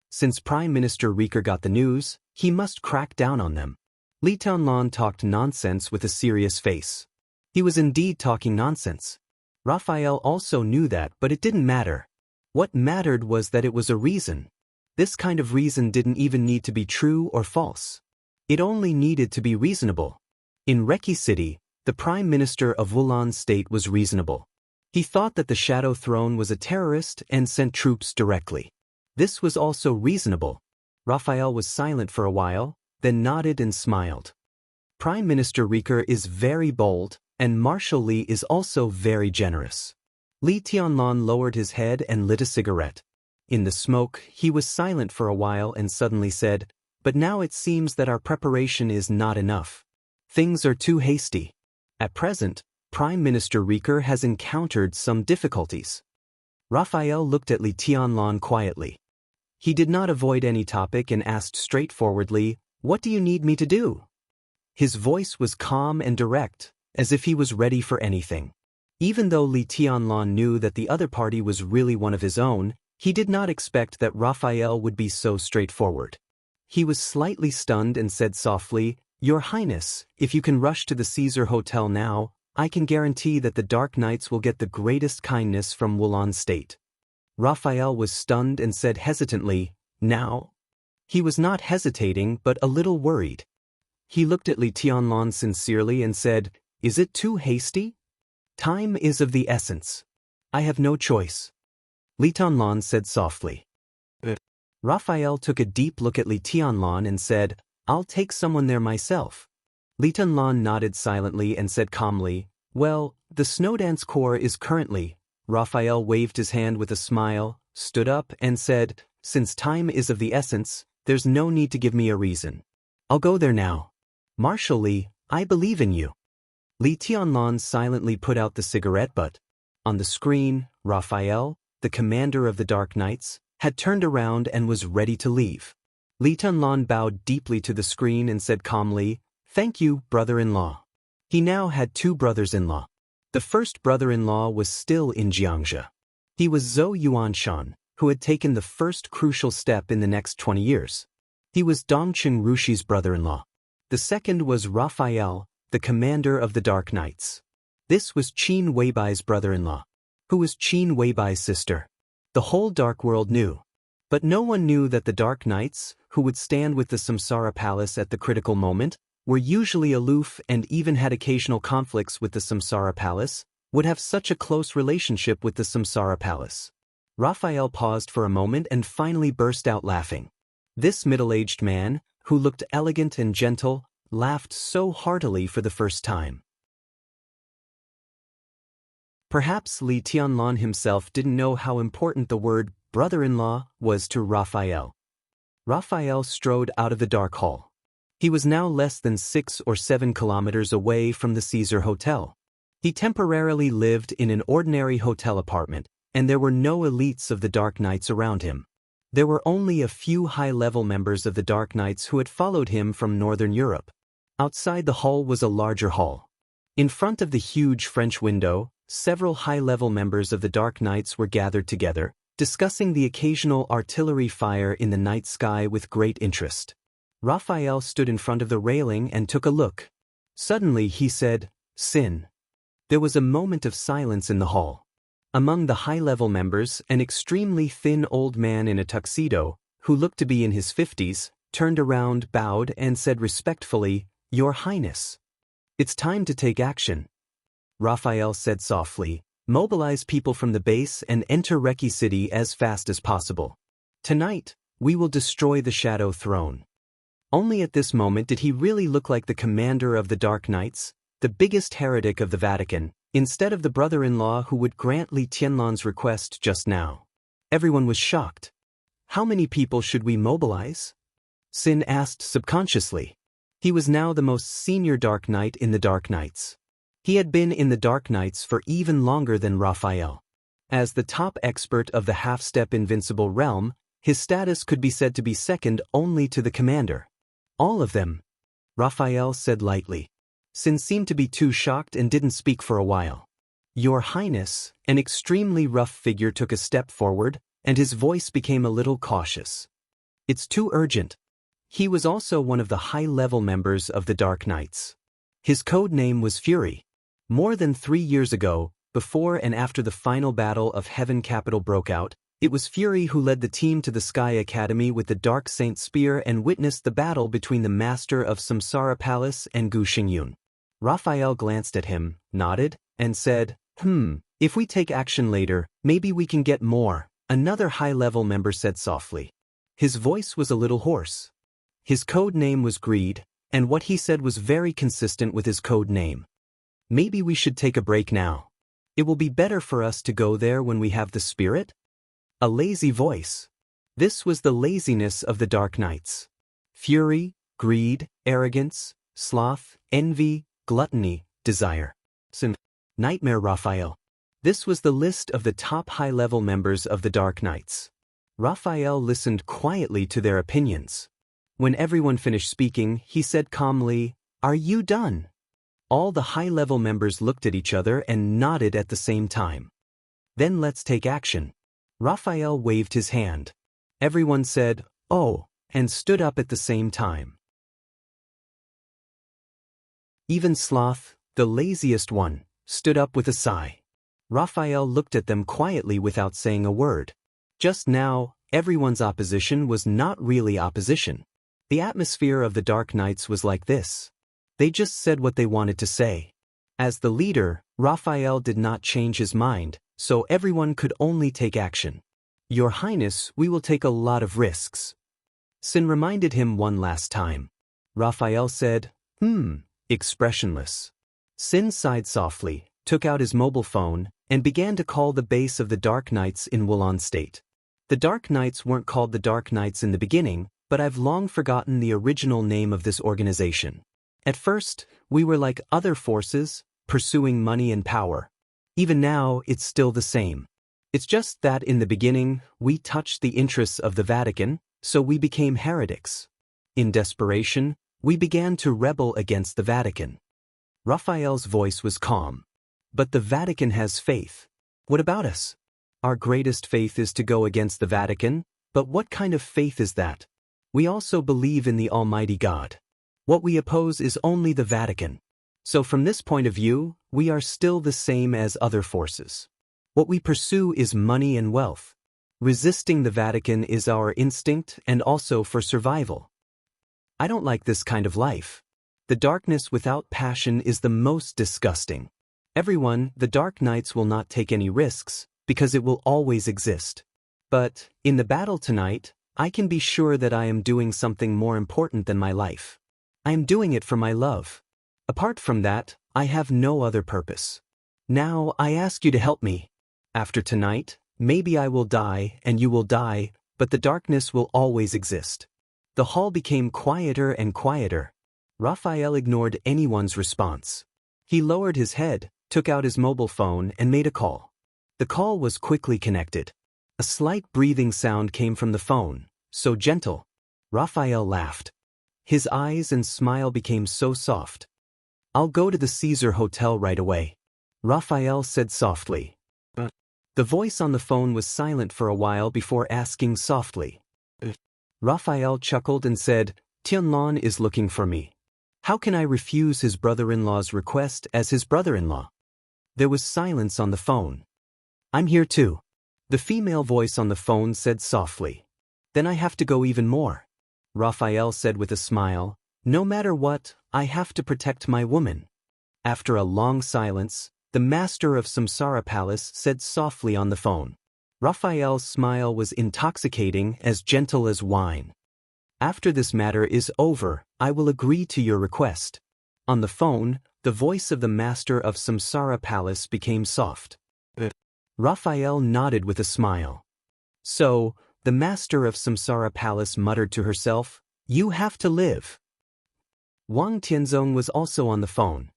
Since Prime Minister Rieker got the news, he must crack down on them. Li Tianlan talked nonsense with a serious face. He was indeed talking nonsense. Raphael also knew that, but it didn't matter. What mattered was that it was a reason. This kind of reason didn't even need to be true or false. It only needed to be reasonable. In Reki City, the Prime Minister of Wulan State was reasonable. He thought that the Shadow Throne was a terrorist and sent troops directly. This was also reasonable. Raphael was silent for a while, then nodded and smiled. Prime Minister Rieker is very bold, and Marshal Li is also very generous. Li Tianlan lowered his head and lit a cigarette. In the smoke, he was silent for a while and suddenly said, But now it seems that our preparation is not enough. Things are too hasty. At present, Prime Minister Rieker has encountered some difficulties. Raphael looked at Li Tianlan quietly. He did not avoid any topic and asked straightforwardly, What do you need me to do? His voice was calm and direct, as if he was ready for anything. Even though Li Tianlan knew that the other party was really one of his own, he did not expect that Raphael would be so straightforward. He was slightly stunned and said softly, Your Highness, if you can rush to the Caesar Hotel now, I can guarantee that the Dark Knights will get the greatest kindness from Wulan State. Raphael was stunned and said hesitantly, Now? He was not hesitating but a little worried. He looked at Li Tianlan sincerely and said, Is it too hasty? Time is of the essence. I have no choice. Li Tianlan said softly. Raphael took a deep look at Li Tianlan and said, I'll take someone there myself. Li Tianlan nodded silently and said calmly, Well, the Snowdance Corps is currently. Raphael waved his hand with a smile, stood up and said, Since time is of the essence, there's no need to give me a reason. I'll go there now. Marshal Li, I believe in you. Li Tianlan silently put out the cigarette butt. On the screen, Raphael, the commander of the Dark Knights, had turned around and was ready to leave. Li Tianlan bowed deeply to the screen and said calmly, Thank you, brother-in-law. He now had two brothers-in-law. The first brother-in-law was still in Jiangzhou. He was Zhou Yuanshan, who had taken the first crucial step in the next 20 years. He was Dongqing Rushi's brother-in-law. The second was Raphael, the commander of the Dark Knights. This was Qin Weibai's brother-in-law, who was Qin Weibai's sister. The whole Dark World knew. But no one knew that the Dark Knights, who would stand with the Samsara Palace at the critical moment, were usually aloof and even had occasional conflicts with the Samsara Palace, would have such a close relationship with the Samsara Palace. Raphael paused for a moment and finally burst out laughing. This middle-aged man, who looked elegant and gentle, laughed so heartily for the first time. Perhaps Li Tianlan himself didn't know how important the word brother-in-law was to Raphael. Raphael strode out of the dark hall. He was now less than 6 or 7 kilometers away from the Caesar Hotel. He temporarily lived in an ordinary hotel apartment, and there were no elites of the Dark Knights around him. There were only a few high-level members of the Dark Knights who had followed him from Northern Europe. Outside the hall was a larger hall. In front of the huge French window, several high-level members of the Dark Knights were gathered together, discussing the occasional artillery fire in the night sky with great interest. Raphael stood in front of the railing and took a look. Suddenly he said, "Sin." There was a moment of silence in the hall. Among the high-level members, an extremely thin old man in a tuxedo, who looked to be in his 50s, turned around, bowed, and said respectfully, "Your Highness. It's time to take action." Raphael said softly, "Mobilize people from the base and enter Reki City as fast as possible. Tonight, we will destroy the Shadow Throne." Only at this moment did he really look like the commander of the Dark Knights, the biggest heretic of the Vatican, instead of the brother-in-law who would grant Li Tianlan's request just now. Everyone was shocked. "How many people should we mobilize?" Sin asked subconsciously. He was now the most senior Dark Knight in the Dark Knights. He had been in the Dark Knights for even longer than Raphael. As the top expert of the half-step invincible realm, his status could be said to be second only to the commander. "All of them," Raphael said lightly. Sin seemed to be too shocked and didn't speak for a while. "Your Highness," an extremely rough figure took a step forward, and his voice became a little cautious. "It's too urgent." He was also one of the high-level members of the Dark Knights. His code name was Fury. More than 3 years ago, before and after the final battle of Heaven Capital broke out, it was Fury who led the team to the Sky Academy with the Dark Saint Spear and witnessed the battle between the Master of Samsara Palace and Gu Xingyun. Raphael glanced at him, nodded, and said, "If we take action later, maybe we can get more," another high-level member said softly. His voice was a little hoarse. His code name was Greed, and what he said was very consistent with his code name. "Maybe we should take a break now. It will be better for us to go there when we have the spirit?" A lazy voice. This was the laziness of the Dark Knights. Fury, greed, arrogance, sloth, envy, gluttony, desire. Nightmare Raphael. This was the list of the top high-level members of the Dark Knights. Raphael listened quietly to their opinions. When everyone finished speaking, he said calmly, "Are you done?" All the high-level members looked at each other and nodded at the same time. "Then let's take action." Raphael waved his hand. Everyone said, "Oh," and stood up at the same time. Even Sloth, the laziest one, stood up with a sigh. Raphael looked at them quietly without saying a word. Just now, everyone's opposition was not really opposition. The atmosphere of the Dark Knights was like this. They just said what they wanted to say. As the leader, Raphael did not change his mind, so everyone could only take action. "Your Highness, we will take a lot of risks." Sin reminded him one last time. Raphael said, expressionless. Sin sighed softly, took out his mobile phone, and began to call the base of the Dark Knights in Wulon State. The Dark Knights weren't called the Dark Knights in the beginning, but I've long forgotten the original name of this organization. At first, we were like other forces, pursuing money and power. Even now, it's still the same. It's just that in the beginning, we touched the interests of the Vatican, so we became heretics. In desperation, we began to rebel against the Vatican. Raphael's voice was calm. "But the Vatican has faith. What about us? Our greatest faith is to go against the Vatican, but what kind of faith is that? We also believe in the Almighty God. What we oppose is only the Vatican. So from this point of view, we are still the same as other forces. What we pursue is money and wealth. Resisting the Vatican is our instinct and also for survival. I don't like this kind of life. The darkness without passion is the most disgusting. Everyone, the Dark Knights will not take any risks, because it will always exist. But, in the battle tonight, I can be sure that I am doing something more important than my life. I am doing it for my love. Apart from that, I have no other purpose. Now I ask you to help me. After tonight, maybe I will die and you will die, but the darkness will always exist." The hall became quieter and quieter. Raphael ignored anyone's response. He lowered his head, took out his mobile phone and made a call. The call was quickly connected. A slight breathing sound came from the phone, so gentle. Raphael laughed. His eyes and smile became so soft. "I'll go to the Caesar Hotel right away," Raphael said softly. The voice on the phone was silent for a while before asking softly. Raphael chuckled and said, Tianlan is looking for me. How can I refuse his brother-in-law's request as his brother-in-law? There was silence on the phone. I'm here too. The female voice on the phone said softly. Then I have to go even more. Raphael said with a smile, no matter what, I have to protect my woman. After a long silence, the master of Samsara Palace said softly on the phone. Raphael's smile was intoxicating, as gentle as wine. After this matter is over, I will agree to your request. On the phone, the voice of the master of Samsara Palace became soft. Raphael nodded with a smile. So, the master of Samsara Palace muttered to herself, you have to live. Wang Tianzong was also on the phone.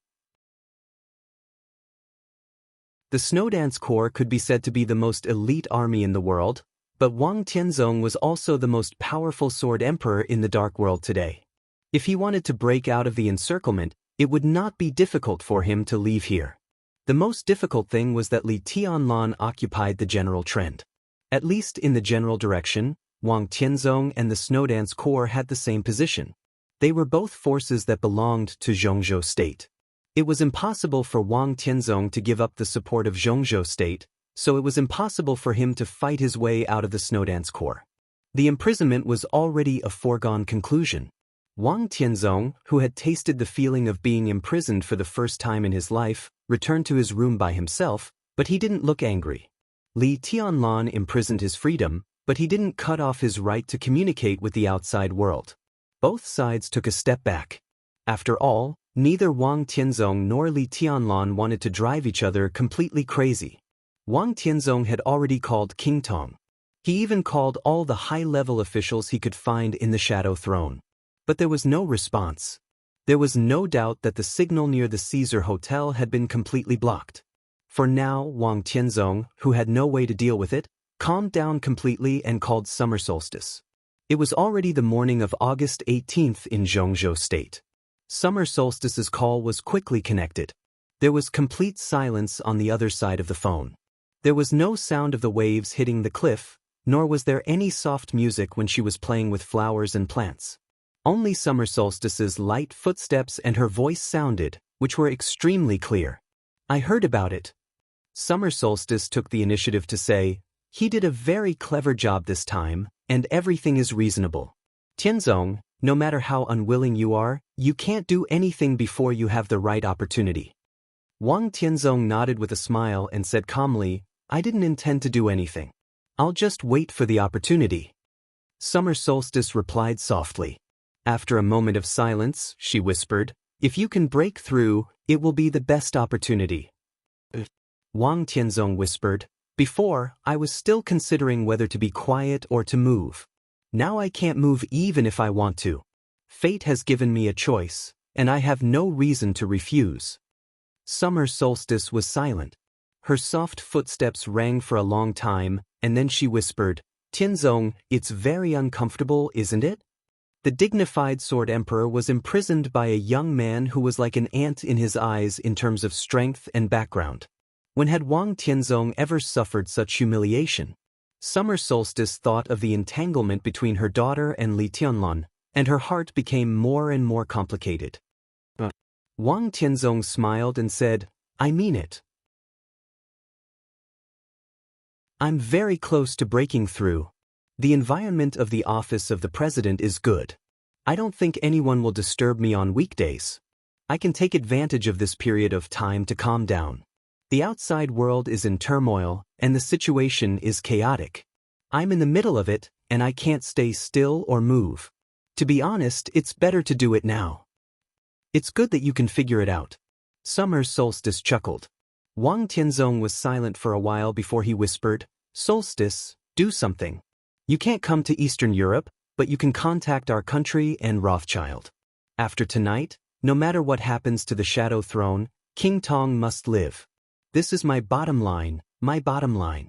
The Snowdance Corps could be said to be the most elite army in the world, but Wang Tianzong was also the most powerful sword emperor in the dark world today. If he wanted to break out of the encirclement, it would not be difficult for him to leave here. The most difficult thing was that Li Tianlan occupied the general trend. At least in the general direction, Wang Tianzong and the Snowdance Corps had the same position. They were both forces that belonged to Zhongzhou State. It was impossible for Wang Tianzong to give up the support of Zhongzhou State, so it was impossible for him to fight his way out of the Snowdance Corps. The imprisonment was already a foregone conclusion. Wang Tianzong, who had tasted the feeling of being imprisoned for the first time in his life, returned to his room by himself, but he didn't look angry. Li Tianlan imprisoned his freedom, but he didn't cut off his right to communicate with the outside world. Both sides took a step back. After all, neither Wang Tianzong nor Li Tianlan wanted to drive each other completely crazy. Wang Tianzong had already called King Tong. He even called all the high-level officials he could find in the Shadow Throne. But there was no response. There was no doubt that the signal near the Caesar Hotel had been completely blocked. For now, Wang Tianzong, who had no way to deal with it, calmed down completely and called summer solstice. It was already the morning of August 18th in Zhongzhou State. Summer solstice's call was quickly connected. There was complete silence on the other side of the phone. There was no sound of the waves hitting the cliff, nor was there any soft music when she was playing with flowers and plants. Only summer solstice's light footsteps and her voice sounded, which were extremely clear. I heard about it. Summer solstice took the initiative to say, he did a very clever job this time, and everything is reasonable. Tianzong, no matter how unwilling you are, you can't do anything before you have the right opportunity. Wang Tianzong nodded with a smile and said calmly, I didn't intend to do anything. I'll just wait for the opportunity. Summer solstice replied softly. After a moment of silence, she whispered, if you can break through, it will be the best opportunity. Wang Tianzong whispered, before, I was still considering whether to be quiet or to move. Now I can't move even if I want to. Fate has given me a choice, and I have no reason to refuse. Summer solstice was silent. Her soft footsteps rang for a long time, and then she whispered, Tianzong, it's very uncomfortable, isn't it? The dignified sword emperor was imprisoned by a young man who was like an ant in his eyes in terms of strength and background. When had Wang Tianzong ever suffered such humiliation? Summer solstice thought of the entanglement between her daughter and Li Tianlan, and her heart became more and more complicated. Wang Tianzong smiled and said, I mean it. I'm very close to breaking through. The environment of the office of the president is good. I don't think anyone will disturb me on weekdays. I can take advantage of this period of time to calm down. The outside world is in turmoil, and the situation is chaotic. I'm in the middle of it, and I can't stay still or move. To be honest, it's better to do it now. It's good that you can figure it out. Summer solstice chuckled. Wang Tianzong was silent for a while before he whispered, Solstice, do something. You can't come to Eastern Europe, but you can contact our country and Rothschild. After tonight, no matter what happens to the Shadow Throne, King Tong must live. This is my bottom line, my bottom line.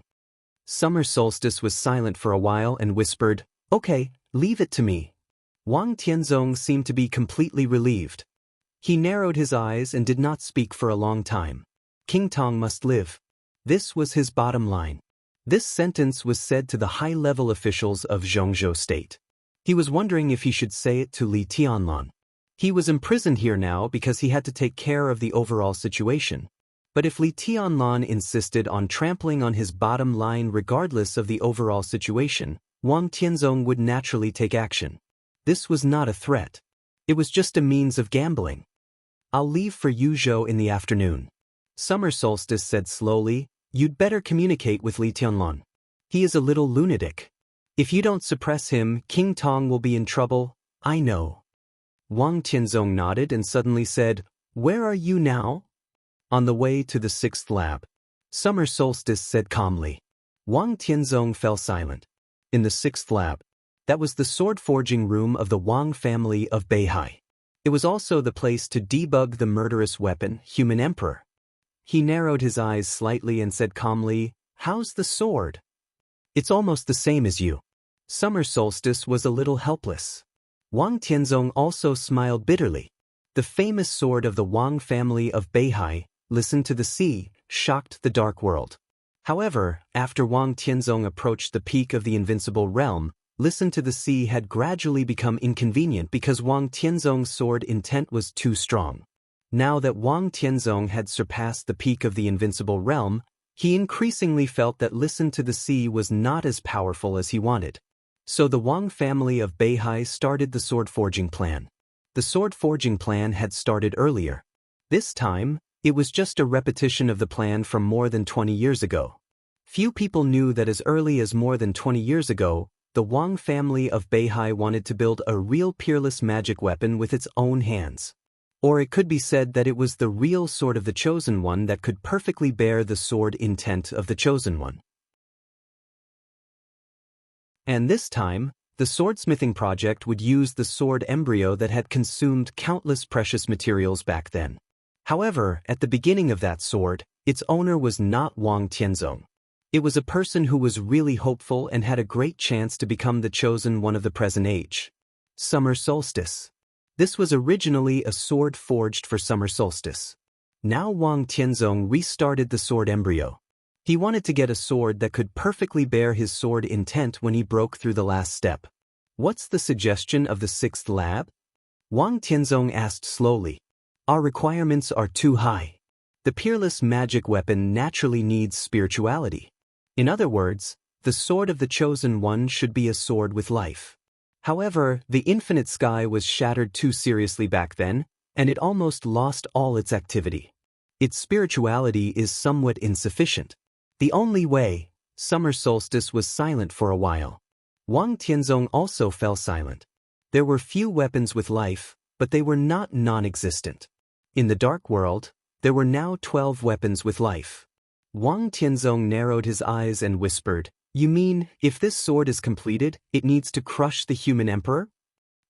Summer solstice was silent for a while and whispered, Okay, leave it to me. Wang Tianzong seemed to be completely relieved. He narrowed his eyes and did not speak for a long time. King Tong must live. This was his bottom line. This sentence was said to the high-level officials of Zhongzhou State. He was wondering if he should say it to Li Tianlan. He was imprisoned here now because he had to take care of the overall situation. But if Li Tianlan insisted on trampling on his bottom line regardless of the overall situation, Wang Tianzong would naturally take action. This was not a threat. It was just a means of gambling. "I'll leave for Yuzhou in the afternoon." Summer Solstice said slowly, "You'd better communicate with Li Tianlan. He is a little lunatic. If you don't suppress him, King Tong will be in trouble." "I know." Wang Tianzong nodded and suddenly said, "Where are you now?" "On the way to the 6th lab." Summer Solstice said calmly. Wang Tianzong fell silent. In the 6th lab. That was the sword-forging room of the Wang family of Beihai. It was also the place to debug the murderous weapon, Human Emperor. He narrowed his eyes slightly and said calmly, "How's the sword?" "It's almost the same as you." Summer Solstice was a little helpless. Wang Tianzong also smiled bitterly. The famous sword of the Wang family of Beihai, Listen to the Sea, shocked the dark world. However, after Wang Tianzong approached the peak of the invincible realm, Listen to the Sea had gradually become inconvenient because Wang Tianzong's sword intent was too strong. Now that Wang Tianzong had surpassed the peak of the invincible realm, he increasingly felt that Listen to the Sea was not as powerful as he wanted. So the Wang family of Beihai started the sword forging plan. The sword forging plan had started earlier. This time, it was just a repetition of the plan from more than 20 years ago. Few people knew that as early as more than 20 years ago, the Wang family of Beihai wanted to build a real peerless magic weapon with its own hands. Or it could be said that it was the real sword of the Chosen One that could perfectly bear the sword intent of the Chosen One. And this time, the swordsmithing project would use the sword embryo that had consumed countless precious materials back then. However, at the beginning of that sword, its owner was not Wang Tianzong. It was a person who was really hopeful and had a great chance to become the Chosen One of the present age. Summer Solstice. This was originally a sword forged for summer solstice. Now Wang Tianzong restarted the sword embryo. He wanted to get a sword that could perfectly bear his sword intent when he broke through the last step. "What's the suggestion of the 6th lab?" Wang Tianzong asked slowly. "Our requirements are too high. The peerless magic weapon naturally needs spirituality. In other words, the sword of the Chosen One should be a sword with life. However, the infinite sky was shattered too seriously back then, and it almost lost all its activity. Its spirituality is somewhat insufficient. The only way." Summer Solstice was silent for a while. Wang Tianzong also fell silent. There were few weapons with life, but they were not non-existent. In the dark world, there were now 12 weapons with life. Wang Tianzong narrowed his eyes and whispered, "You mean, if this sword is completed, it needs to crush the Human Emperor?"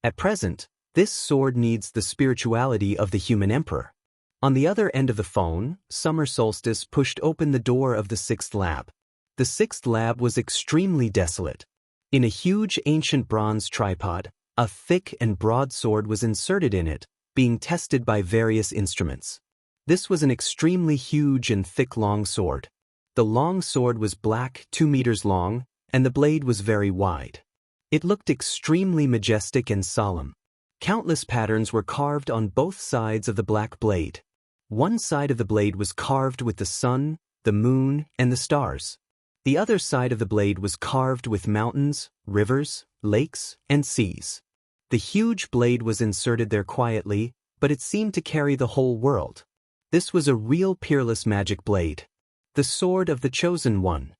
"At present, this sword needs the spirituality of the Human Emperor." On the other end of the phone, Summer Solstice pushed open the door of the 6th lab. The 6th lab was extremely desolate. In a huge ancient bronze tripod, a thick and broad sword was inserted in it, being tested by various instruments. This was an extremely huge and thick long sword. The long sword was black, 2 meters long, and the blade was very wide. It looked extremely majestic and solemn. Countless patterns were carved on both sides of the black blade. One side of the blade was carved with the sun, the moon, and the stars. The other side of the blade was carved with mountains, rivers, lakes, and seas. The huge blade was inserted there quietly, but it seemed to carry the whole world. This was a real peerless magic blade. The sword of the Chosen One.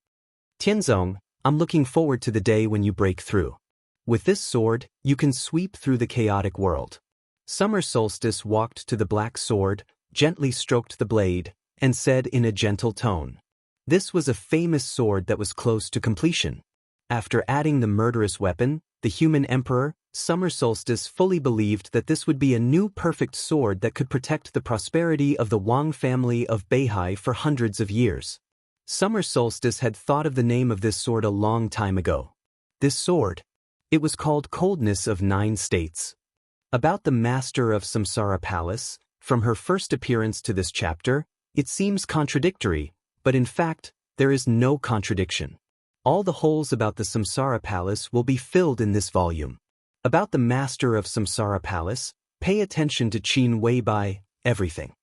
"Tianzong, I'm looking forward to the day when you break through. With this sword, you can sweep through the chaotic world." Summer Solstice walked to the black sword, gently stroked the blade, and said in a gentle tone. This was a famous sword that was close to completion. After adding the murderous weapon, the Human Emperor, Summer Solstice fully believed that this would be a new perfect sword that could protect the prosperity of the Wang family of Beihai for hundreds of years. Summer Solstice had thought of the name of this sword a long time ago. This sword. It was called Coldness of 9 States. About the master of Samsara Palace, from her first appearance to this chapter, it seems contradictory, but in fact, there is no contradiction. All the holes about the Samsara Palace will be filled in this volume. About the master of Samsara Palace, pay attention to Qin Wei Bai, everything.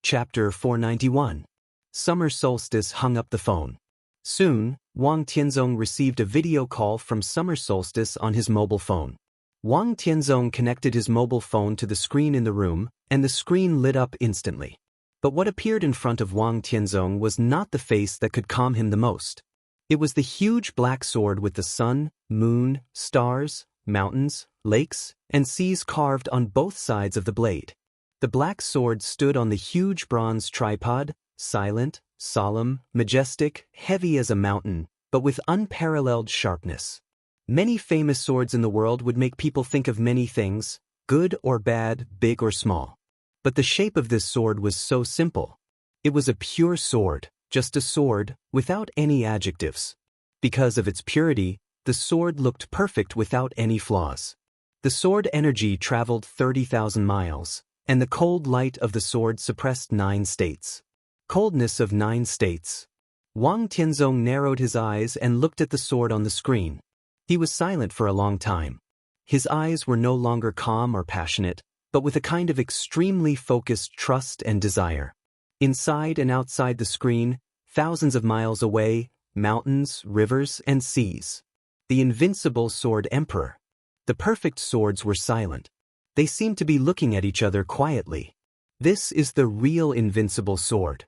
Chapter 491. Summer Solstice hung up the phone. Soon, Wang Tianzong received a video call from Summer Solstice on his mobile phone. Wang Tianzong connected his mobile phone to the screen in the room, and the screen lit up instantly. But what appeared in front of Wang Tianzong was not the face that could calm him the most. It was the huge black sword with the sun, moon, stars, mountains, lakes, and seas carved on both sides of the blade. The black sword stood on the huge bronze tripod, silent, solemn, majestic, heavy as a mountain, but with unparalleled sharpness. Many famous swords in the world would make people think of many things, good or bad, big or small. But the shape of this sword was so simple. It was a pure sword, just a sword, without any adjectives. Because of its purity, the sword looked perfect without any flaws. The sword energy traveled 30,000 miles, and the cold light of the sword suppressed 9 states. Coldness of 9 states. Wang Tianzong narrowed his eyes and looked at the sword on the screen. He was silent for a long time. His eyes were no longer calm or passionate, but with a kind of extremely focused trust and desire. Inside and outside the screen, thousands of miles away, mountains, rivers, and seas. The invincible sword emperor. The perfect swords were silent. They seemed to be looking at each other quietly. This is the real invincible sword.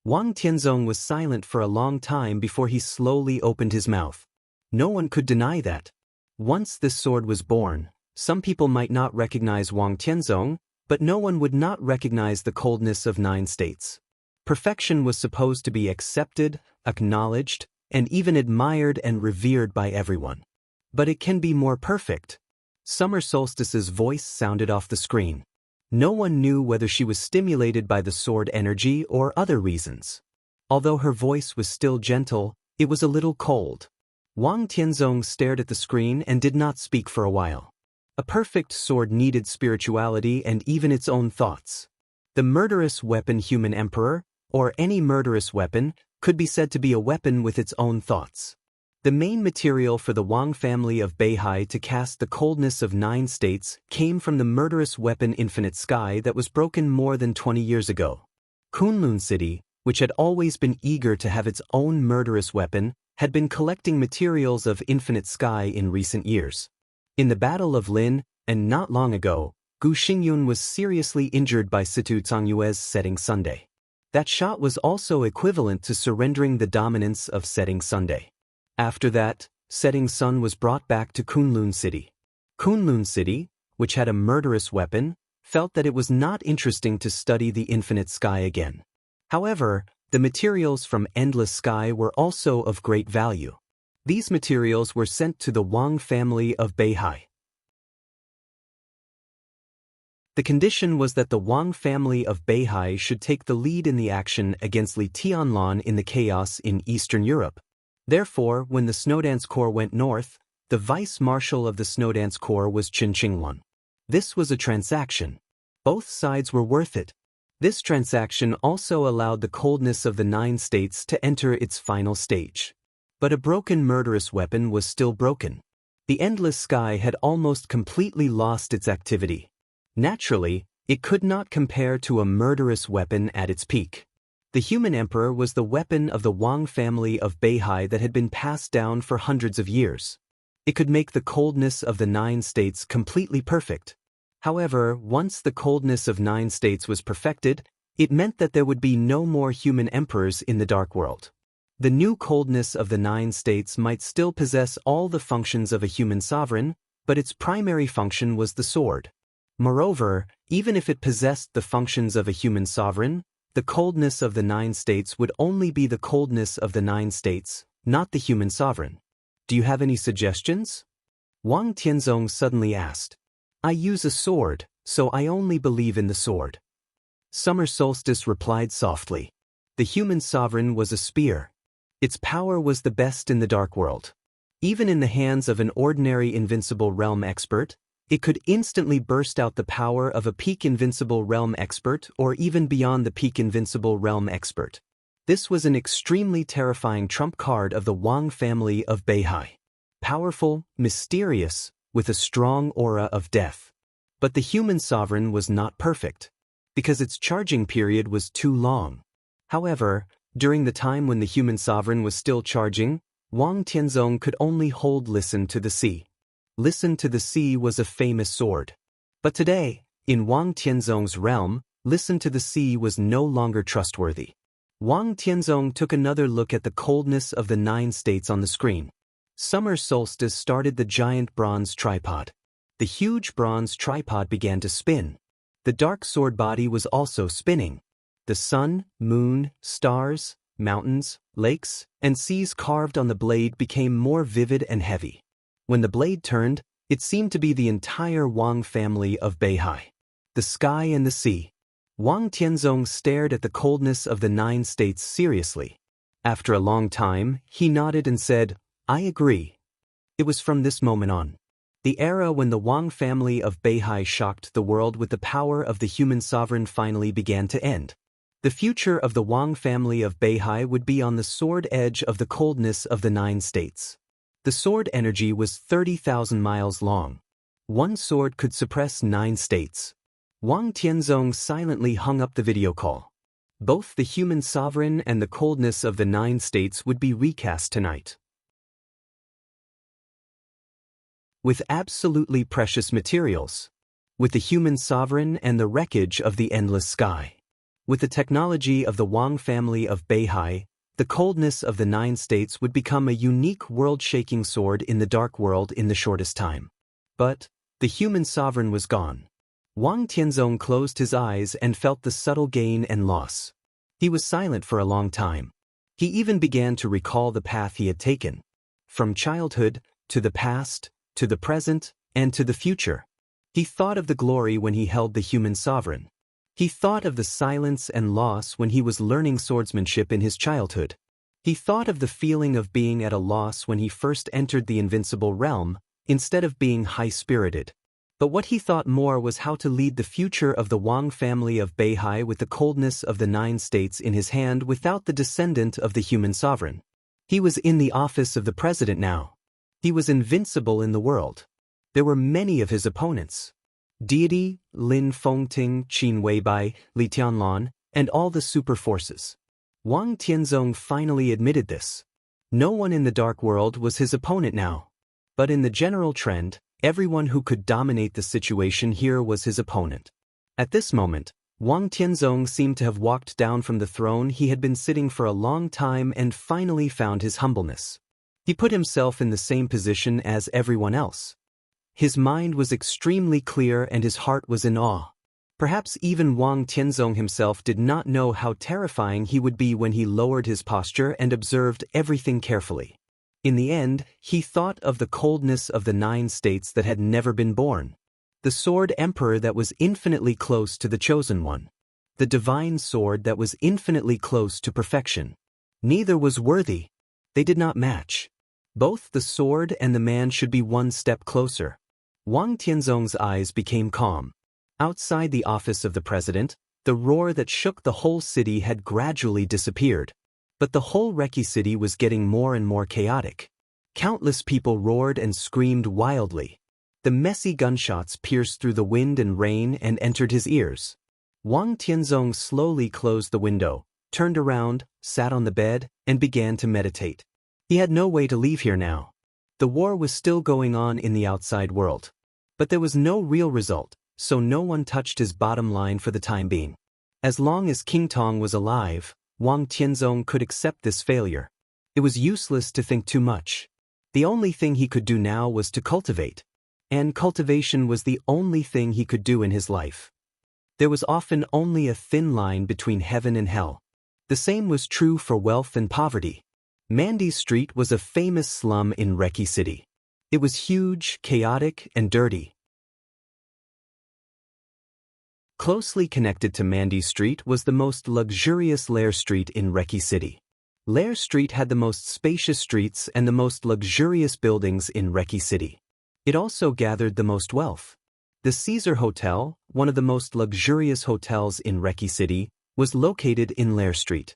Wang Tianzong was silent for a long time before he slowly opened his mouth. No one could deny that. Once this sword was born, some people might not recognize Wang Tianzong, but no one would not recognize the coldness of 9 states. Perfection was supposed to be accepted, acknowledged, and even admired and revered by everyone. But it can be more perfect. Summer Solstice's voice sounded off the screen. No one knew whether she was stimulated by the sword energy or other reasons. Although her voice was still gentle, it was a little cold. Wang Tianzong stared at the screen and did not speak for a while. A perfect sword needed spirituality and even its own thoughts. The murderous weapon human emperor, or any murderous weapon, could be said to be a weapon with its own thoughts. The main material for the Wang family of Beihai to cast the coldness of 9 states came from the murderous weapon Infinite Sky that was broken more than 20 years ago. Kunlun City, which had always been eager to have its own murderous weapon, had been collecting materials of Infinite Sky in recent years. In the Battle of Lin, and not long ago, Gu Xingyun was seriously injured by Situ Cangyue's Setting Sunday. That shot was also equivalent to surrendering the dominance of Setting Sunday. After that, Setting Sun was brought back to Kunlun City. Kunlun City, which had a murderous weapon, felt that it was not interesting to study the Infinite Sky again. However, the materials from Endless Sky were also of great value. These materials were sent to the Wang family of Beihai. The condition was that the Wang family of Beihai should take the lead in the action against Li Tianlan in the chaos in Eastern Europe. Therefore, when the Snowdance Corps went north, the vice-marshal of the Snowdance Corps was Qin Qingluan. This was a transaction. Both sides were worth it. This transaction also allowed the coldness of the 9 states to enter its final stage. But a broken murderous weapon was still broken. The Endless Sky had almost completely lost its activity. Naturally, it could not compare to a murderous weapon at its peak. The human emperor was the weapon of the Wang family of Beihai that had been passed down for hundreds of years. It could make the coldness of the 9 states completely perfect. However, once the coldness of 9 states was perfected, it meant that there would be no more human emperors in the Dark World. The new coldness of the 9 states might still possess all the functions of a human sovereign, but its primary function was the sword. Moreover, even if it possessed the functions of a human sovereign, the coldness of the 9 states would only be the coldness of the 9 states, not the human sovereign. Do you have any suggestions? Wang Tianzong suddenly asked. I use a sword, so I only believe in the sword. Summer Solstice replied softly. The human sovereign was a spear. Its power was the best in the Dark World. Even in the hands of an ordinary invincible realm expert, it could instantly burst out the power of a peak invincible realm expert or even beyond the peak invincible realm expert. This was an extremely terrifying trump card of the Wang family of Beihai. Powerful, mysterious, with a strong aura of death. But the human sovereign was not perfect, because its charging period was too long. However, during the time when the human sovereign was still charging, Wang Tianzong could only hold Listen to the Sea. Listen to the Sea was a famous sword. But today, in Wang Tianzong's realm, Listen to the Sea was no longer trustworthy. Wang Tianzong took another look at the coldness of the 9 states on the screen. Summer solstice started the giant bronze tripod. The huge bronze tripod began to spin. The dark sword body was also spinning. The sun, moon, stars, mountains, lakes, and seas carved on the blade became more vivid and heavy. When the blade turned, it seemed to be the entire Wang family of Beihai. The sky and the sea. Wang Tianzong stared at the coldness of the 9 states seriously. After a long time, he nodded and said, "I agree." It was from this moment on. The era when the Wang family of Beihai shocked the world with the power of the human sovereign finally began to end. The future of the Wang family of Beihai would be on the sword edge of the coldness of the 9 states. The sword energy was 30,000 miles long. One sword could suppress 9 states. Wang Tianzong silently hung up the video call. Both the human sovereign and the coldness of the 9 states would be recast tonight. With absolutely precious materials. With the human sovereign and the wreckage of the endless sky. With the technology of the Wang family of Beihai, the coldness of the 9 states would become a unique world-shaking sword in the dark world in the shortest time. But the human sovereign was gone. Wang Tianzong closed his eyes and felt the subtle gain and loss. He was silent for a long time. He even began to recall the path he had taken. From childhood, to the past, to the present, and to the future. He thought of the glory when he held the human sovereign. He thought of the silence and loss when he was learning swordsmanship in his childhood. He thought of the feeling of being at a loss when he first entered the invincible realm, instead of being high-spirited. But what he thought more was how to lead the future of the Wang family of Beihai with the coldness of the 9 states in his hand without the descendant of the human sovereign. He was in the office of the president now. He was invincible in the world. There were many of his opponents. Deity, Lin Fengting, Qin Weibai, Li Tianlan, and all the super forces. Wang Tianzong finally admitted this. No one in the dark world was his opponent now. But in the general trend, everyone who could dominate the situation here was his opponent. At this moment, Wang Tianzong seemed to have walked down from the throne he had been sitting for a long time and finally found his humbleness. He put himself in the same position as everyone else. His mind was extremely clear and his heart was in awe. Perhaps even Wang Tianzong himself did not know how terrifying he would be when he lowered his posture and observed everything carefully. In the end, he thought of the coldness of the 9 states that had never been born. The sword emperor that was infinitely close to the chosen one. The divine sword that was infinitely close to perfection. Neither was worthy. They did not match. Both the sword and the man should be one step closer. Wang Tianzong's eyes became calm. Outside the office of the president, the roar that shook the whole city had gradually disappeared. But the whole Reki city was getting more and more chaotic. Countless people roared and screamed wildly. The messy gunshots pierced through the wind and rain and entered his ears. Wang Tianzong slowly closed the window, turned around, sat on the bed, and began to meditate. He had no way to leave here now. The war was still going on in the outside world. But there was no real result, so no one touched his bottom line for the time being. As long as King Tong was alive, Wang Tianzong could accept this failure. It was useless to think too much. The only thing he could do now was to cultivate. And cultivation was the only thing he could do in his life. There was often only a thin line between heaven and hell. The same was true for wealth and poverty. Mandy Street was a famous slum in Reki City. It was huge, chaotic, and dirty. Closely connected to Mandy Street was the most luxurious Lair Street in Reki City. Lair Street had the most spacious streets and the most luxurious buildings in Reki City. It also gathered the most wealth. The Caesar Hotel, one of the most luxurious hotels in Reki City, was located in Lair Street.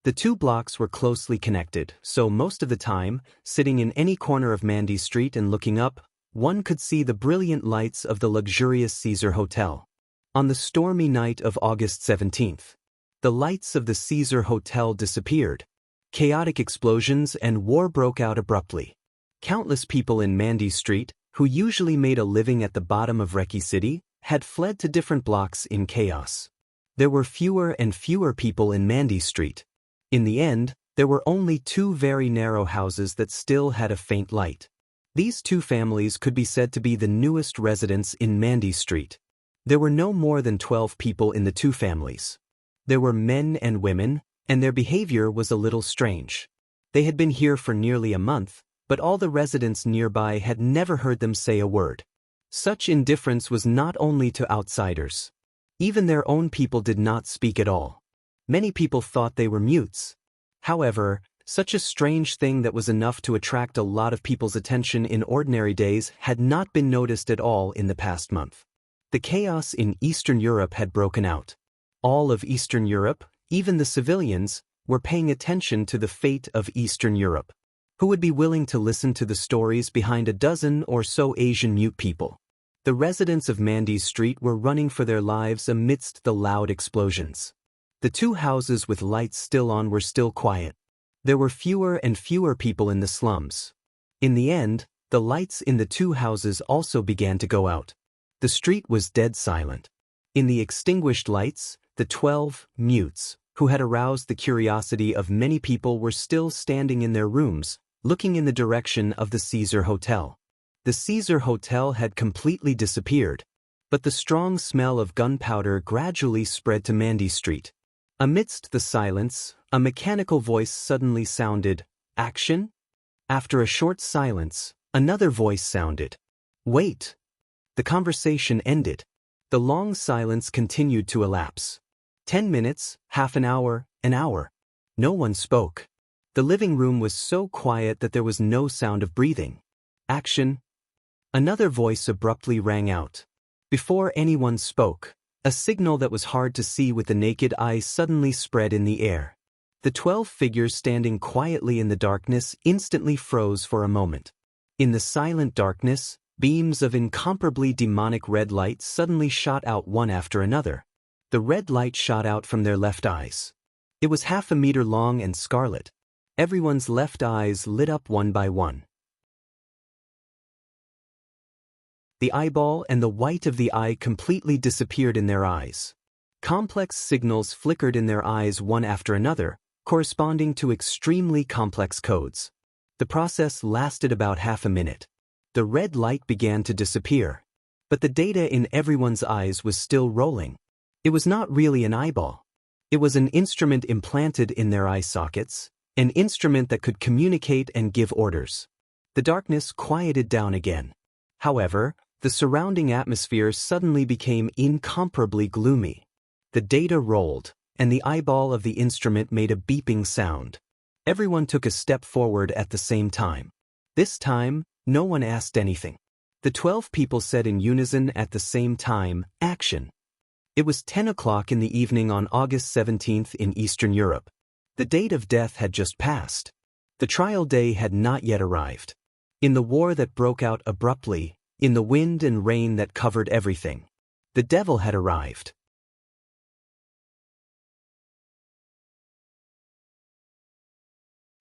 The two blocks were closely connected, so most of the time, sitting in any corner of Mandy Street and looking up, one could see the brilliant lights of the luxurious Caesar Hotel. On the stormy night of August 17th, the lights of the Caesar Hotel disappeared. Chaotic explosions and war broke out abruptly. Countless people in Mandy Street, who usually made a living at the bottom of Recce City, had fled to different blocks in chaos. There were fewer and fewer people in Mandy Street. In the end, there were only two very narrow houses that still had a faint light. These two families could be said to be the newest residents in Mandy Street. There were no more than 12 people in the two families. There were men and women, and their behavior was a little strange. They had been here for nearly a month, but all the residents nearby had never heard them say a word. Such indifference was not only to outsiders. Even their own people did not speak at all. Many people thought they were mutes. However, such a strange thing that was enough to attract a lot of people's attention in ordinary days had not been noticed at all in the past month. The chaos in Eastern Europe had broken out. All of Eastern Europe, even the civilians, were paying attention to the fate of Eastern Europe. Who would be willing to listen to the stories behind a dozen or so Asian mute people? The residents of Mandy Street were running for their lives amidst the loud explosions. The two houses with lights still on were still quiet. There were fewer and fewer people in the slums. In the end, the lights in the two houses also began to go out. The street was dead silent. In the extinguished lights, the 12 mutes, who had aroused the curiosity of many people, were still standing in their rooms, looking in the direction of the Caesar Hotel. The Caesar Hotel had completely disappeared, but the strong smell of gunpowder gradually spread to Mandy Street. Amidst the silence, a mechanical voice suddenly sounded, "Action?" After a short silence, another voice sounded, "Wait." The conversation ended. The long silence continued to elapse. 10 minutes, half an hour, an hour. No one spoke. The living room was so quiet that there was no sound of breathing. "Action!" Another voice abruptly rang out. Before anyone spoke, a signal that was hard to see with the naked eye suddenly spread in the air. The 12 figures standing quietly in the darkness instantly froze for a moment. In the silent darkness, beams of incomparably demonic red light suddenly shot out one after another. The red light shot out from their left eyes. It was half a meter long and scarlet. Everyone's left eyes lit up one by one. The eyeball and the white of the eye completely disappeared in their eyes. Complex signals flickered in their eyes one after another, corresponding to extremely complex codes. The process lasted about half a minute. The red light began to disappear. But the data in everyone's eyes was still rolling. It was not really an eyeball. It was an instrument implanted in their eye sockets, an instrument that could communicate and give orders. The darkness quieted down again. However, the surrounding atmosphere suddenly became incomparably gloomy. The data rolled, and the eyeball of the instrument made a beeping sound. Everyone took a step forward at the same time. This time, no one asked anything. The 12 people said in unison at the same time, "Action!" It was 10 o'clock in the evening on August 17th in Eastern Europe. The date of death had just passed. The trial day had not yet arrived. In the war that broke out abruptly, in the wind and rain that covered everything, the devil had arrived.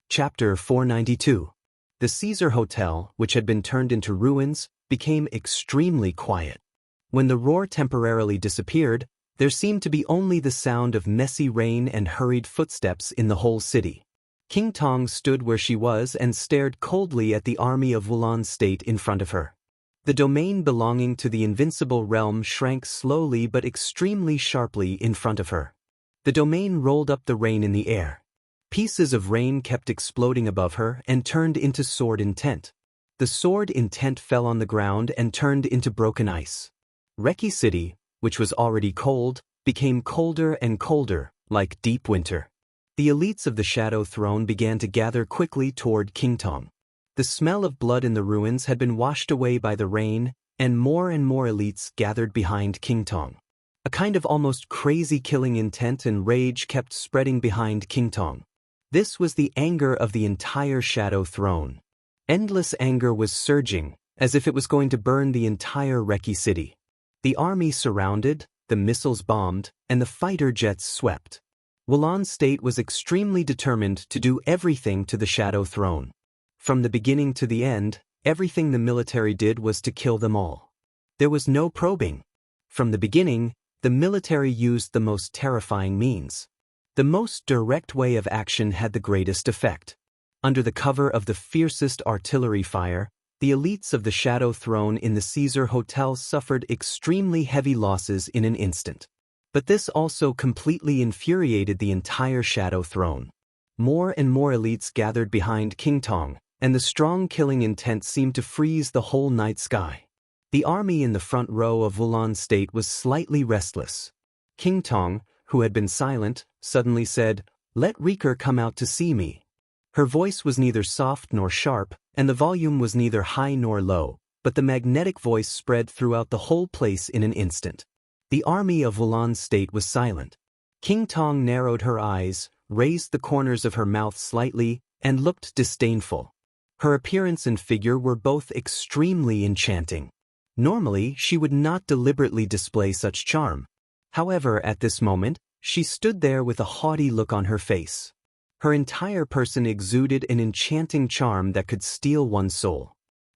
Chapter 492. The Caesar Hotel, which had been turned into ruins, became extremely quiet. When the roar temporarily disappeared, there seemed to be only the sound of messy rain and hurried footsteps in the whole city. King Tong stood where she was and stared coldly at the army of Wulan State in front of her. The domain belonging to the invincible realm shrank slowly but extremely sharply in front of her. The domain rolled up the rain in the air. Pieces of rain kept exploding above her and turned into sword intent. The sword intent fell on the ground and turned into broken ice. Recce City, which was already cold, became colder and colder, like deep winter. The elites of the Shadow Throne began to gather quickly toward King Tong. The smell of blood in the ruins had been washed away by the rain, and more elites gathered behind King Tong. A kind of almost crazy killing intent and rage kept spreading behind King Tong. This was the anger of the entire Shadow Throne. Endless anger was surging, as if it was going to burn the entire Reki city. The army surrounded, the missiles bombed, and the fighter jets swept. Wulan State was extremely determined to do everything to the Shadow Throne. From the beginning to the end, everything the military did was to kill them all. There was no probing. From the beginning, the military used the most terrifying means. The most direct way of action had the greatest effect. Under the cover of the fiercest artillery fire, the elites of the Shadow Throne in the Caesar Hotel suffered extremely heavy losses in an instant. But this also completely infuriated the entire Shadow Throne. More and more elites gathered behind King Tong, and the strong killing intent seemed to freeze the whole night sky. The army in the front row of Wulan State was slightly restless. King Tong, who had been silent, suddenly said, "Let Riker come out to see me." Her voice was neither soft nor sharp, and the volume was neither high nor low, but the magnetic voice spread throughout the whole place in an instant. The army of Wulan State was silent. King Tong narrowed her eyes, raised the corners of her mouth slightly, and looked disdainful. Her appearance and figure were both extremely enchanting. Normally, she would not deliberately display such charm. However, at this moment, she stood there with a haughty look on her face. Her entire person exuded an enchanting charm that could steal one's soul.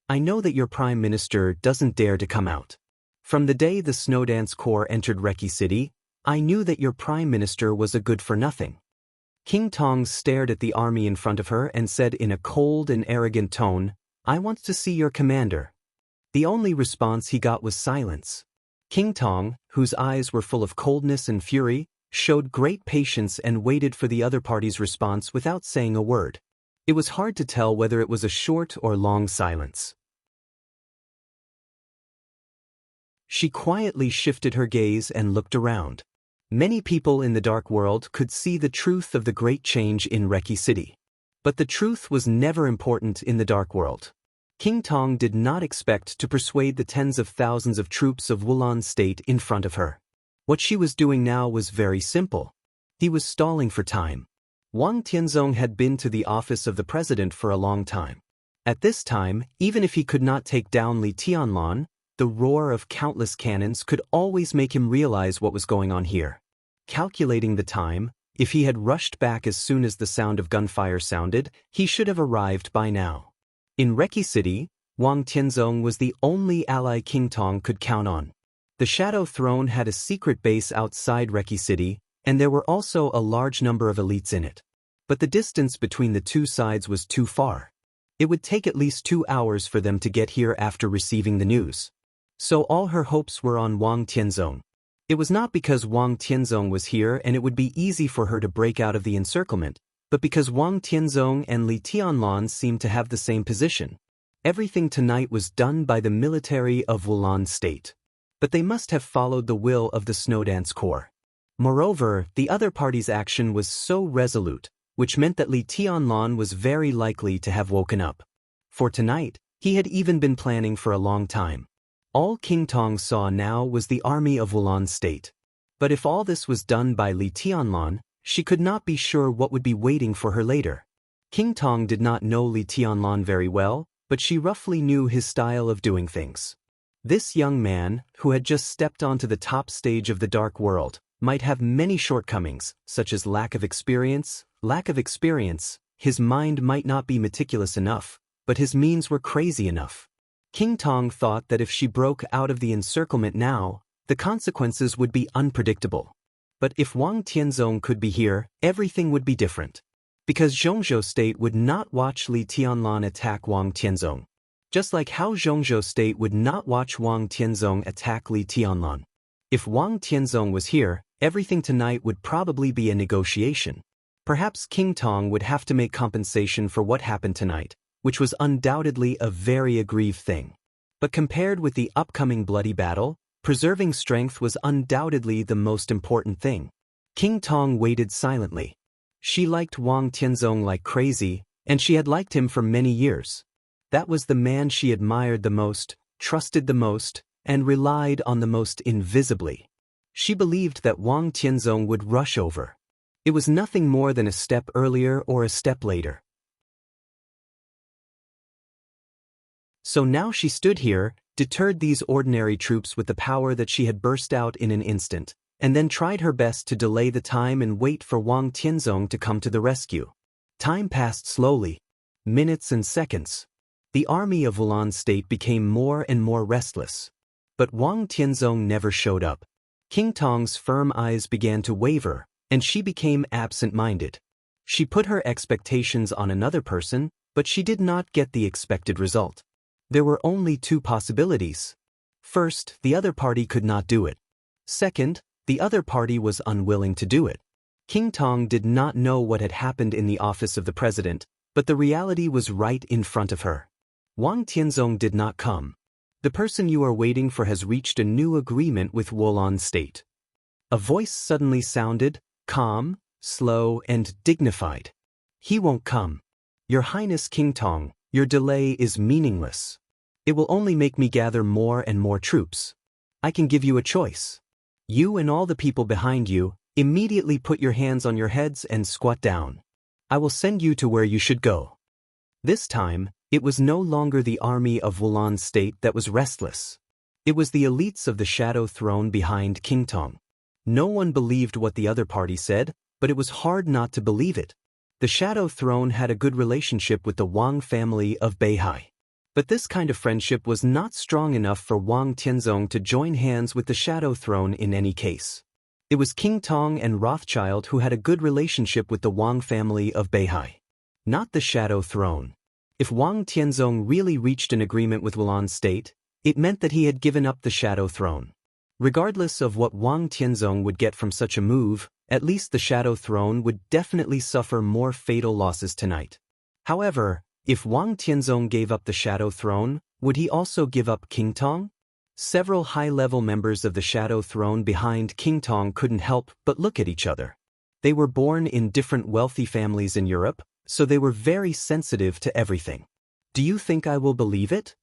"I know that your Prime Minister doesn't dare to come out. From the day the Snowdance Corps entered Reki City, I knew that your Prime Minister was a good-for-nothing." King Tong stared at the army in front of her and said in a cold and arrogant tone, "I want to see your commander." The only response he got was silence. King Tong, whose eyes were full of coldness and fury, showed great patience and waited for the other party's response without saying a word. It was hard to tell whether it was a short or long silence. She quietly shifted her gaze and looked around. Many people in the dark world could see the truth of the great change in Reki City. But the truth was never important in the dark world. King Tong did not expect to persuade the tens of thousands of troops of Wulan State in front of her. What she was doing now was very simple. He was stalling for time. Wang Tianzong had been to the office of the president for a long time. At this time, even if he could not take down Li Tianlan, the roar of countless cannons could always make him realize what was going on here. Calculating the time, if he had rushed back as soon as the sound of gunfire sounded, he should have arrived by now. In Reki City, Wang Tianzong was the only ally King Tong could count on. The Shadow Throne had a secret base outside Reki City, and there were also a large number of elites in it. But the distance between the two sides was too far. It would take at least 2 hours for them to get here after receiving the news. So all her hopes were on Wang Tianzong. It was not because Wang Tianzong was here and it would be easy for her to break out of the encirclement, but because Wang Tianzong and Li Tianlan seemed to have the same position. Everything tonight was done by the military of Wulan State. But they must have followed the will of the Snowdance Corps. Moreover, the other party's action was so resolute, which meant that Li Tianlan was very likely to have woken up. For tonight, he had even been planning for a long time. All King Tong saw now was the army of Wulan State. But if all this was done by Li Tianlan, she could not be sure what would be waiting for her later. King Tong did not know Li Tianlan very well, but she roughly knew his style of doing things. This young man, who had just stepped onto the top stage of the dark world, might have many shortcomings, such as lack of experience. His mind might not be meticulous enough, but his means were crazy enough. King Tong thought that if she broke out of the encirclement now, the consequences would be unpredictable. But if Wang Tianzong could be here, everything would be different. Because Zhongzhou State would not watch Li Tianlan attack Wang Tianzong. Just like how Zhongzhou State would not watch Wang Tianzong attack Li Tianlan. If Wang Tianzong was here, everything tonight would probably be a negotiation. Perhaps King Tong would have to make compensation for what happened tonight, which was undoubtedly a very aggrieved thing. But compared with the upcoming bloody battle, preserving strength was undoubtedly the most important thing. King Tong waited silently. She liked Wang Tianzong like crazy, and she had liked him for many years. That was the man she admired the most, trusted the most, and relied on the most invisibly. She believed that Wang Tianzong would rush over. It was nothing more than a step earlier or a step later. So now she stood here, deterred these ordinary troops with the power that she had burst out in an instant, and then tried her best to delay the time and wait for Wang Tianzong to come to the rescue. Time passed slowly. Minutes and seconds. The army of Wulan State became more and more restless. But Wang Tianzong never showed up. King Tong's firm eyes began to waver, and she became absent-minded. She put her expectations on another person, but she did not get the expected result. There were only two possibilities. First, the other party could not do it. Second, the other party was unwilling to do it. King Tong did not know what had happened in the office of the president, but the reality was right in front of her. Wang Tianzong did not come. The person you are waiting for has reached a new agreement with Wulan State. A voice suddenly sounded, calm, slow, and dignified. He won't come. Your Highness King Tong, your delay is meaningless. It will only make me gather more and more troops. I can give you a choice. You and all the people behind you, immediately put your hands on your heads and squat down. I will send you to where you should go. This time, it was no longer the army of Wulan State that was restless. It was the elites of the Shadow Throne behind King Tong. No one believed what the other party said, but it was hard not to believe it. The Shadow Throne had a good relationship with the Wang family of Beihai. But this kind of friendship was not strong enough for Wang Tianzong to join hands with the Shadow Throne in any case. It was King Tong and Rothschild who had a good relationship with the Wang family of Beihai, not the Shadow Throne. If Wang Tianzong really reached an agreement with Wulan State, it meant that he had given up the Shadow Throne. Regardless of what Wang Tianzong would get from such a move, at least the Shadow Throne would definitely suffer more fatal losses tonight. However, if Wang Tianzong gave up the Shadow Throne, would he also give up King Tong? Several high-level members of the Shadow Throne behind King Tong couldn't help but look at each other. They were born in different wealthy families in Europe, so they were very sensitive to everything. Do you think I will believe it?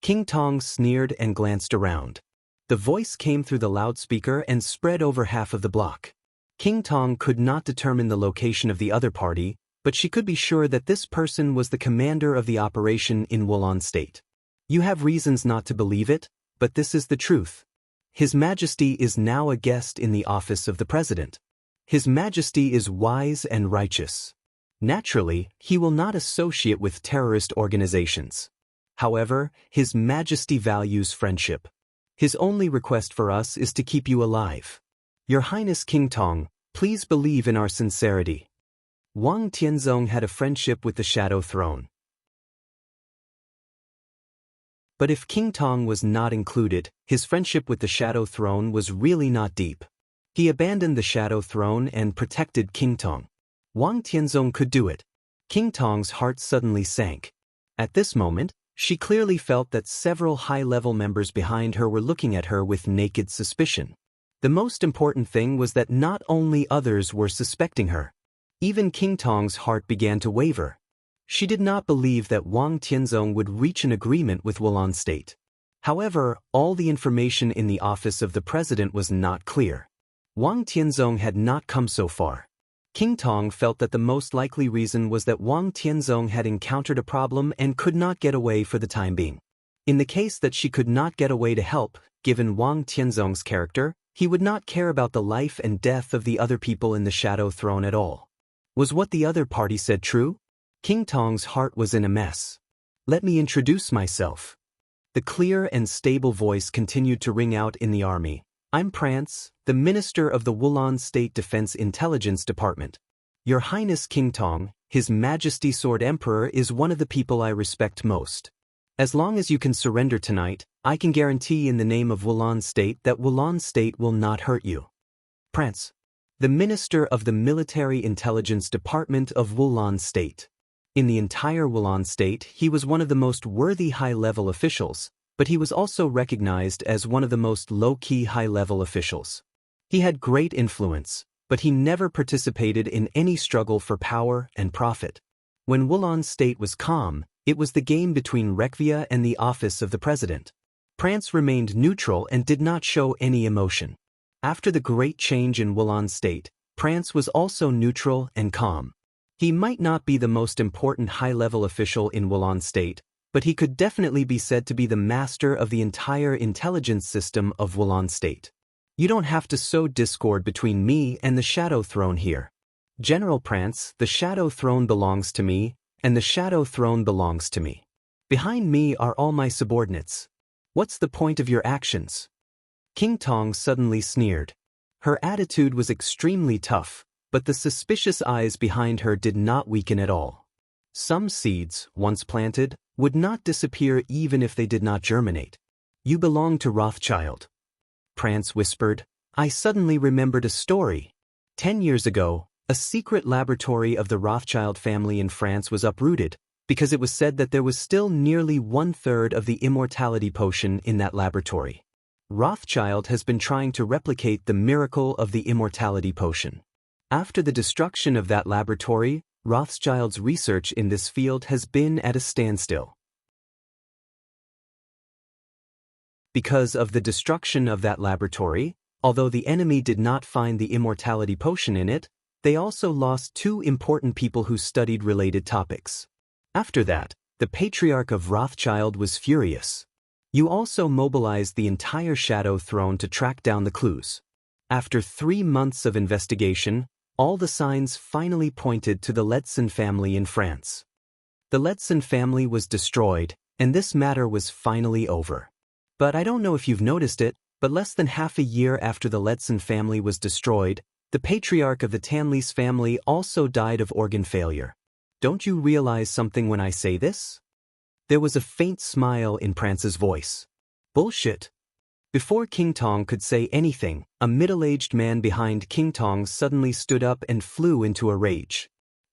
King Tong sneered and glanced around. The voice came through the loudspeaker and spread over half of the block. King Tong could not determine the location of the other party, but she could be sure that this person was the commander of the operation in Wulan State. You have reasons not to believe it, but this is the truth. His Majesty is now a guest in the office of the President. His Majesty is wise and righteous. Naturally, he will not associate with terrorist organizations. However, His Majesty values friendship. His only request for us is to keep you alive. Your Highness King Tong, please believe in our sincerity. Wang Tianzong had a friendship with the Shadow Throne. But if King Tong was not included, his friendship with the Shadow Throne was really not deep. He abandoned the Shadow Throne and protected King Tong. Wang Tianzong could do it. King Tong's heart suddenly sank. At this moment, she clearly felt that several high-level members behind her were looking at her with naked suspicion. The most important thing was that not only others were suspecting her. Even King Tong's heart began to waver. She did not believe that Wang Tianzong would reach an agreement with Wulan State. However, all the information in the office of the president was not clear. Wang Tianzong had not come so far. King Tong felt that the most likely reason was that Wang Tianzong had encountered a problem and could not get away for the time being. In the case that she could not get away to help, given Wang Tianzong's character, he would not care about the life and death of the other people in the Shadow Throne at all. Was what the other party said true? King Tong's heart was in a mess. Let me introduce myself. The clear and stable voice continued to ring out in the army. I'm Prance, the Minister of the Wulan State Defense Intelligence Department. Your Highness King Tong, His Majesty Sword Emperor, is one of the people I respect most. As long as you can surrender tonight, I can guarantee in the name of Wulan State that Wulan State will not hurt you. Prance, the Minister of the Military Intelligence Department of Wulan State. In the entire Wulan State, he was one of the most worthy high-level officials, but he was also recognized as one of the most low-key high-level officials. He had great influence, but he never participated in any struggle for power and profit. When Wulan State was calm, it was the game between Rekvia and the office of the president. Prance remained neutral and did not show any emotion. After the great change in Wulan State, Prance was also neutral and calm. He might not be the most important high-level official in Wulon State, but he could definitely be said to be the master of the entire intelligence system of Wulon State. You don't have to sow discord between me and the Shadow Throne here. General Prance, the Shadow Throne belongs to me, and the Shadow Throne belongs to me. Behind me are all my subordinates. What's the point of your actions? King Tong suddenly sneered. Her attitude was extremely tough, but the suspicious eyes behind her did not weaken at all. Some seeds, once planted, would not disappear even if they did not germinate. You belong to Rothschild. Prance whispered. I suddenly remembered a story. 10 years ago, a secret laboratory of the Rothschild family in France was uprooted, because it was said that there was still nearly 1/3 of the immortality potion in that laboratory. Rothschild has been trying to replicate the miracle of the immortality potion. After the destruction of that laboratory, Rothschild's research in this field has been at a standstill. Because of the destruction of that laboratory, although the enemy did not find the immortality potion in it, they also lost 2 important people who studied related topics. After that, the Patriarch of Rothschild was furious. You also mobilized the entire Shadow Throne to track down the clues. After 3 months of investigation, all the signs finally pointed to the Letson family in France. The Letson family was destroyed, and this matter was finally over. But I don't know if you've noticed it, but less than half a year after the Letson family was destroyed, the patriarch of the Tanlis family also died of organ failure. Don't you realize something when I say this? There was a faint smile in Prance's voice. Bullshit. Before King Tong could say anything, a middle-aged man behind King Tong suddenly stood up and flew into a rage.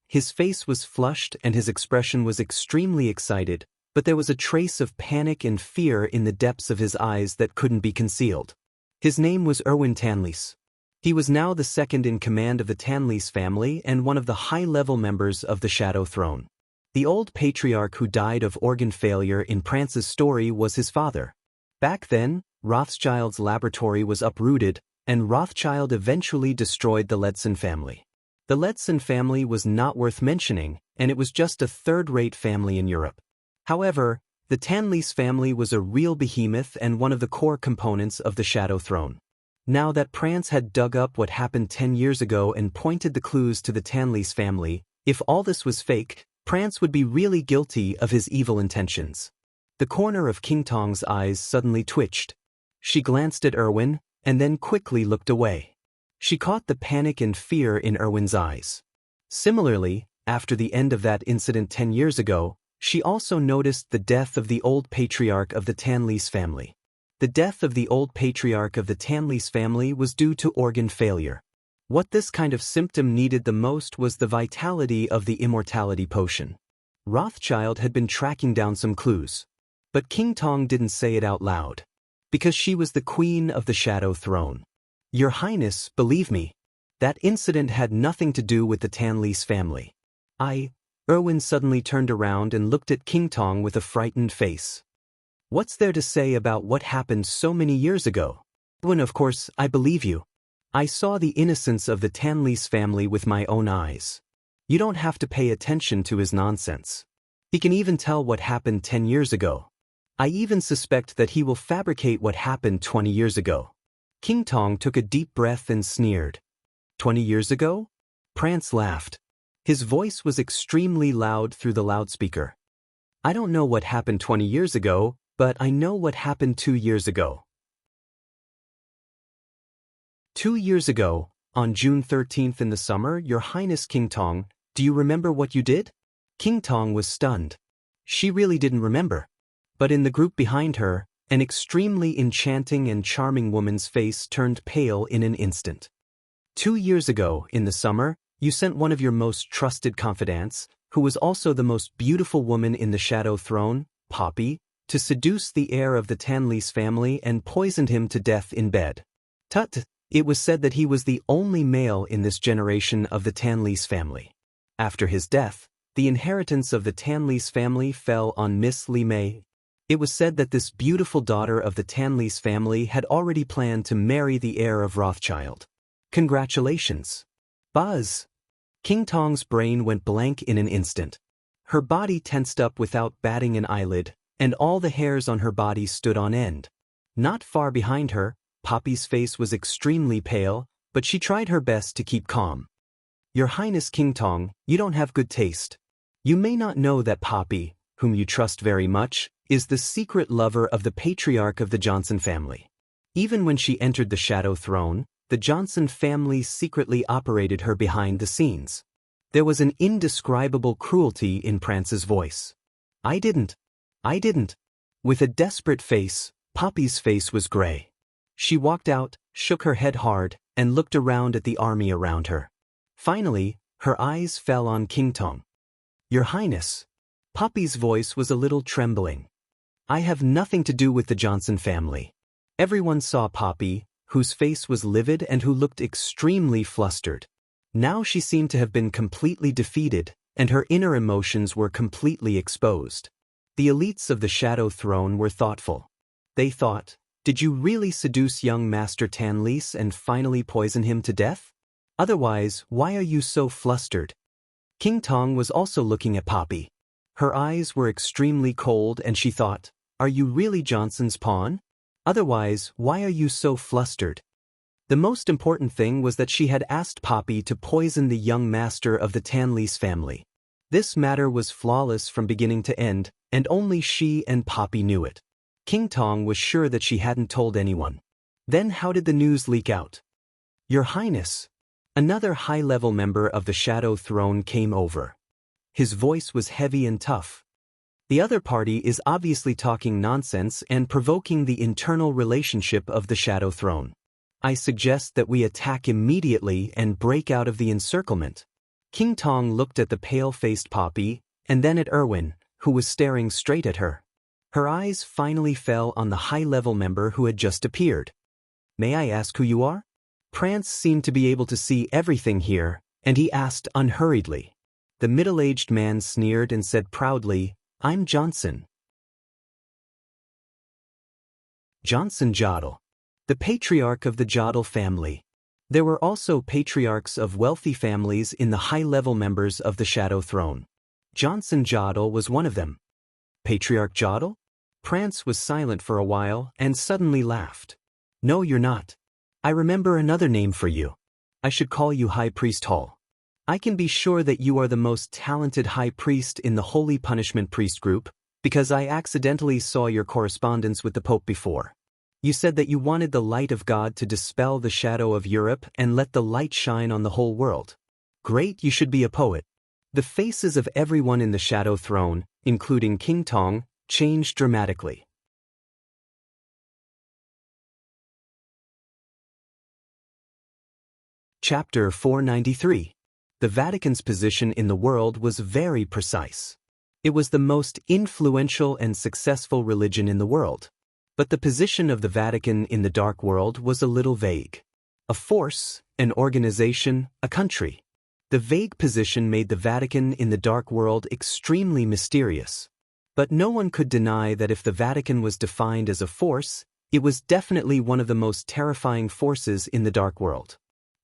His face was flushed and his expression was extremely excited, but there was a trace of panic and fear in the depths of his eyes that couldn't be concealed. His name was Erwin Tanlis. He was now the second in command of the Tanlis family and one of the high-level members of the Shadow Throne. The old patriarch who died of organ failure in Prance's story was his father. Back then, Rothschild's laboratory was uprooted, and Rothschild eventually destroyed the Letson family. The Letson family was not worth mentioning, and it was just a third-rate family in Europe. However, the Tanlis family was a real behemoth and one of the core components of the Shadow Throne. Now that Prance had dug up what happened 10 years ago and pointed the clues to the Tanlis family, if all this was fake, Prance would be really guilty of his evil intentions. The corner of King Tong's eyes suddenly twitched. She glanced at Erwin, and then quickly looked away. She caught the panic and fear in Erwin's eyes. Similarly, after the end of that incident 10 years ago, she also noticed the death of the old patriarch of the Tanlis family. The death of the old patriarch of the Tanlis family was due to organ failure. What this kind of symptom needed the most was the vitality of the immortality potion. Rothschild had been tracking down some clues. But King Tong didn't say it out loud. Because she was the queen of the Shadow Throne. Your Highness, believe me, that incident had nothing to do with the Tanlis family. Erwin suddenly turned around and looked at King Tong with a frightened face. What's there to say about what happened so many years ago? Erwin, of course, I believe you. I saw the innocence of the Tanlis family with my own eyes. You don't have to pay attention to his nonsense. He can even tell what happened 10 years ago. I even suspect that he will fabricate what happened 20 years ago. King Tong took a deep breath and sneered. 20 years ago? Prance laughed. His voice was extremely loud through the loudspeaker. I don't know what happened 20 years ago, but I know what happened 2 years ago. 2 years ago, on June 13th in the summer, Your Highness King Tong, do you remember what you did? King Tong was stunned. She really didn't remember. But in the group behind her, an extremely enchanting and charming woman's face turned pale in an instant. 2 years ago, in the summer, you sent one of your most trusted confidants, who was also the most beautiful woman in the Shadow Throne, Poppy, to seduce the heir of the Tanlis family and poisoned him to death in bed. Tut! It was said that he was the only male in this generation of the Tanlis family. After his death, the inheritance of the Tanlis family fell on Miss Li Mei. It was said that this beautiful daughter of the Tanlis family had already planned to marry the heir of Rothschild. Congratulations! Buzz! King Tong's brain went blank in an instant. Her body tensed up without batting an eyelid, and all the hairs on her body stood on end. Not far behind her, Poppy's face was extremely pale, but she tried her best to keep calm. Your Highness King Tong, you don't have good taste. You may not know that Poppy, whom you trust very much, is the secret lover of the patriarch of the Johnson family. Even when she entered the Shadow Throne, the Johnson family secretly operated her behind the scenes. There was an indescribable cruelty in Prance's voice. I didn't. With a desperate face, Poppy's face was gray. She walked out, shook her head hard, and looked around at the army around her. Finally, her eyes fell on King Tong. Your Highness. Poppy's voice was a little trembling. I have nothing to do with the Johnson family. Everyone saw Poppy, whose face was livid and who looked extremely flustered. Now she seemed to have been completely defeated, and her inner emotions were completely exposed. The elites of the Shadow Throne were thoughtful. They thought, did you really seduce young Master Tanlis and finally poison him to death? Otherwise, why are you so flustered? King Tong was also looking at Poppy. Her eyes were extremely cold and she thought, are you really Johnson's pawn? Otherwise, why are you so flustered? The most important thing was that she had asked Poppy to poison the young master of the Tanlis family. This matter was flawless from beginning to end, and only she and Poppy knew it. King Tong was sure that she hadn't told anyone. Then how did the news leak out? Your Highness. Another high-level member of the Shadow Throne came over. His voice was heavy and tough. The other party is obviously talking nonsense and provoking the internal relationship of the Shadow Throne. I suggest that we attack immediately and break out of the encirclement. King Tong looked at the pale-faced Poppy, and then at Erwin, who was staring straight at her. Her eyes finally fell on the high-level member who had just appeared. May I ask who you are? Prance seemed to be able to see everything here, and he asked unhurriedly. The middle-aged man sneered and said proudly, I'm Johnson. Johnson Jodl, the patriarch of the Jodl family. There were also patriarchs of wealthy families in the high-level members of the Shadow Throne. Johnson Jodl was one of them. Patriarch Jodl? Prance was silent for a while and suddenly laughed. No, you're not. I remember another name for you. I should call you High Priest Hall. I can be sure that you are the most talented high priest in the Holy Punishment Priest group, because I accidentally saw your correspondence with the Pope before. You said that you wanted the light of God to dispel the shadow of Europe and let the light shine on the whole world. Great, you should be a poet. The faces of everyone in the Shadow Throne, including King Tong, changed dramatically. Chapter 493. The Vatican's position in the world was very precise. It was the most influential and successful religion in the world. But the position of the Vatican in the dark world was a little vague. A force, an organization, a country. The vague position made the Vatican in the dark world extremely mysterious. But no one could deny that if the Vatican was defined as a force, it was definitely one of the most terrifying forces in the dark world.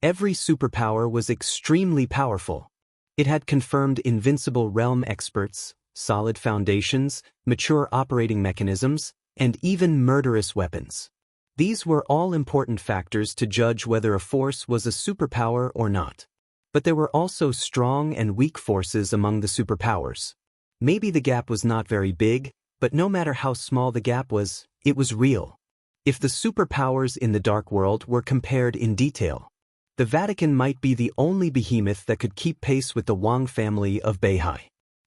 Every superpower was extremely powerful. It had confirmed invincible realm experts, solid foundations, mature operating mechanisms, and even murderous weapons. These were all important factors to judge whether a force was a superpower or not. But there were also strong and weak forces among the superpowers. Maybe the gap was not very big, but no matter how small the gap was, it was real. If the superpowers in the dark world were compared in detail, the Vatican might be the only behemoth that could keep pace with the Wang family of Beihai.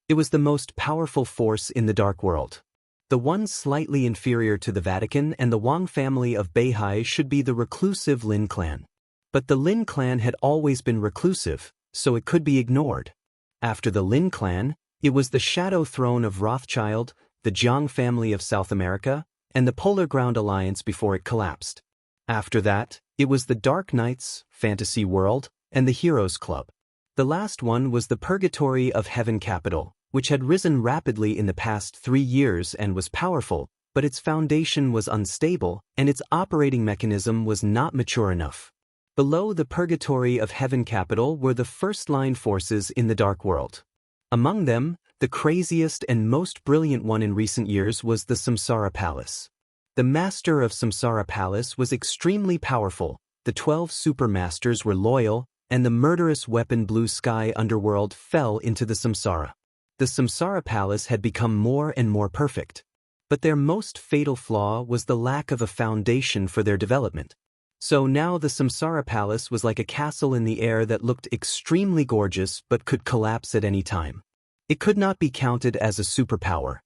It was the most powerful force in the dark world. The one slightly inferior to the Vatican and the Wang family of Beihai should be the reclusive Lin clan. But the Lin clan had always been reclusive, so it could be ignored. After the Lin clan, it was the Shadow Throne of Rothschild, the Jiang family of South America, and the Polar Ground Alliance before it collapsed. After that, it was the Dark Knights, Fantasy World, and the Heroes Club. The last one was the Purgatory of Heaven Capital, which had risen rapidly in the past 3 years and was powerful, but its foundation was unstable and its operating mechanism was not mature enough. Below the purgatory of heaven capital were the first-line forces in the dark world. Among them, the craziest and most brilliant one in recent years was the Samsara Palace. The master of Samsara Palace was extremely powerful, the 12 supermasters were loyal, and the murderous weapon Blue Sky underworld fell into the Samsara. The Samsara Palace had become more and more perfect. But their most fatal flaw was the lack of a foundation for their development. So now the Samsara Palace was like a castle in the air that looked extremely gorgeous but could collapse at any time. It could not be counted as a superpower.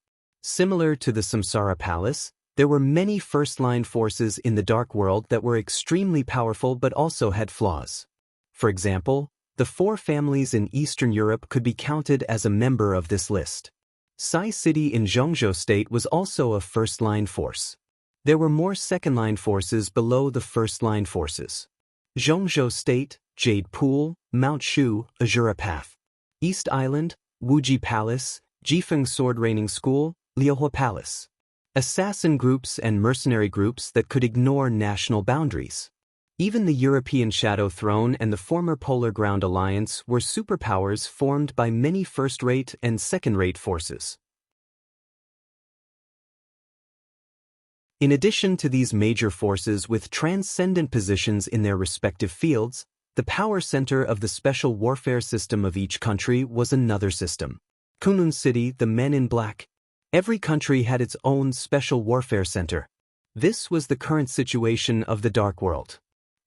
Similar to the Samsara Palace, there were many first-line forces in the dark world that were extremely powerful but also had flaws. For example, the 4 families in Eastern Europe could be counted as a member of this list. Sai City in Zhongzhou State was also a first-line force. There were more second-line forces below the first-line forces. Zhongzhou State, Jade Pool, Mount Shu, Azura Path. East Island, Wuji Palace, Jifeng Sword Raining School, Liuhua Palace. Assassin groups and mercenary groups that could ignore national boundaries. Even the European Shadow Throne and the former Polar Ground Alliance were superpowers formed by many first-rate and second-rate forces. In addition to these major forces with transcendent positions in their respective fields, the power center of the special warfare system of each country was another system. Kunlun City, the Men in Black. Every country had its own special warfare center. This was the current situation of the Dark World.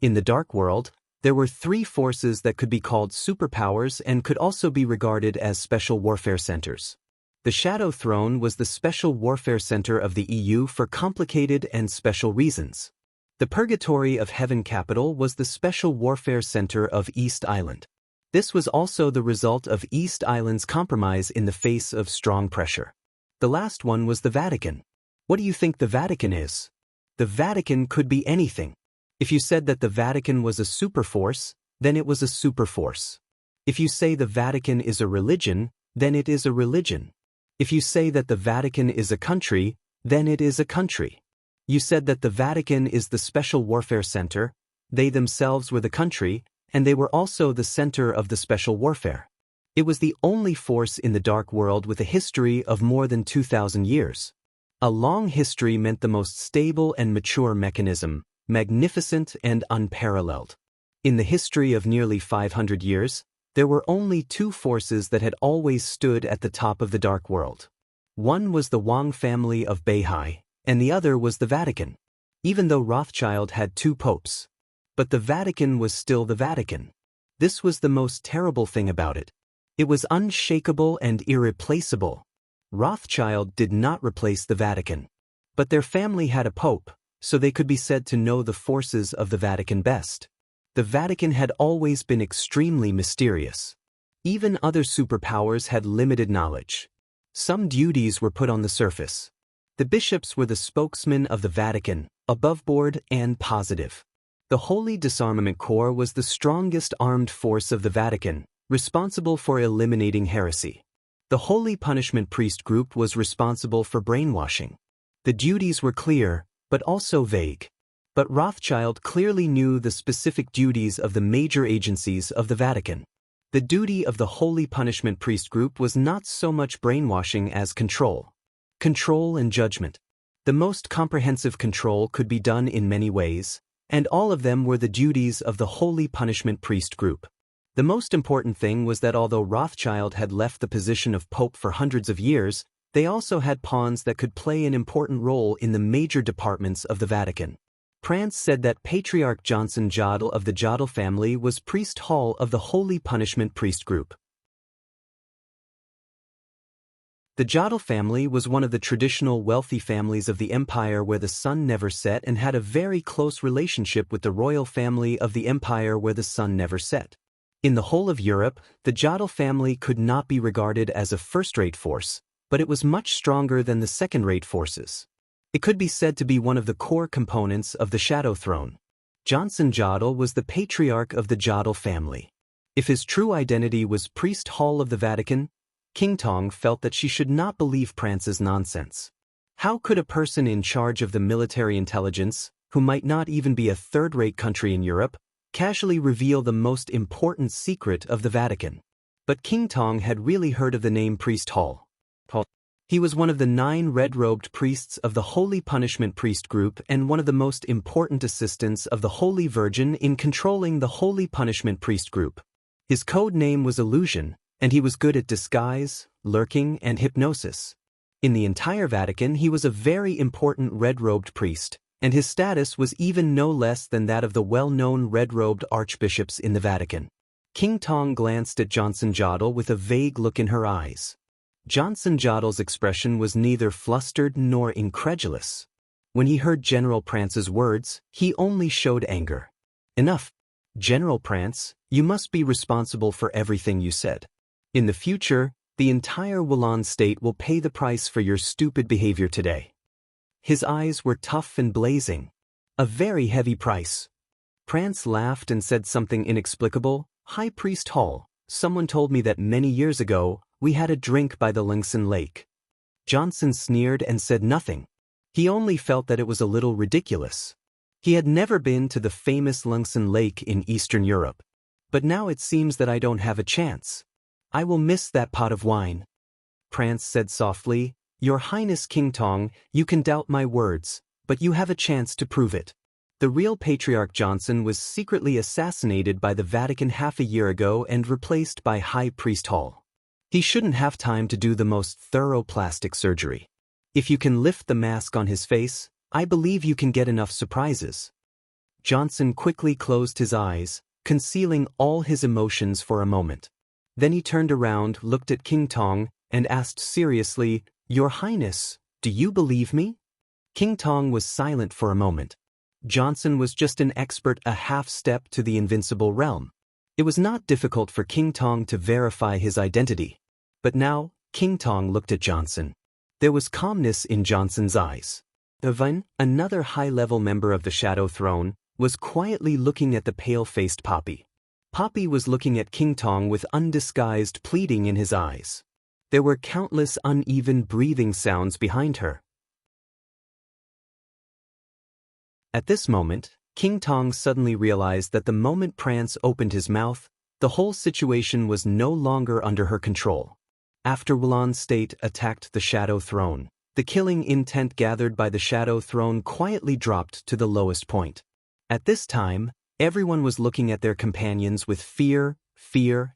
In the Dark World, there were 3 forces that could be called superpowers and could also be regarded as special warfare centers. The Shadow Throne was the special warfare center of the EU for complicated and special reasons. The Purgatory of Heaven capital was the special warfare center of East Island. This was also the result of East Island's compromise in the face of strong pressure. The last one was the Vatican. What do you think the Vatican is? The Vatican could be anything. If you said that the Vatican was a superforce, then it was a superforce. If you say the Vatican is a religion, then it is a religion. If you say that the Vatican is a country, then it is a country. You said that the Vatican is the special warfare center, they themselves were the country, and they were also the center of the special warfare. It was the only force in the dark world with a history of more than 2,000 years. A long history meant the most stable and mature mechanism, magnificent and unparalleled. In the history of nearly 500 years, there were only 2 forces that had always stood at the top of the dark world. One was the Wang family of Beihai, and the other was the Vatican. Even though Rothschild had 2 popes. But the Vatican was still the Vatican. This was the most terrible thing about it. It was unshakable and irreplaceable. Rothschild did not replace the Vatican. But their family had a pope, so they could be said to know the forces of the Vatican best. The Vatican had always been extremely mysterious. Even other superpowers had limited knowledge. Some duties were put on the surface. The bishops were the spokesmen of the Vatican, aboveboard and positive. The Holy Disarmament Corps was the strongest armed force of the Vatican, responsible for eliminating heresy. The Holy Punishment Priest Group was responsible for brainwashing. The duties were clear, but also vague. But Rothschild clearly knew the specific duties of the major agencies of the Vatican. The duty of the Holy Punishment Priest Group was not so much brainwashing as control. Control and judgment. The most comprehensive control could be done in many ways, and all of them were the duties of the Holy Punishment Priest Group. The most important thing was that although Rothschild had left the position of Pope for hundreds of years, they also had pawns that could play an important role in the major departments of the Vatican. Prance said that Patriarch Johnson Jodl of the Jodl family was Priest Hall of the Holy Punishment Priest Group. The Jodl family was one of the traditional wealthy families of the empire where the sun never set and had a very close relationship with the royal family of the empire where the sun never set. In the whole of Europe, the Jodl family could not be regarded as a first-rate force, but it was much stronger than the second-rate forces. It could be said to be one of the core components of the Shadow Throne. Johnson Jodl was the patriarch of the Jodl family. If his true identity was Priest Hall of the Vatican, King Tong felt that she should not believe Prance's nonsense. How could a person in charge of the military intelligence, who might not even be a third-rate country in Europe, casually reveal the most important secret of the Vatican. But King Tong had really heard of the name Priest Hall. He was one of the 9 red-robed priests of the Holy Punishment Priest group and one of the most important assistants of the Holy Virgin in controlling the Holy Punishment Priest group. His code name was Illusion, and he was good at disguise, lurking, and hypnosis. In the entire Vatican, he was a very important red-robed priest, and his status was even no less than that of the well-known red-robed archbishops in the Vatican. King Tong glanced at Johnson Jodl with a vague look in her eyes. Johnson Jodl's expression was neither flustered nor incredulous. When he heard General Prance's words, he only showed anger. Enough. General Prance, you must be responsible for everything you said. In the future, the entire Wulan state will pay the price for your stupid behavior today. His eyes were tough and blazing. A very heavy price. Prance laughed and said something inexplicable. High Priest Hall, someone told me that many years ago, we had a drink by the Lingsan Lake. Johnson sneered and said nothing. He only felt that it was a little ridiculous. He had never been to the famous Lingsan Lake in Eastern Europe. But now it seems that I don't have a chance. I will miss that pot of wine. Prance said softly, Your Highness King Tong, you can doubt my words, but you have a chance to prove it. The real Patriarch Johnson was secretly assassinated by the Vatican half a year ago and replaced by High Priest Hall. He shouldn't have time to do the most thorough plastic surgery. If you can lift the mask on his face, I believe you can get enough surprises. Johnson quickly closed his eyes, concealing all his emotions for a moment. Then he turned around, looked at King Tong, and asked seriously, Your Highness, do you believe me? King Tong was silent for a moment. Johnson was just an expert a half step to the invincible realm. It was not difficult for King Tong to verify his identity. But now, King Tong looked at Johnson. There was calmness in Johnson's eyes. Yvonne, another high-level member of the Shadow Throne, was quietly looking at the pale-faced Poppy. Poppy was looking at King Tong with undisguised pleading in his eyes. There were countless uneven breathing sounds behind her. At this moment, King Tong suddenly realized that the moment Prance opened his mouth, the whole situation was no longer under her control. After Wulan State attacked the Shadow Throne, the killing intent gathered by the Shadow Throne quietly dropped to the lowest point. At this time, everyone was looking at their companions with fear,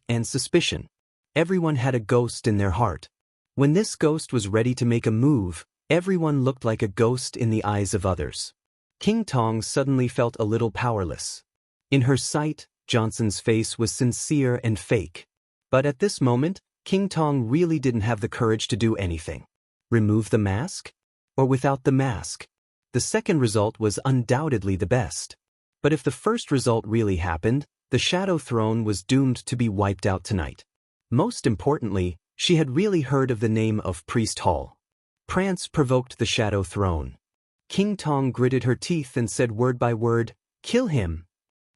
and suspicion. Everyone had a ghost in their heart. When this ghost was ready to make a move, everyone looked like a ghost in the eyes of others. King Tong suddenly felt a little powerless. In her sight, Johnson's face was sincere and fake. But at this moment, King Tong really didn't have the courage to do anything. Remove the mask? Or without the mask? The second result was undoubtedly the best. But if the first result really happened, the Shadow Throne was doomed to be wiped out tonight. Most importantly, she had really heard of the name of Priest Hall. Prance provoked the Shadow Throne. King Tong gritted her teeth and said word by word, Kill him.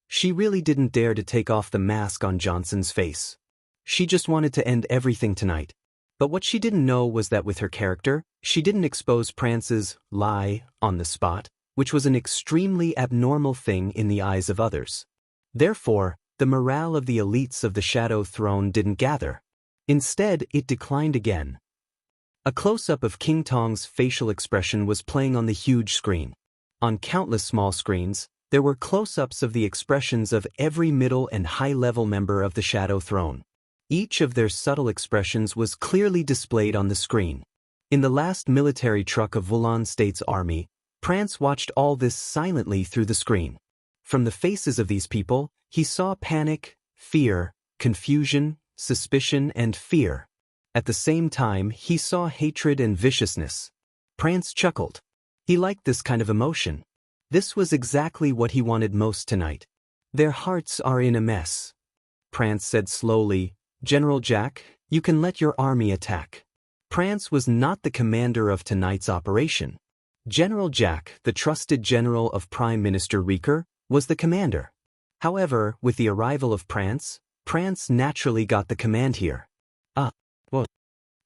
She really didn't dare to take off the mask on Johnson's face. She just wanted to end everything tonight. But what she didn't know was that with her character, she didn't expose Prance's lie on the spot, which was an extremely abnormal thing in the eyes of others. Therefore, the morale of the elites of the Shadow Throne didn't gather. Instead, it declined again. A close-up of King Tong's facial expression was playing on the huge screen. On countless small screens, there were close-ups of the expressions of every middle and high-level member of the Shadow Throne. Each of their subtle expressions was clearly displayed on the screen. In the last military truck of Wulan State's army, Prance watched all this silently through the screen. From the faces of these people, he saw panic, fear, confusion, suspicion, and fear. At the same time, he saw hatred and viciousness. Prance chuckled. He liked this kind of emotion. This was exactly what he wanted most tonight. Their hearts are in a mess. Prance said slowly, General Jack, you can let your army attack. Prance was not the commander of tonight's operation. General Jack, the trusted general of Prime Minister Rieker, was the commander. However, with the arrival of Prance, Prance naturally got the command here.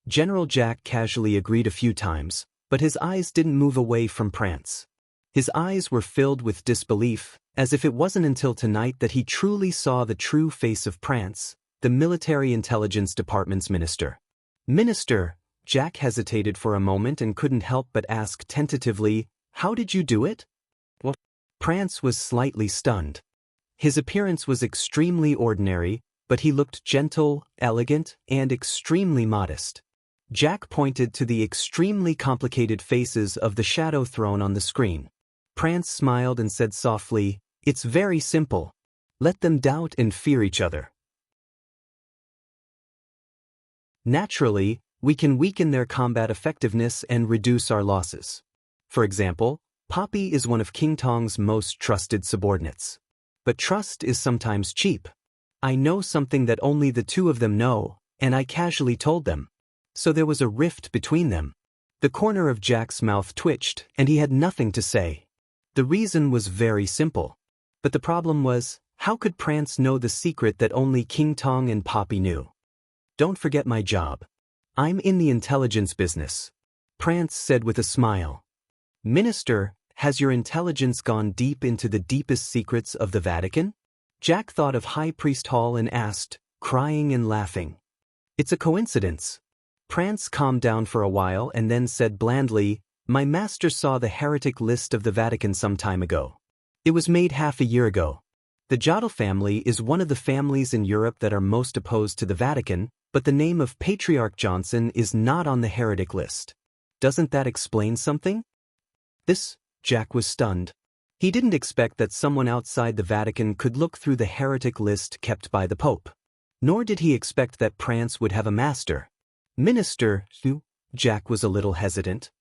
General Jack casually agreed a few times, but his eyes didn't move away from Prance. His eyes were filled with disbelief, as if it wasn't until tonight that he truly saw the true face of Prance, the Military Intelligence Department's minister. Minister, Jack hesitated for a moment and couldn't help but ask tentatively, "How did you do it?" Well, Prance was slightly stunned. His appearance was extremely ordinary, but he looked gentle, elegant, and extremely modest. Jack pointed to the extremely complicated faces of the shadow throne on the screen. Prance smiled and said softly, "It's very simple. Let them doubt and fear each other. Naturally, we can weaken their combat effectiveness and reduce our losses. For example, Poppy is one of King Tong's most trusted subordinates. But trust is sometimes cheap. I know something that only the two of them know, and I casually told them. So there was a rift between them." The corner of Jack's mouth twitched, and he had nothing to say. The reason was very simple. But the problem was, how could Prance know the secret that only King Tong and Poppy knew? "Don't forget my job. I'm in the intelligence business," Prance said with a smile. "Minister, has your intelligence gone deep into the deepest secrets of the Vatican?" Jack thought of High Priest Hall and asked, crying and laughing. "It's a coincidence." Prance calmed down for a while and then said blandly, "My master saw the heretic list of the Vatican some time ago. It was made half a year ago. The Jodl family is one of the families in Europe that are most opposed to the Vatican, but the name of Patriarch Johnson is not on the heretic list. Doesn't that explain something?" Jack was stunned. He didn't expect that someone outside the Vatican could look through the heretic list kept by the Pope. Nor did he expect that Prance would have a master. "Minister," Jack was a little hesitant.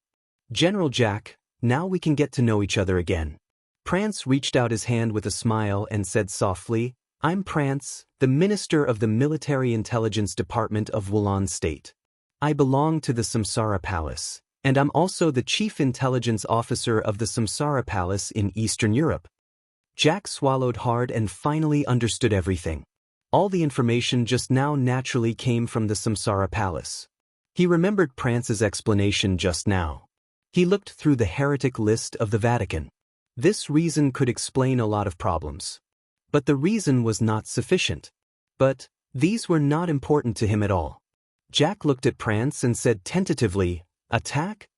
"General Jack, now we can get to know each other again." Prance reached out his hand with a smile and said softly, "I'm Prance, the Minister of the Military Intelligence Department of Wulan State. I belong to the Samsara Palace, and I'm also the Chief Intelligence Officer of the Samsara Palace in Eastern Europe." Jack swallowed hard and finally understood everything. All the information just now naturally came from the Samsara Palace. He remembered Prance's explanation just now. He looked through the heretic list of the Vatican. This reason could explain a lot of problems. But the reason was not sufficient. But these were not important to him at all. Jack looked at Prance and said tentatively, "Attack?"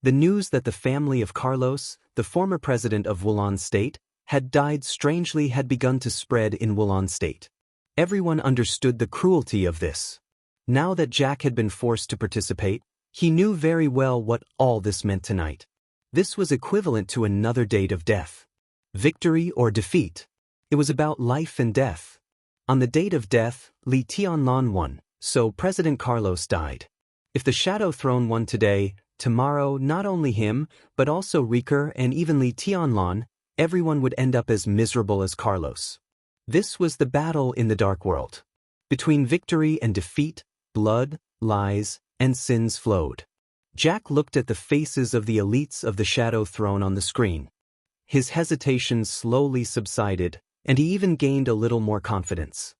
The news that the family of Carlos, the former president of Wulan State, had died strangely had begun to spread in Wulan State. Everyone understood the cruelty of this. Now that Jack had been forced to participate, he knew very well what all this meant tonight. This was equivalent to another date of death. Victory or defeat. It was about life and death. On the date of death, Li Tianlan won, so President Carlos died. If the Shadow Throne won today, tomorrow not only him, but also Riker and even Li Tianlan, everyone would end up as miserable as Carlos. This was the battle in the Dark World. Between victory and defeat, blood, lies, and sins flowed. Jack looked at the faces of the elites of the Shadow Throne on the screen. His hesitation slowly subsided, and he even gained a little more confidence.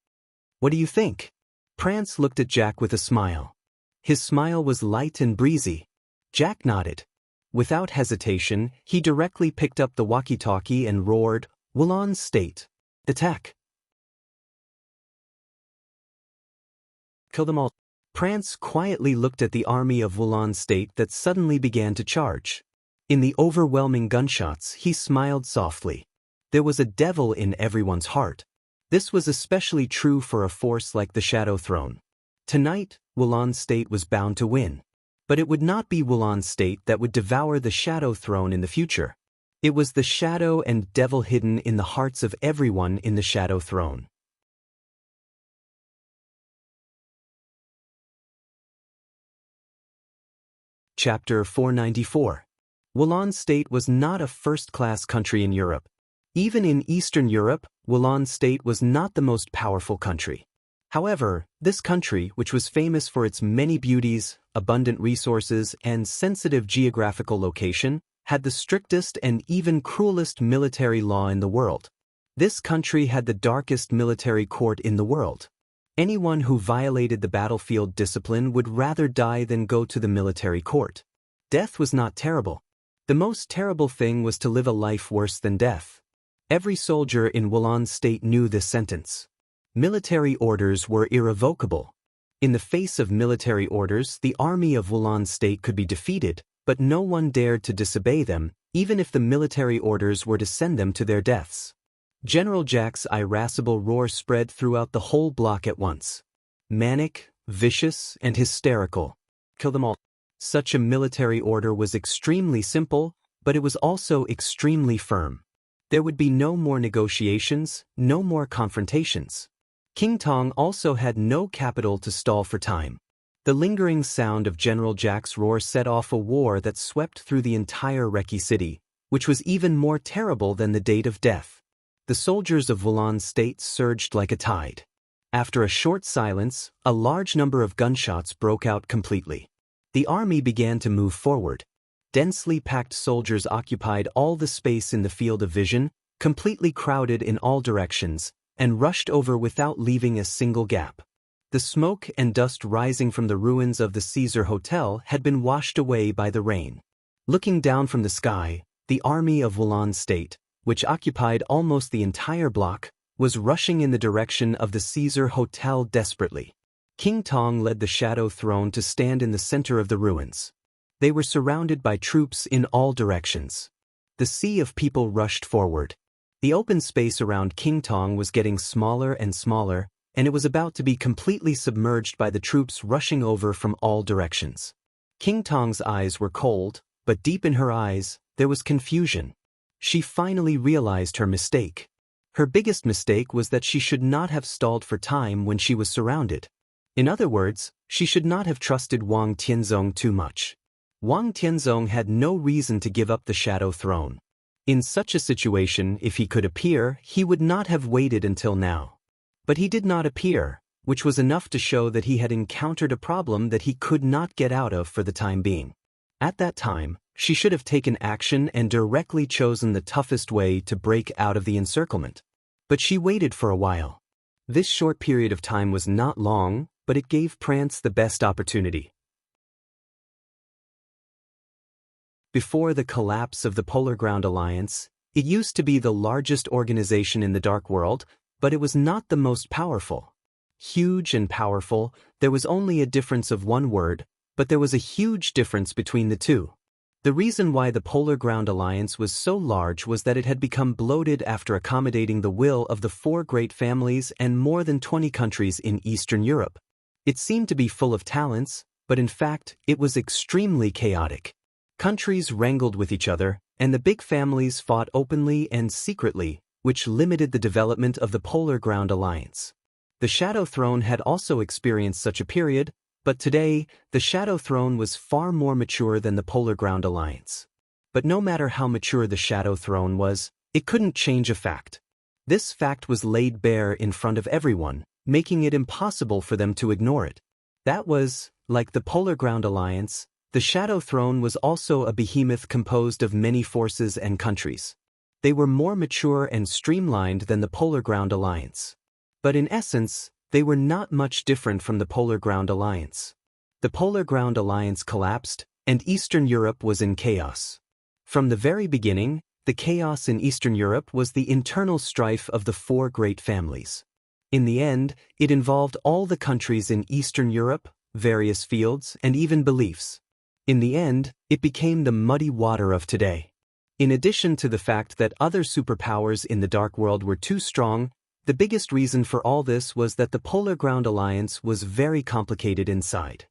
"What do you think?" Prance looked at Jack with a smile. His smile was light and breezy. Jack nodded. Without hesitation, he directly picked up the walkie-talkie and roared, "Wulan State, attack! Kill them all." Prance quietly looked at the army of Wulan State that suddenly began to charge. In the overwhelming gunshots, he smiled softly. There was a devil in everyone's heart. This was especially true for a force like the Shadow Throne. Tonight, Wulan State was bound to win. But it would not be Wulan State that would devour the Shadow Throne in the future. It was the shadow and devil hidden in the hearts of everyone in the Shadow Throne. Chapter 494. Wulan State was not a first-class country in Europe. Even in Eastern Europe, Wulan State was not the most powerful country. However, this country, which was famous for its many beauties, abundant resources, and sensitive geographical location, had the strictest and even cruelest military law in the world. This country had the darkest military court in the world. Anyone who violated the battlefield discipline would rather die than go to the military court. Death was not terrible. The most terrible thing was to live a life worse than death. Every soldier in Wulan State knew this sentence. Military orders were irrevocable. In the face of military orders, the army of Wulan State could be defeated, but no one dared to disobey them, even if the military orders were to send them to their deaths. General Jack's irascible roar spread throughout the whole block at once. Manic, vicious, and hysterical. Kill them all. Such a military order was extremely simple, but it was also extremely firm. There would be no more negotiations, no more confrontations. King Tong also had no capital to stall for time. The lingering sound of General Jack's roar set off a war that swept through the entire Reki city, which was even more terrible than the date of death. The soldiers of Wulan State surged like a tide. After a short silence, a large number of gunshots broke out completely. The army began to move forward. Densely packed soldiers occupied all the space in the field of vision, completely crowded in all directions, and rushed over without leaving a single gap. The smoke and dust rising from the ruins of the Caesar Hotel had been washed away by the rain. Looking down from the sky, the army of Wulan State, which occupied almost the entire block, was rushing in the direction of the Caesar Hotel desperately. King Tong led the Shadow Throne to stand in the center of the ruins. They were surrounded by troops in all directions. The sea of people rushed forward. The open space around King Tong was getting smaller and smaller, and it was about to be completely submerged by the troops rushing over from all directions. King Tong's eyes were cold, but deep in her eyes, there was confusion. She finally realized her mistake. Her biggest mistake was that she should not have stalled for time when she was surrounded. In other words, she should not have trusted Wang Tianzong too much. Wang Tianzong had no reason to give up the Shadow Throne. In such a situation, if he could appear, he would not have waited until now. But he did not appear, which was enough to show that he had encountered a problem that he could not get out of for the time being. At that time, she should have taken action and directly chosen the toughest way to break out of the encirclement. But she waited for a while. This short period of time was not long, but it gave Prance the best opportunity. Before the collapse of the Polar Ground Alliance, it used to be the largest organization in the Dark World, but it was not the most powerful. Huge and powerful, there was only a difference of one word, but there was a huge difference between the two. The reason why the Polar Ground Alliance was so large was that it had become bloated after accommodating the will of the 4 great families and more than 20 countries in Eastern Europe. It seemed to be full of talents, but in fact, it was extremely chaotic. Countries wrangled with each other, and the big families fought openly and secretly, which limited the development of the Polar Ground Alliance. The Shadow Throne had also experienced such a period, but today, the Shadow Throne was far more mature than the Polar Ground Alliance. But no matter how mature the Shadow Throne was, it couldn't change a fact. This fact was laid bare in front of everyone, making it impossible for them to ignore it. That was, like the Polar Ground Alliance, the Shadow Throne was also a behemoth composed of many forces and countries. They were more mature and streamlined than the Polar Ground Alliance. But in essence, they were not much different from the Polar Ground Alliance. The Polar Ground Alliance collapsed, and Eastern Europe was in chaos. From the very beginning, the chaos in Eastern Europe was the internal strife of the 4 great families. In the end, it involved all the countries in Eastern Europe, various fields, and even beliefs. In the end, it became the muddy water of today. In addition to the fact that other superpowers in the Dark World were too strong, the biggest reason for all this was that the Polar Ground Alliance was very complicated inside.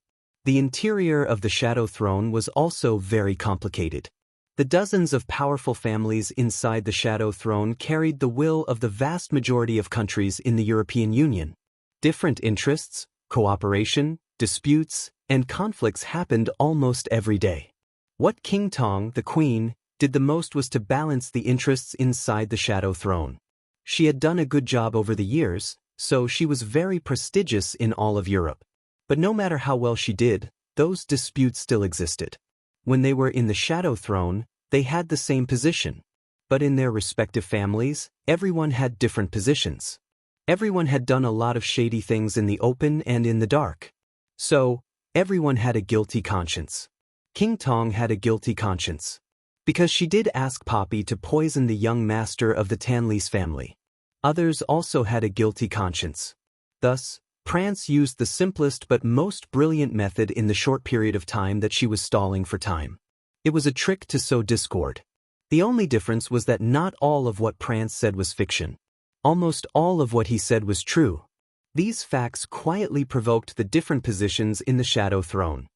The interior of the Shadow Throne was also very complicated. The dozens of powerful families inside the Shadow Throne carried the will of the vast majority of countries in the European Union. Different interests, cooperation, disputes, and conflicts happened almost every day. What King Tong, the Queen, did the most was to balance the interests inside the Shadow Throne. She had done a good job over the years, so she was very prestigious in all of Europe. But no matter how well she did, those disputes still existed. When they were in the Shadow Throne, they had the same position. But in their respective families, everyone had different positions. Everyone had done a lot of shady things in the open and in the dark. So, everyone had a guilty conscience. King Tong had a guilty conscience. because she did ask Poppy to poison the young master of the Tanlease family. Others also had a guilty conscience. Thus, Prance used the simplest but most brilliant method in the short period of time that she was stalling for time. It was a trick to sow discord. The only difference was that not all of what Prance said was fiction. Almost all of what he said was true. These facts quietly provoked the different positions in the Shadow Throne.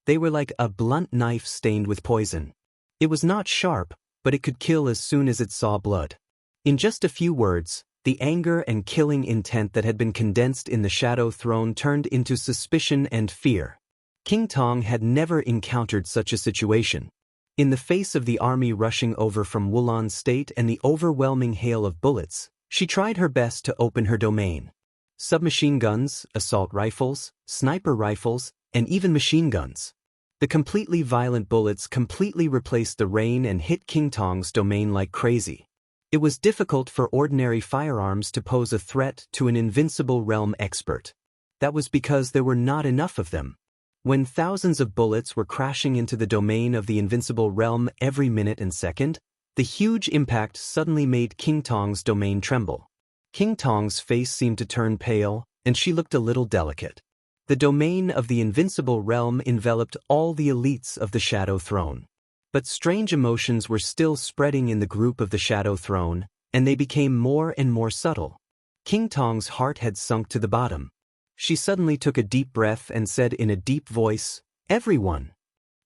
They were like a blunt knife stained with poison. It was not sharp, but it could kill as soon as it saw blood. In just a few words, the anger and killing intent that had been condensed in the Shadow Throne turned into suspicion and fear. King Tong had never encountered such a situation. In the face of the army rushing over from Wulan State and the overwhelming hail of bullets, she tried her best to open her domain. Submachine guns, assault rifles, sniper rifles, and even machine guns. The completely violent bullets completely replaced the rain and hit King Tong's domain like crazy. It was difficult for ordinary firearms to pose a threat to an invincible realm expert. That was because there were not enough of them. When thousands of bullets were crashing into the domain of the invincible realm every minute and second, the huge impact suddenly made King Tong's domain tremble. King Tong's face seemed to turn pale, and she looked a little delicate. The domain of the invincible realm enveloped all the elites of the Shadow Throne. But strange emotions were still spreading in the group of the Shadow Throne, and they became more and more subtle. King Tong's heart had sunk to the bottom. She suddenly took a deep breath and said in a deep voice, "Everyone."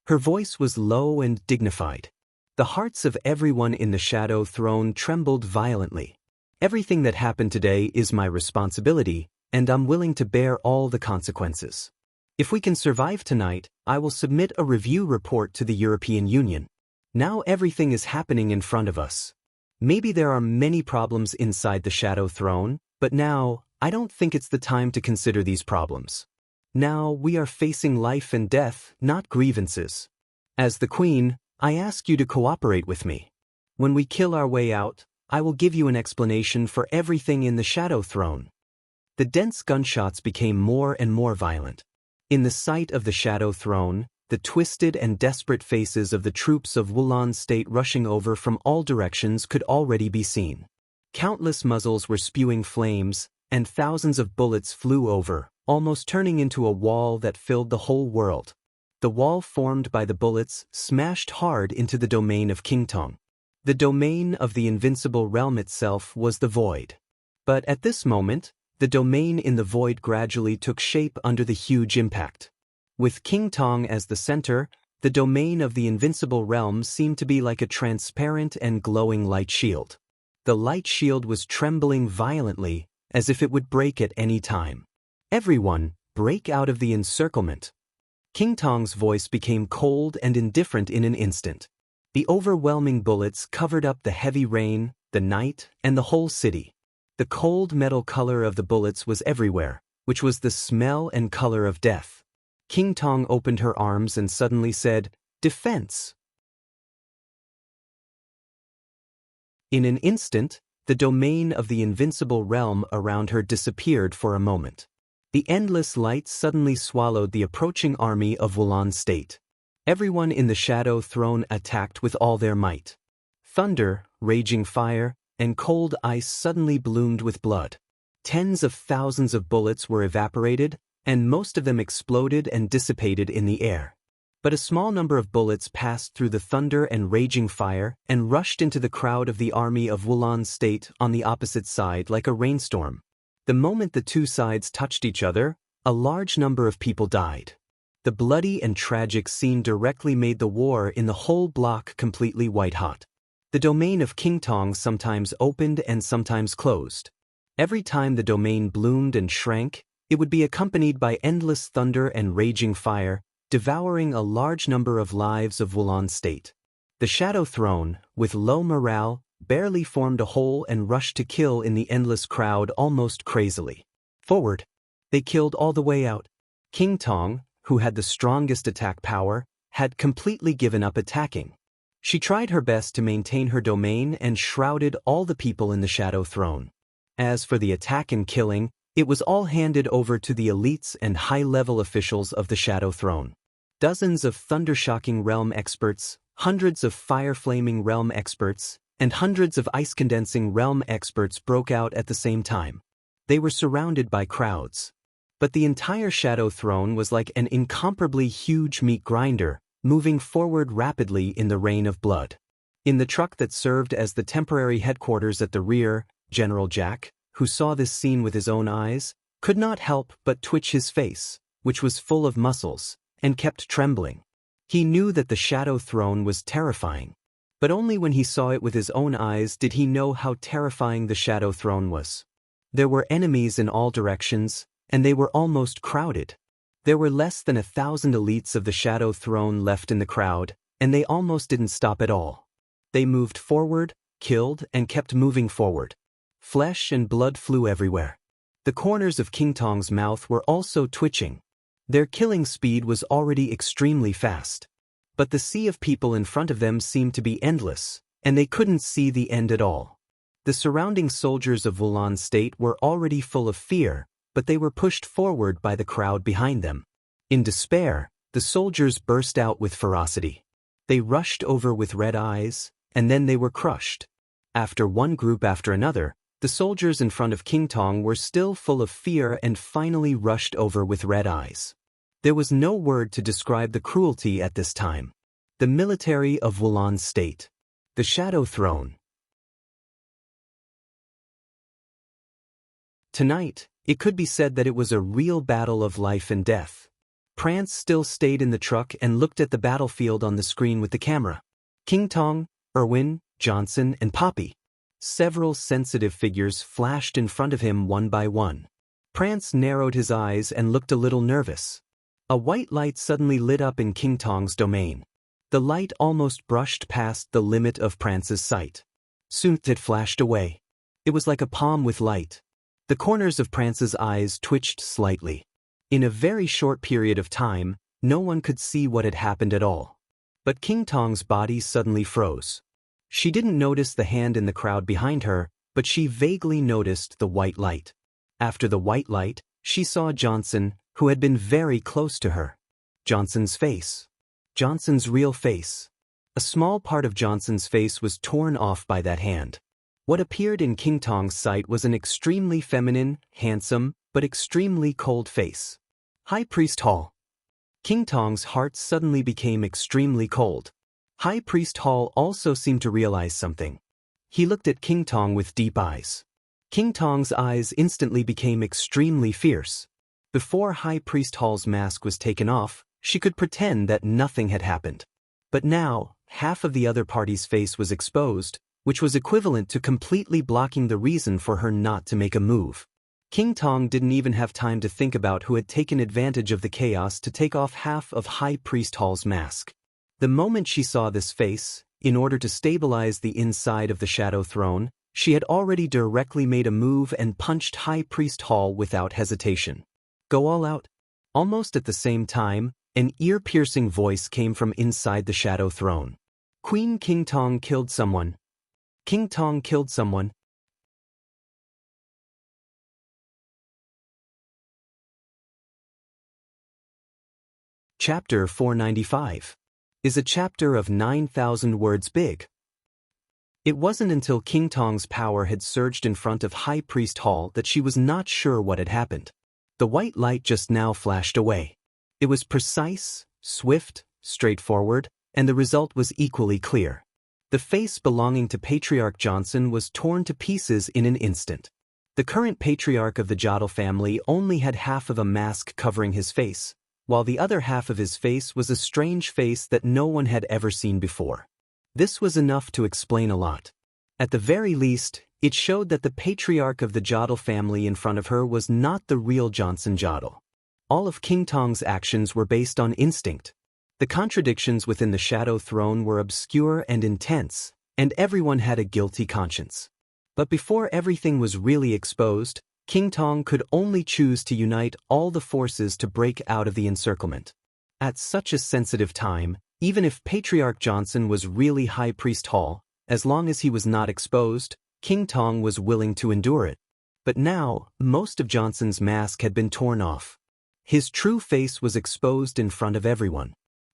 Her voice was low and dignified. The hearts of everyone in the Shadow Throne trembled violently. "Everything that happened today is my responsibility, and I'm willing to bear all the consequences. If we can survive tonight, I will submit a review report to the European Union. Now everything is happening in front of us. Maybe there are many problems inside the Shadow Throne, but now, I don't think it's the time to consider these problems. Now we are facing life and death, not grievances. As the Queen, I ask you to cooperate with me. When we kill our way out, I will give you an explanation for everything in the Shadow Throne." The dense gunshots became more and more violent. In the sight of the Shadow Throne, the twisted and desperate faces of the troops of Wulan State rushing over from all directions could already be seen. Countless muzzles were spewing flames, and thousands of bullets flew over, almost turning into a wall that filled the whole world. The wall formed by the bullets smashed hard into the domain of King Tong. The domain of the invincible realm itself was the void. But at this moment, the domain in the void gradually took shape under the huge impact. With King Tong as the center, the domain of the invincible realm seemed to be like a transparent and glowing light shield. The light shield was trembling violently, as if it would break at any time. "Everyone, break out of the encirclement." King Tong's voice became cold and indifferent in an instant. The overwhelming bullets covered up the heavy rain, the night, and the whole city. The cold metal color of the bullets was everywhere, which was the smell and color of death. King Tong opened her arms and suddenly said, "Defense." In an instant, the domain of the invincible realm around her disappeared for a moment. The endless light suddenly swallowed the approaching army of Wulan State. Everyone in the Shadow Throne attacked with all their might. Thunder, raging fire, and cold ice suddenly bloomed with blood. Tens of thousands of bullets were evaporated, and most of them exploded and dissipated in the air. But a small number of bullets passed through the thunder and raging fire and rushed into the crowd of the army of Wulan State on the opposite side like a rainstorm. The moment the two sides touched each other, a large number of people died. The bloody and tragic scene directly made the war in the whole block completely white-hot. The domain of King Tong sometimes opened and sometimes closed. Every time the domain bloomed and shrank, it would be accompanied by endless thunder and raging fire, devouring a large number of lives of Wulan State. The Shadow Throne, with low morale, barely formed a hole and rushed to kill in the endless crowd almost crazily. Forward! They killed all the way out. King Tong, who had the strongest attack power, had completely given up attacking. She tried her best to maintain her domain and shrouded all the people in the Shadow Throne. As for the attack and killing, it was all handed over to the elites and high-level officials of the Shadow Throne. Dozens of thundershocking realm experts, hundreds of fire-flaming realm experts, and hundreds of ice-condensing realm experts broke out at the same time. They were surrounded by crowds. But the entire Shadow Throne was like an incomparably huge meat grinder, moving forward rapidly in the rain of blood. In the truck that served as the temporary headquarters at the rear, General Jack, who saw this scene with his own eyes, could not help but twitch his face, which was full of muscles, and kept trembling. He knew that the Shadow Throne was terrifying. But only when he saw it with his own eyes did he know how terrifying the Shadow Throne was. There were enemies in all directions, and they were almost crowded. There were less than 1,000 elites of the Shadow Throne left in the crowd, and they almost didn't stop at all. They moved forward, killed, and kept moving forward. Flesh and blood flew everywhere. The corners of King Tong's mouth were also twitching. Their killing speed was already extremely fast. But the sea of people in front of them seemed to be endless, and they couldn't see the end at all. The surrounding soldiers of Wulan State were already full of fear, but they were pushed forward by the crowd behind them. In despair, the soldiers burst out with ferocity. They rushed over with red eyes, and then they were crushed. After one group after another, the soldiers in front of King Tong were still full of fear and finally rushed over with red eyes. There was no word to describe the cruelty at this time. The military of Wulan State. The Shadow Throne. Tonight, it could be said that it was a real battle of life and death. Prance still stayed in the truck and looked at the battlefield on the screen with the camera. King Tong, Irwin, Johnson, and Poppy. Several sensitive figures flashed in front of him one by one. Prance narrowed his eyes and looked a little nervous. A white light suddenly lit up in King Tong's domain. The light almost brushed past the limit of Prance's sight. Soon it flashed away. It was like a palm with light. The corners of Prance's eyes twitched slightly. In a very short period of time, no one could see what had happened at all. But King Tong's body suddenly froze. She didn't notice the hand in the crowd behind her, but she vaguely noticed the white light. After the white light, she saw Johnson, who had been very close to her. Johnson's face. Johnson's real face. A small part of Johnson's face was torn off by that hand. What appeared in King Tong's sight was an extremely feminine, handsome, but extremely cold face. High Priest Hall. King Tong's heart suddenly became extremely cold. High Priest Hall also seemed to realize something. He looked at King Tong with deep eyes. King Tong's eyes instantly became extremely fierce. Before High Priest Hall's mask was taken off, she could pretend that nothing had happened. But now, half of the other party's face was exposed, which was equivalent to completely blocking the reason for her not to make a move. King Tong didn't even have time to think about who had taken advantage of the chaos to take off half of High Priest Hall's mask. The moment she saw this face, in order to stabilize the inside of the Shadow Throne, she had already directly made a move and punched High Priest Hall without hesitation. Go all out. Almost at the same time, an ear-piercing voice came from inside the Shadow Throne. Queen King Tong killed someone. King Tong killed someone. Chapter 495 is a chapter of 9,000 words big. It wasn't until King Tong's power had surged in front of High Priest Hall that she was not sure what had happened. The white light just now flashed away. It was precise, swift, straightforward, and the result was equally clear. The face belonging to Patriarch Johnson was torn to pieces in an instant. The current patriarch of the Jodl family only had half of a mask covering his face, while the other half of his face was a strange face that no one had ever seen before. This was enough to explain a lot. At the very least, it showed that the patriarch of the Jodl family in front of her was not the real Johnson Jodl. All of King Tong's actions were based on instinct. The contradictions within the Shadow Throne were obscure and intense, and everyone had a guilty conscience. But before everything was really exposed, King Tong could only choose to unite all the forces to break out of the encirclement. At such a sensitive time, even if Patriarch Johnson was really High Priest Hall, as long as he was not exposed, King Tong was willing to endure it. But now, most of Johnson's mask had been torn off. His true face was exposed in front of everyone.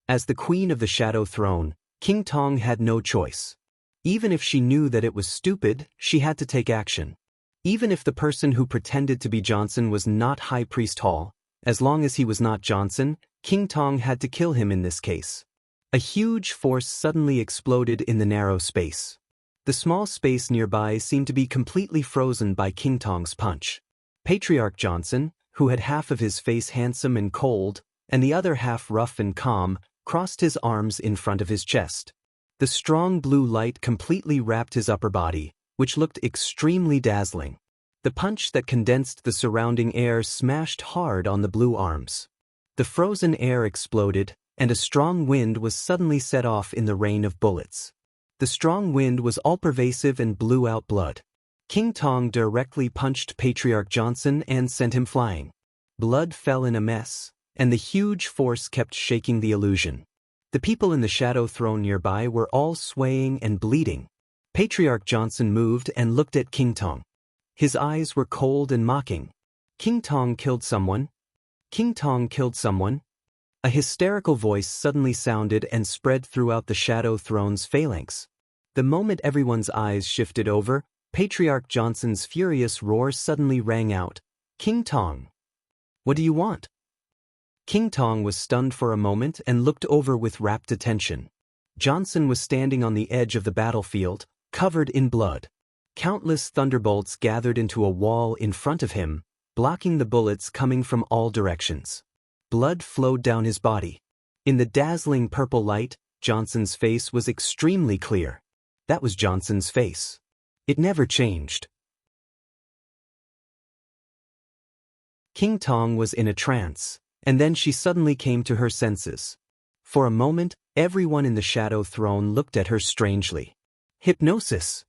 As the queen of the Shadow Throne, King Tong had no choice. Even if she knew that it was stupid, she had to take action. Even if the person who pretended to be Johnson was not High Priest Hall, as long as he was not Johnson, King Tong had to kill him in this case. A huge force suddenly exploded in the narrow space. The small space nearby seemed to be completely frozen by King Tong's punch. Patriarch Johnson, who had half of his face handsome and cold, and the other half rough and calm, crossed his arms in front of his chest. The strong blue light completely wrapped his upper body, which looked extremely dazzling. The punch that condensed the surrounding air smashed hard on the blue arms. The frozen air exploded, and a strong wind was suddenly set off in the rain of bullets. The strong wind was all-pervasive and blew out blood. King Tong directly punched Patriarch Johnson and sent him flying. Blood fell in a mess, and the huge force kept shaking the illusion. The people in the Shadow Throne nearby were all swaying and bleeding. Patriarch Johnson moved and looked at King Tong. His eyes were cold and mocking. King Tong killed someone? King Tong killed someone? A hysterical voice suddenly sounded and spread throughout the Shadow Throne's phalanx. The moment everyone's eyes shifted over, Patriarch Johnson's furious roar suddenly rang out. King Tong! What do you want? King Tong was stunned for a moment and looked over with rapt attention. Johnson was standing on the edge of the battlefield, covered in blood. Countless thunderbolts gathered into a wall in front of him, blocking the bullets coming from all directions. Blood flowed down his body. In the dazzling purple light, Johnson's face was extremely clear. That was Johnson's face. It never changed. King Tong was in a trance, and then she suddenly came to her senses. For a moment, everyone in the Shadow Throne looked at her strangely. Hypnosis!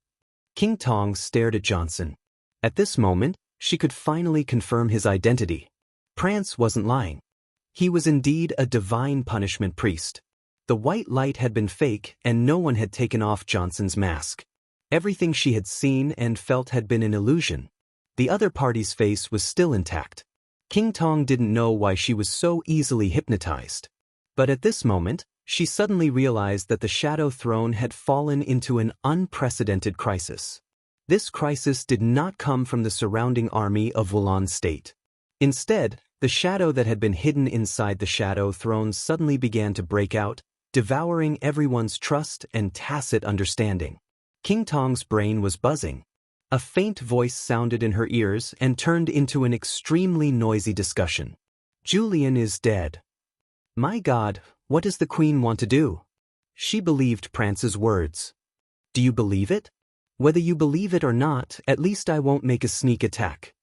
King Tong stared at Johnson. At this moment, she could finally confirm his identity. Prance wasn't lying. He was indeed a divine punishment priest. The white light had been fake, and no one had taken off Johnson's mask. Everything she had seen and felt had been an illusion. The other party's face was still intact. King Tong didn't know why she was so easily hypnotized. But at this moment, she suddenly realized that the Shadow Throne had fallen into an unprecedented crisis. This crisis did not come from the surrounding army of Wulan State. Instead, the shadow that had been hidden inside the Shadow Throne suddenly began to break out, devouring everyone's trust and tacit understanding. King Tong's brain was buzzing. A faint voice sounded in her ears and turned into an extremely noisy discussion. Julian is dead. My God, what does the Queen want to do? She believed Prance's words. Do you believe it? Whether you believe it or not, at least I won't make a sneak attack.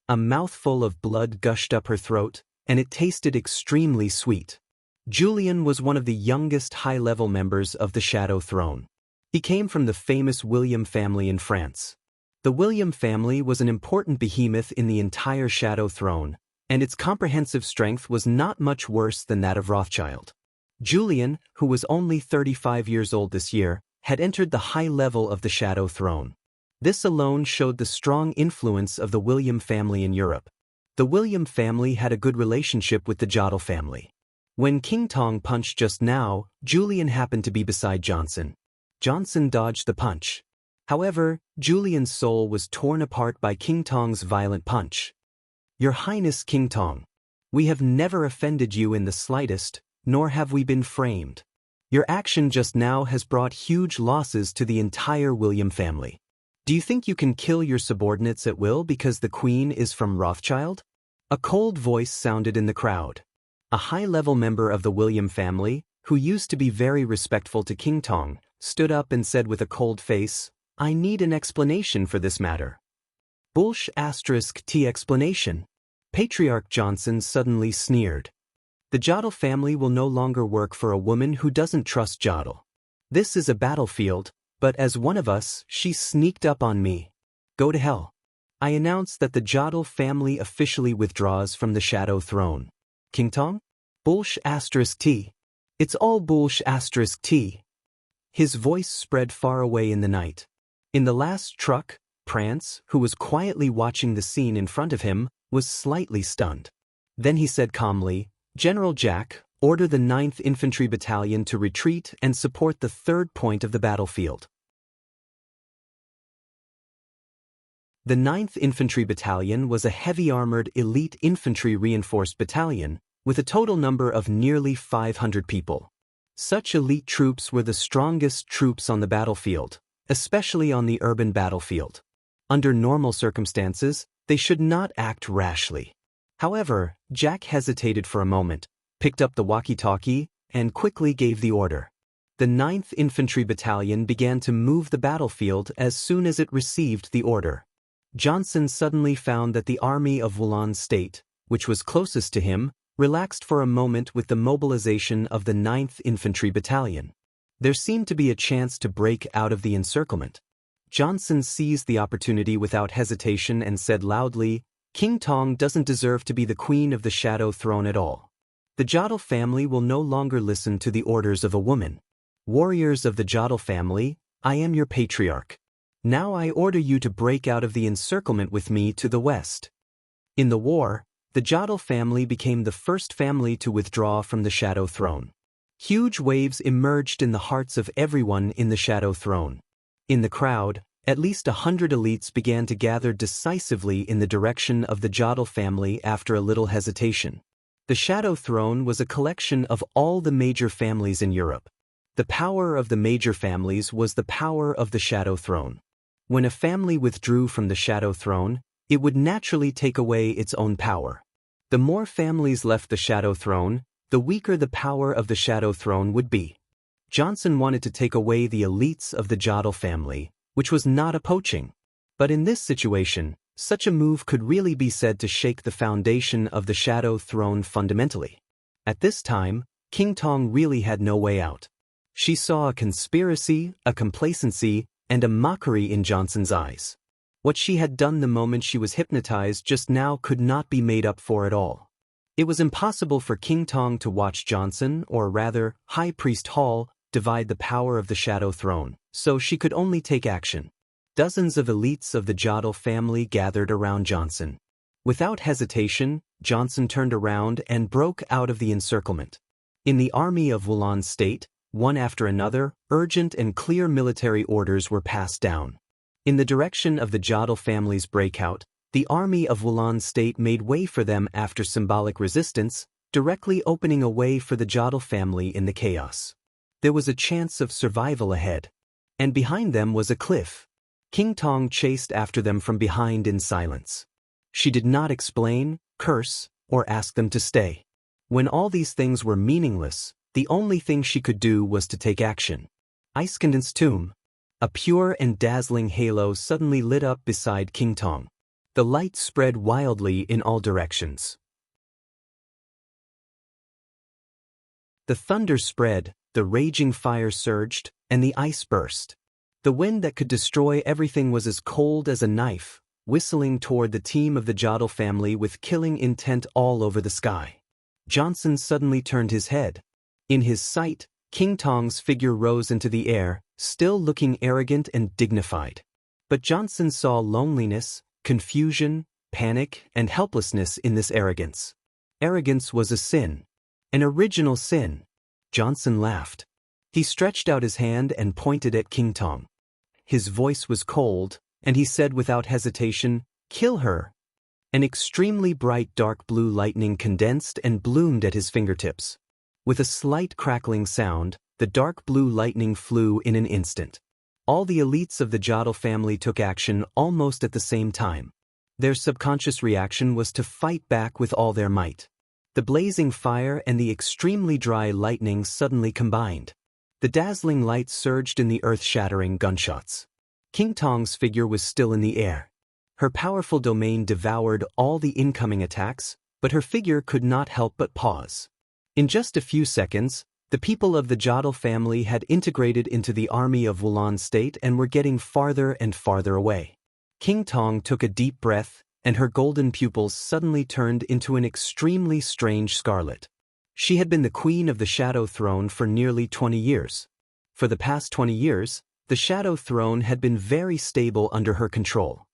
A mouthful of blood gushed up her throat, and it tasted extremely sweet. Julian was one of the youngest high-level members of the Shadow Throne. He came from the famous William family in France. The William family was an important behemoth in the entire Shadow Throne, and its comprehensive strength was not much worse than that of Rothschild. Julian, who was only 35 years old this year, had entered the high level of the Shadow Throne. This alone showed the strong influence of the William family in Europe. The William family had a good relationship with the Jodl family. When King Tong punched just now, Julian happened to be beside Johnson. Johnson dodged the punch. However, Julian's soul was torn apart by King Tong's violent punch. Your Highness King Tong, we have never offended you in the slightest, nor have we been framed. Your action just now has brought huge losses to the entire William family. Do you think you can kill your subordinates at will because the Queen is from Rothschild? A cold voice sounded in the crowd. A high-level member of the William family, who used to be very respectful to King Tong, stood up and said with a cold face, I need an explanation for this matter. *T explanation. Patriarch Johnson suddenly sneered. The Jodl family will no longer work for a woman who doesn't trust Jodl. This is a battlefield, but as one of us, she sneaked up on me. Go to hell. I announce that the Jodl family officially withdraws from the Shadow Throne. King Tong? *T. It's all *T. His voice spread far away in the night. In the last truck, Prance, who was quietly watching the scene in front of him, was slightly stunned. Then he said calmly, General Jack, Order the 9th Infantry Battalion to retreat and support the 3rd point of the battlefield. The 9th Infantry Battalion was a heavy-armored elite infantry reinforced battalion with a total number of nearly 500 people. Such elite troops were the strongest troops on the battlefield, especially on the urban battlefield. Under normal circumstances, they should not act rashly. However, Jack hesitated for a moment, picked up the walkie-talkie, and quickly gave the order. The 9th Infantry Battalion began to move the battlefield as soon as it received the order. Johnson suddenly found that the army of Wulon State, which was closest to him, relaxed for a moment with the mobilization of the 9th Infantry Battalion. There seemed to be a chance to break out of the encirclement. Johnson seized the opportunity without hesitation and said loudly, "King Tong doesn't deserve to be the queen of the Shadow Throne at all. The Jodl family will no longer listen to the orders of a woman. Warriors of the Jodl family, I am your patriarch. Now I order you to break out of the encirclement with me to the west." In the war, the Jodl family became the first family to withdraw from the Shadow Throne. Huge waves emerged in the hearts of everyone in the Shadow Throne. In the crowd, at least 100 elites began to gather decisively in the direction of the Jodl family after a little hesitation. The Shadow Throne was a collection of all the major families in Europe. The power of the major families was the power of the Shadow Throne. When a family withdrew from the Shadow Throne, it would naturally take away its own power. The more families left the Shadow Throne, the weaker the power of the Shadow Throne would be. Johnson wanted to take away the elites of the Jodl family, which was not a poaching. But in this situation, such a move could really be said to shake the foundation of the Shadow Throne fundamentally. At this time, King Tong really had no way out. She saw a conspiracy, a complacency, and a mockery in Johnson's eyes. What she had done the moment she was hypnotized just now could not be made up for at all. It was impossible for King Tong to watch Johnson, or rather, High Priest Hall, divide the power of the Shadow Throne, so she could only take action. Dozens of elites of the Jodl family gathered around Johnson. Without hesitation, Johnson turned around and broke out of the encirclement. In the army of Wulon State, one after another, urgent and clear military orders were passed down. In the direction of the Jodl family's breakout, the army of Wulon State made way for them after symbolic resistance, directly opening a way for the Jodl family in the chaos. There was a chance of survival ahead. And behind them was a cliff. King Tong chased after them from behind in silence. She did not explain, curse, or ask them to stay. When all these things were meaningless, the only thing she could do was to take action. Iskandin's tomb. A pure and dazzling halo suddenly lit up beside King Tong. The light spread wildly in all directions. The thunder spread, the raging fire surged, and the ice burst. The wind that could destroy everything was as cold as a knife, whistling toward the team of the Jodl family with killing intent all over the sky. Johnson suddenly turned his head. In his sight, King Tong's figure rose into the air, still looking arrogant and dignified. But Johnson saw loneliness, confusion, panic, and helplessness in this arrogance. Arrogance was a sin. An original sin. Johnson laughed. He stretched out his hand and pointed at King Tong. His voice was cold, and he said without hesitation, "Kill her." An extremely bright dark blue lightning condensed and bloomed at his fingertips. With a slight crackling sound, the dark blue lightning flew in an instant. All the elites of the Jodl family took action almost at the same time. Their subconscious reaction was to fight back with all their might. The blazing fire and the extremely dry lightning suddenly combined. The dazzling light surged in the earth-shattering gunshots. King Tong's figure was still in the air. Her powerful domain devoured all the incoming attacks, but her figure could not help but pause. In just a few seconds, the people of the Jodl family had integrated into the army of Wulon State and were getting farther and farther away. King Tong took a deep breath, and her golden pupils suddenly turned into an extremely strange scarlet. She had been the queen of the Shadow Throne for nearly 20 years. For the past 20 years, the Shadow Throne had been very stable under her control.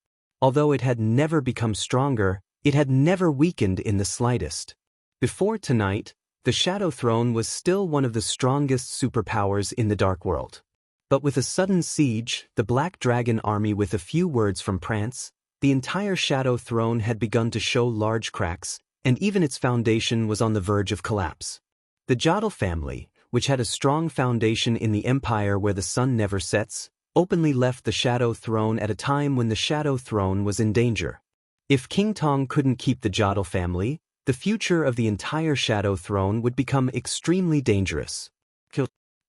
Although it had never become stronger, it had never weakened in the slightest. Before tonight, The Shadow Throne was still one of the strongest superpowers in the Dark World. But with a sudden siege, the Black Dragon army with a few words from Prance, the entire Shadow Throne had begun to show large cracks, and even its foundation was on the verge of collapse. The Jodl family, which had a strong foundation in the empire where the sun never sets, openly left the Shadow Throne at a time when the Shadow Throne was in danger. If King Tong couldn't keep the Jodl family, the future of the entire Shadow Throne would become extremely dangerous.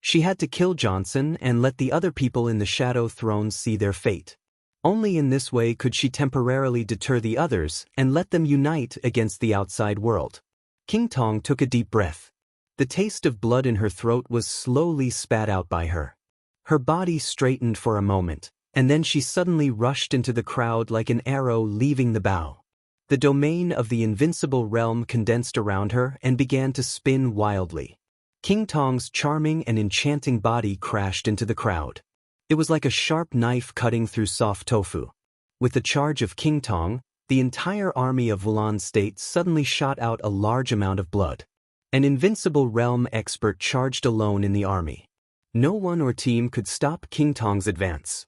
She had to kill Johnson and let the other people in the Shadow Throne see their fate. Only in this way could she temporarily deter the others and let them unite against the outside world. King Tong took a deep breath. The taste of blood in her throat was slowly spat out by her. Her body straightened for a moment, and then she suddenly rushed into the crowd like an arrow leaving the bow. The domain of the invincible realm condensed around her and began to spin wildly. King Tong's charming and enchanting body crashed into the crowd. It was like a sharp knife cutting through soft tofu. With the charge of King Tong, the entire army of Wulan State suddenly shot out a large amount of blood. An invincible realm expert charged alone in the army. No one or team could stop King Tong's advance.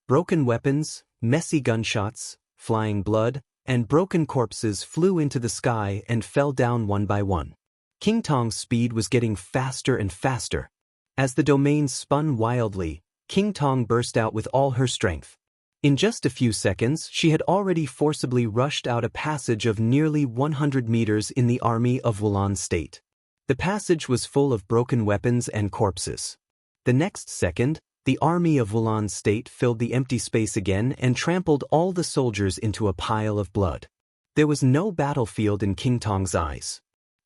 Broken weapons, messy gunshots, flying blood, and broken corpses flew into the sky and fell down one by one. King Tong's speed was getting faster and faster. As the domain spun wildly, King Tong burst out with all her strength. In just a few seconds, she had already forcibly rushed out a passage of nearly 100 meters in the army of Wulan State. The passage was full of broken weapons and corpses. The next second, the army of Wulan State filled the empty space again and trampled all the soldiers into a pile of blood. There was no battlefield in King Tong's eyes.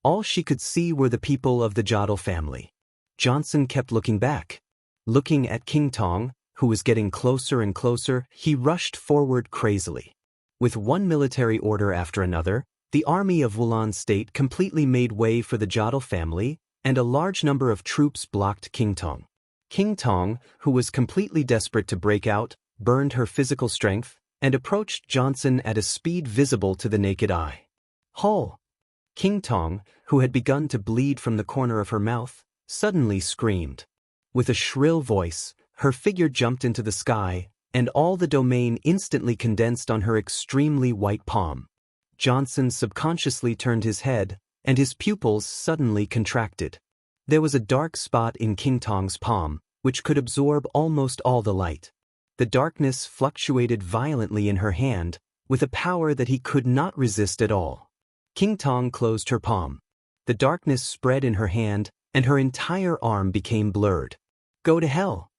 All she could see were the people of the Jodl family. Johnson kept looking back. Looking at King Tong, who was getting closer and closer, he rushed forward crazily. With one military order after another, the army of Wulan State completely made way for the Jodl family, and a large number of troops blocked King Tong. King Tong, who was completely desperate to break out, burned her physical strength, and approached Johnson at a speed visible to the naked eye. Halt! King Tong, who had begun to bleed from the corner of her mouth, suddenly screamed. With a shrill voice, her figure jumped into the sky, and all the domain instantly condensed on her extremely white palm. Johnson subconsciously turned his head, and his pupils suddenly contracted. There was a dark spot in King Tong's palm, which could absorb almost all the light. The darkness fluctuated violently in her hand, with a power that he could not resist at all. King Tong closed her palm. The darkness spread in her hand, and her entire arm became blurred. Go to hell!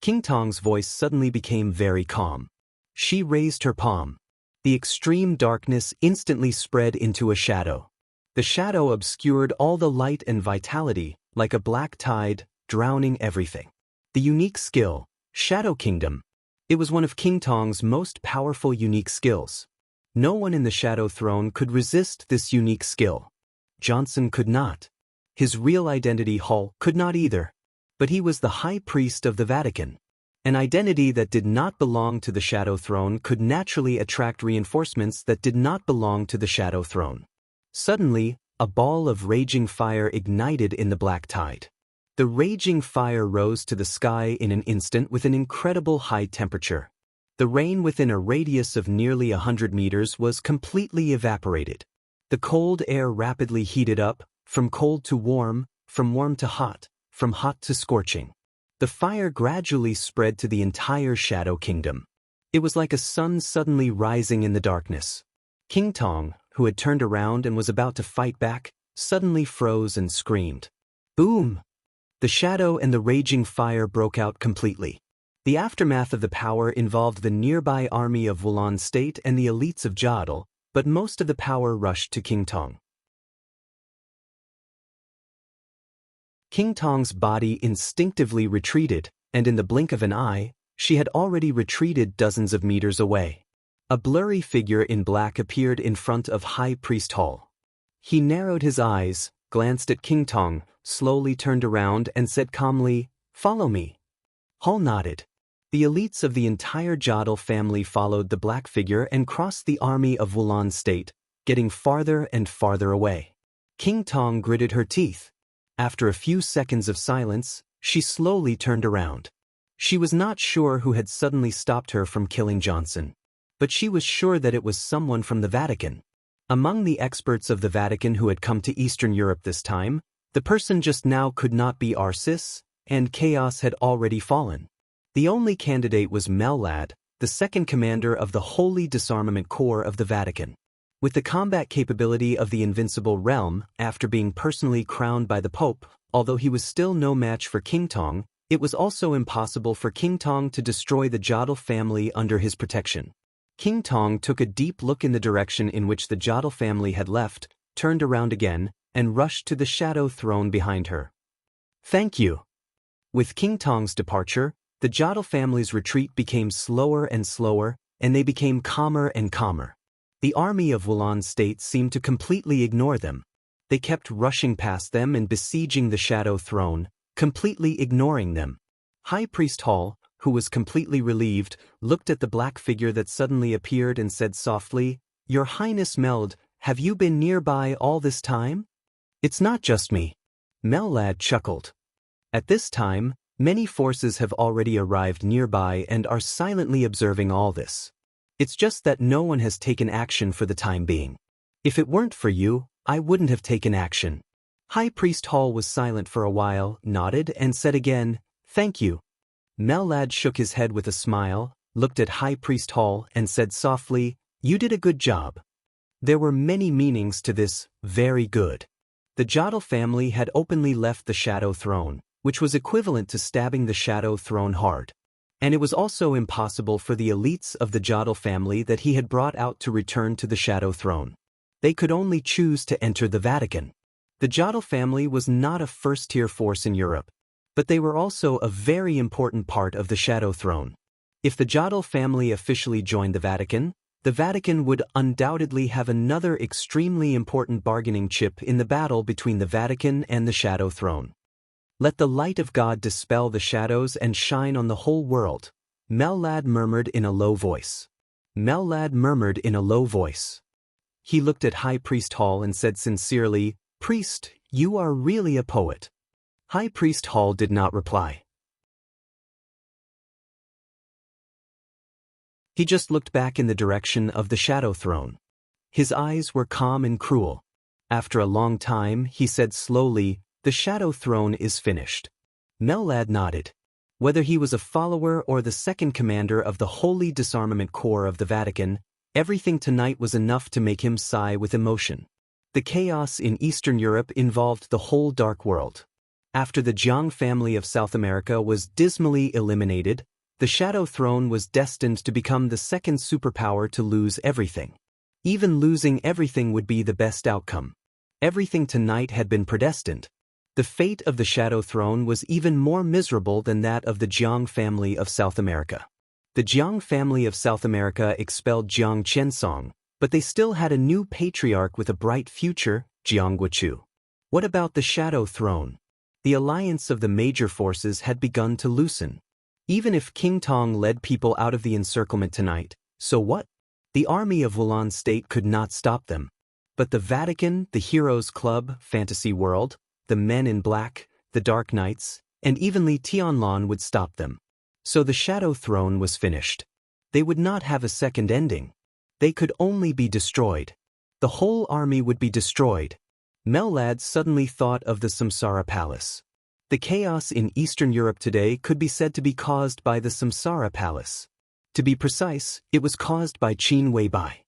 King Tong's voice suddenly became very calm. She raised her palm. The extreme darkness instantly spread into a shadow. The shadow obscured all the light and vitality, like a black tide, drowning everything. The unique skill, Shadow Kingdom. It was one of King Tong's most powerful unique skills. No one in the Shadow Throne could resist this unique skill. Johnson could not. His real identity, Hull, could not either. But he was the High Priest of the Vatican. An identity that did not belong to the Shadow Throne could naturally attract reinforcements that did not belong to the Shadow Throne. Suddenly, a ball of raging fire ignited in the black tide. The raging fire rose to the sky in an instant with an incredible high temperature. The rain within a radius of nearly 100 meters was completely evaporated. The cold air rapidly heated up, from cold to warm, from warm to hot, from hot to scorching. The fire gradually spread to the entire Shadow Kingdom. It was like a sun suddenly rising in the darkness. King Tong, who had turned around and was about to fight back, suddenly froze and screamed. Boom! The shadow and the raging fire broke out completely. The aftermath of the power involved the nearby army of Wulan State and the elites of Jodl, but most of the power rushed to King Tong. King Tong's body instinctively retreated, and in the blink of an eye, she had already retreated dozens of meters away. A blurry figure in black appeared in front of High Priest Hall. He narrowed his eyes, glanced at King Tong, slowly turned around and said calmly, "Follow me." Hall nodded. The elites of the entire Jodl family followed the black figure and crossed the army of Wulan State, getting farther and farther away. King Tong gritted her teeth. After a few seconds of silence, she slowly turned around. She was not sure who had suddenly stopped her from killing Johnson, but she was sure that it was someone from the Vatican. Among the experts of the Vatican who had come to Eastern Europe this time, the person just now could not be Arcis, and chaos had already fallen. The only candidate was Mellad, the second commander of the Holy Disarmament Corps of the Vatican. With the combat capability of the Invincible Realm, after being personally crowned by the Pope, although he was still no match for King Tong, it was also impossible for King Tong to destroy the Jodl family under his protection. King Tong took a deep look in the direction in which the Jodl family had left, turned around again, and rushed to the shadow throne behind her. "Thank you." With King Tong's departure, the Jodl family's retreat became slower and slower, and they became calmer and calmer. The army of Wulan State seemed to completely ignore them. They kept rushing past them and besieging the shadow throne, completely ignoring them. High Priest Hall, who was completely relieved, looked at the black figure that suddenly appeared and said softly, "Your Highness Meld, have you been nearby all this time?" "It's not just me." Mellad chuckled. "At this time, many forces have already arrived nearby and are silently observing all this. It's just that no one has taken action for the time being. If it weren't for you, I wouldn't have taken action." High Priest Hall was silent for a while, nodded, and said again, "Thank you." Mellad shook his head with a smile, looked at High Priest Hall, and said softly, "You did a good job." There were many meanings to this, "very good." The Jodl family had openly left the Shadow Throne, which was equivalent to stabbing the Shadow Throne hard. And it was also impossible for the elites of the Jodl family that he had brought out to return to the Shadow Throne. They could only choose to enter the Vatican. The Jodl family was not a first-tier force in Europe, but they were also a very important part of the Shadow Throne. If the Jodl family officially joined the Vatican would undoubtedly have another extremely important bargaining chip in the battle between the Vatican and the Shadow Throne. "Let the light of God dispel the shadows and shine on the whole world," Mellad murmured in a low voice. Mellad murmured in a low voice. He looked at High Priest Hall and said sincerely, "Priest, you are really a poet." High Priest Hall did not reply. He just looked back in the direction of the Shadow Throne. His eyes were calm and cruel. After a long time, he said slowly, "The Shadow Throne is finished." Mellad nodded. Whether he was a follower or the second commander of the Holy Disarmament Corps of the Vatican, everything tonight was enough to make him sigh with emotion. The chaos in Eastern Europe involved the whole Dark World. After the Jiang family of South America was dismally eliminated, the Shadow Throne was destined to become the second superpower to lose everything. Even losing everything would be the best outcome. Everything tonight had been predestined. The fate of the Shadow Throne was even more miserable than that of the Jiang family of South America. The Jiang family of South America expelled Jiang Qiansong, but they still had a new patriarch with a bright future, Jiang Guochu. What about the Shadow Throne? The alliance of the major forces had begun to loosen. Even if King Tong led people out of the encirclement tonight, so what? The army of Wulan State could not stop them. But the Vatican, the Heroes Club, Fantasy World, the Men in Black, the Dark Knights, and even Li Tianlan would stop them. So the Shadow Throne was finished. They would not have a second ending. They could only be destroyed. The whole army would be destroyed. Mellad suddenly thought of the Samsara Palace. The chaos in Eastern Europe today could be said to be caused by the Samsara Palace. To be precise, it was caused by Qin Weibai.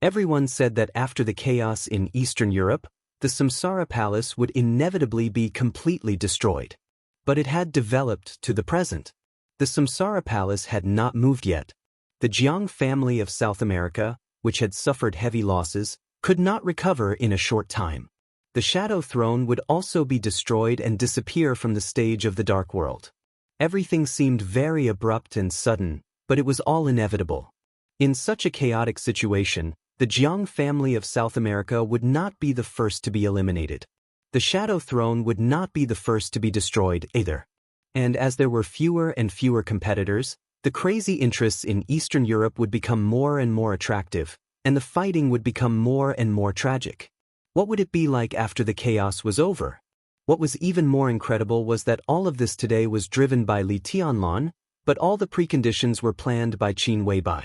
Everyone said that after the chaos in Eastern Europe, the Samsara Palace would inevitably be completely destroyed. But it had developed to the present. The Samsara Palace had not moved yet. The Jiang family of South America, which had suffered heavy losses, could not recover in a short time. The Shadow Throne would also be destroyed and disappear from the stage of the Dark World. Everything seemed very abrupt and sudden, but it was all inevitable. In such a chaotic situation, the Jiang family of South America would not be the first to be eliminated. The Shadow Throne would not be the first to be destroyed either. And as there were fewer and fewer competitors, the crazy interests in Eastern Europe would become more and more attractive, and the fighting would become more and more tragic. What would it be like after the chaos was over? What was even more incredible was that all of this today was driven by Li Tianlan, but all the preconditions were planned by Qin Weibai.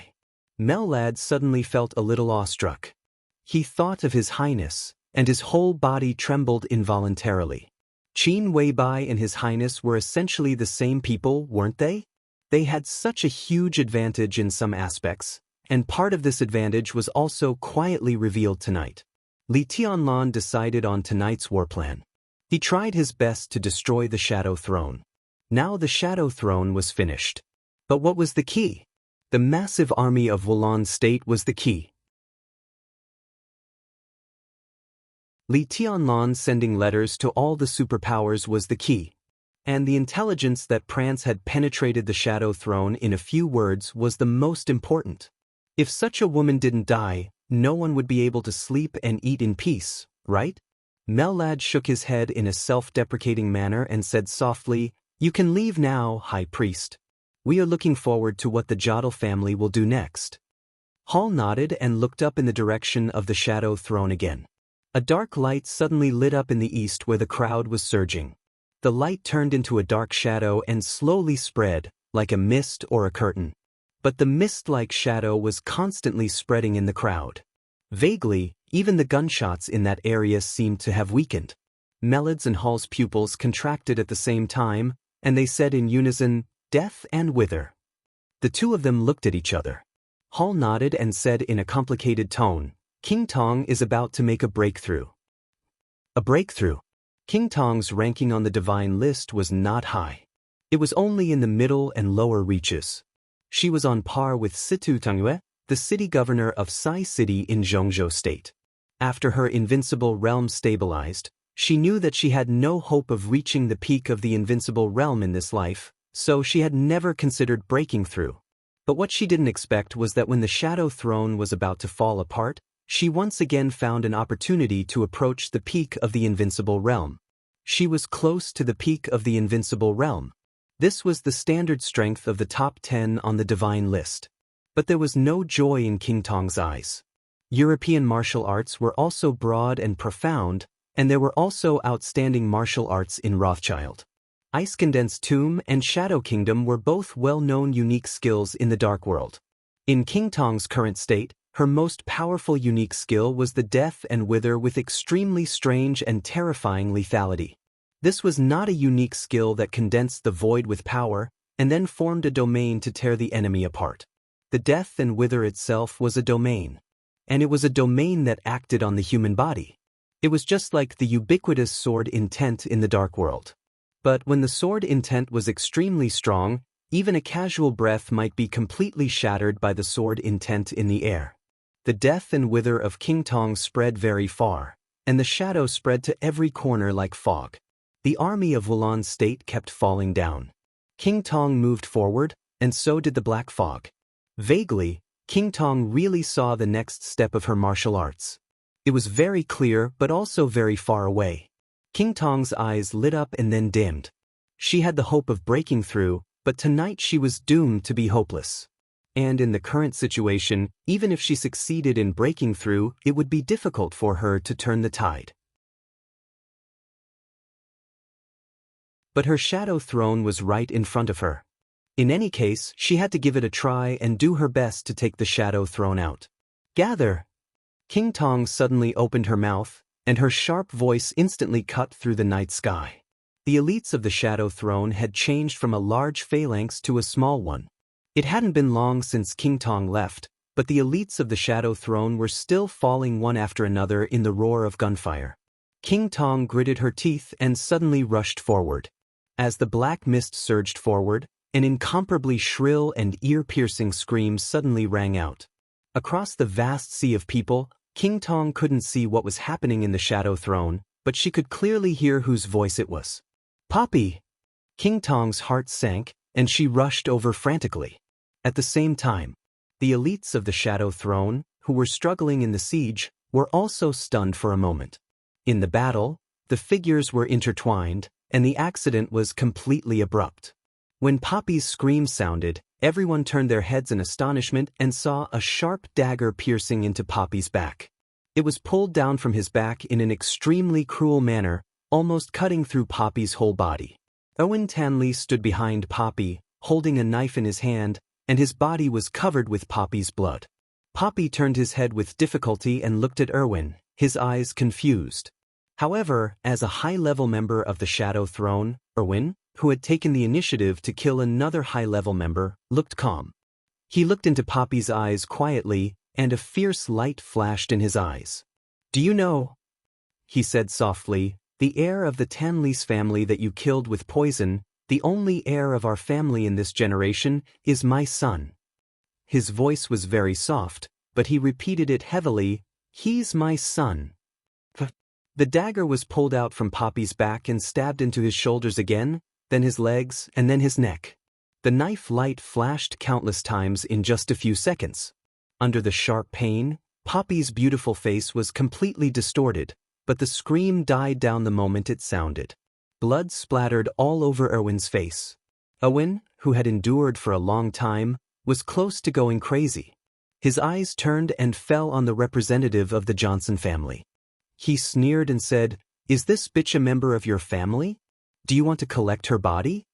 Mellad suddenly felt a little awestruck. He thought of His Highness, and his whole body trembled involuntarily. Qin Weibai and His Highness were essentially the same people, weren't they? They had such a huge advantage in some aspects, and part of this advantage was also quietly revealed tonight. Li Tianlan decided on tonight's war plan. He tried his best to destroy the Shadow Throne. Now the Shadow Throne was finished. But what was the key? The massive army of Wulan State was the key. Li Tianlan sending letters to all the superpowers was the key. And the intelligence that Prance had penetrated the Shadow Throne in a few words was the most important. If such a woman didn't die, no one would be able to sleep and eat in peace, right? Mellad shook his head in a self-deprecating manner and said softly, "You can leave now, High Priest. We are looking forward to what the Jodl family will do next." Hall nodded and looked up in the direction of the Shadow Throne again. A dark light suddenly lit up in the east where the crowd was surging. The light turned into a dark shadow and slowly spread, like a mist or a curtain. But the mist-like shadow was constantly spreading in the crowd. Vaguely, even the gunshots in that area seemed to have weakened. Mellad's and Hall's pupils contracted at the same time, and they said in unison, "Death and wither." The two of them looked at each other. Hall nodded and said in a complicated tone, "King Tong is about to make a breakthrough." A breakthrough. King Tong's ranking on the divine list was not high. It was only in the middle and lower reaches. She was on par with Situ Tangyue, the city governor of Sai City in Zhongzhou State. After her invincible realm stabilized, she knew that she had no hope of reaching the peak of the invincible realm in this life, so she had never considered breaking through. But what she didn't expect was that when the Shadow Throne was about to fall apart, she once again found an opportunity to approach the peak of the invincible realm. She was close to the peak of the invincible realm. This was the standard strength of the top 10 on the divine list. But there was no joy in King Tong's eyes. European martial arts were also broad and profound, and there were also outstanding martial arts in Rothschild. Ice Condensed Tomb and Shadow Kingdom were both well-known unique skills in the Dark World. In King Tong's current state, her most powerful unique skill was the Death and Wither with extremely strange and terrifying lethality. This was not a unique skill that condensed the void with power, and then formed a domain to tear the enemy apart. The Death and Wither itself was a domain. And it was a domain that acted on the human body. It was just like the ubiquitous sword intent in the Dark World. But when the sword intent was extremely strong, even a casual breath might be completely shattered by the sword intent in the air. The Death and Wither of King Tong spread very far, and the shadow spread to every corner like fog. The army of Wulan State kept falling down. King Tong moved forward, and so did the black fog. Vaguely, King Tong really saw the next step of her martial arts. It was very clear but also very far away. King Tong's eyes lit up and then dimmed. She had the hope of breaking through, but tonight she was doomed to be hopeless. And in the current situation, even if she succeeded in breaking through, it would be difficult for her to turn the tide. But her Shadow Throne was right in front of her. In any case, she had to give it a try and do her best to take the Shadow Throne out. "Gather!" King Tong suddenly opened her mouth, and her sharp voice instantly cut through the night sky. The elites of the Shadow Throne had changed from a large phalanx to a small one. It hadn't been long since King Tong left, but the elites of the Shadow Throne were still falling one after another in the roar of gunfire. King Tong gritted her teeth and suddenly rushed forward. As the black mist surged forward, an incomparably shrill and ear-piercing scream suddenly rang out. Across the vast sea of people, King Tong couldn't see what was happening in the Shadow Throne, but she could clearly hear whose voice it was. "Poppy!" King Tong's heart sank, and she rushed over frantically. At the same time, the elites of the Shadow Throne, who were struggling in the siege, were also stunned for a moment. In the battle, the figures were intertwined, and the accident was completely abrupt. When Poppy's scream sounded, everyone turned their heads in astonishment and saw a sharp dagger piercing into Poppy's back. It was pulled down from his back in an extremely cruel manner, almost cutting through Poppy's whole body. Owen Tanley stood behind Poppy, holding a knife in his hand, and his body was covered with Poppy's blood. Poppy turned his head with difficulty and looked at Erwin, his eyes confused. However, as a high-level member of the Shadow Throne, Erwin, who had taken the initiative to kill another high-level member, looked calm. He looked into Poppy's eyes quietly, and a fierce light flashed in his eyes. "Do you know," he said softly, "the heir of the Tanleys family that you killed with poison, the only heir of our family in this generation, is my son." His voice was very soft, but he repeated it heavily, "He's my son." The dagger was pulled out from Poppy's back and stabbed into his shoulders again, then his legs, and then his neck. The knife light flashed countless times in just a few seconds. Under the sharp pain, Poppy's beautiful face was completely distorted, but the scream died down the moment it sounded. Blood splattered all over Erwin's face. Owen, who had endured for a long time, was close to going crazy. His eyes turned and fell on the representative of the Johnson family. He sneered and said, "Is this bitch a member of your family? Do you want to collect her body?"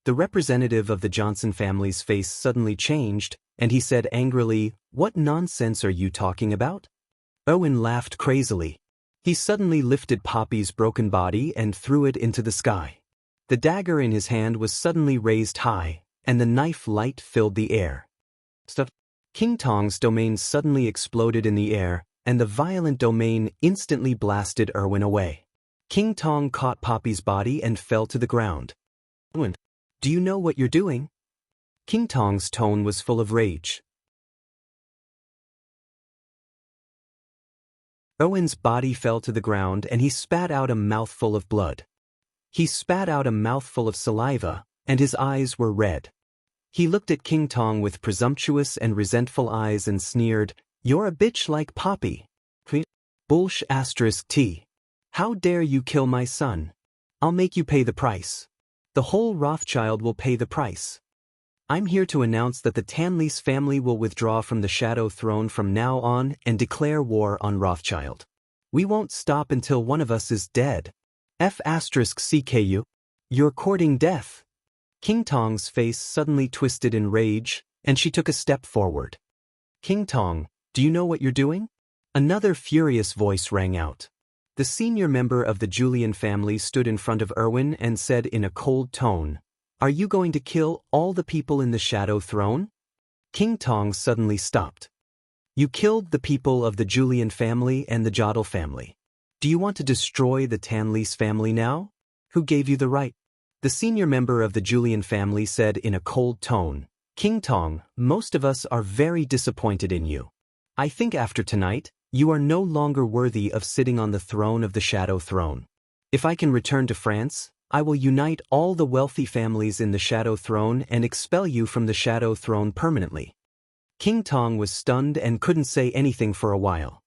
The representative of the Johnson family's face suddenly changed, and he said angrily, "What nonsense are you talking about?" Owen laughed crazily. He suddenly lifted Poppy's broken body and threw it into the sky. The dagger in his hand was suddenly raised high, and the knife light filled the air. King Tong's domain suddenly exploded in the air, and the violent domain instantly blasted Erwin away. King Tong caught Poppy's body and fell to the ground. "Erwin, do you know what you're doing?" King Tong's tone was full of rage. Erwin's body fell to the ground and he spat out a mouthful of blood. He spat out a mouthful of saliva, and his eyes were red. He looked at King Tong with presumptuous and resentful eyes and sneered, "You're a bitch like Poppy. Bullsh *T. How dare you kill my son? I'll make you pay the price. The whole Rothschild will pay the price. I'm here to announce that the Tanleys family will withdraw from the Shadow Throne from now on and declare war on Rothschild. We won't stop until one of us is dead. *CKU. You're courting death." King Tong's face suddenly twisted in rage, and she took a step forward. "King Tong, do you know what you're doing?" Another furious voice rang out. The senior member of the Julian family stood in front of Erwin and said in a cold tone, "Are you going to kill all the people in the Shadow Throne?" King Tong suddenly stopped. "You killed the people of the Julian family and the Jodl family. Do you want to destroy the Tanleys family now? Who gave you the right?" The senior member of the Julian family said in a cold tone, "King Tong, most of us are very disappointed in you. I think after tonight, you are no longer worthy of sitting on the throne of the Shadow Throne. If I can return to France, I will unite all the wealthy families in the Shadow Throne and expel you from the Shadow Throne permanently." King Tong was stunned and couldn't say anything for a while.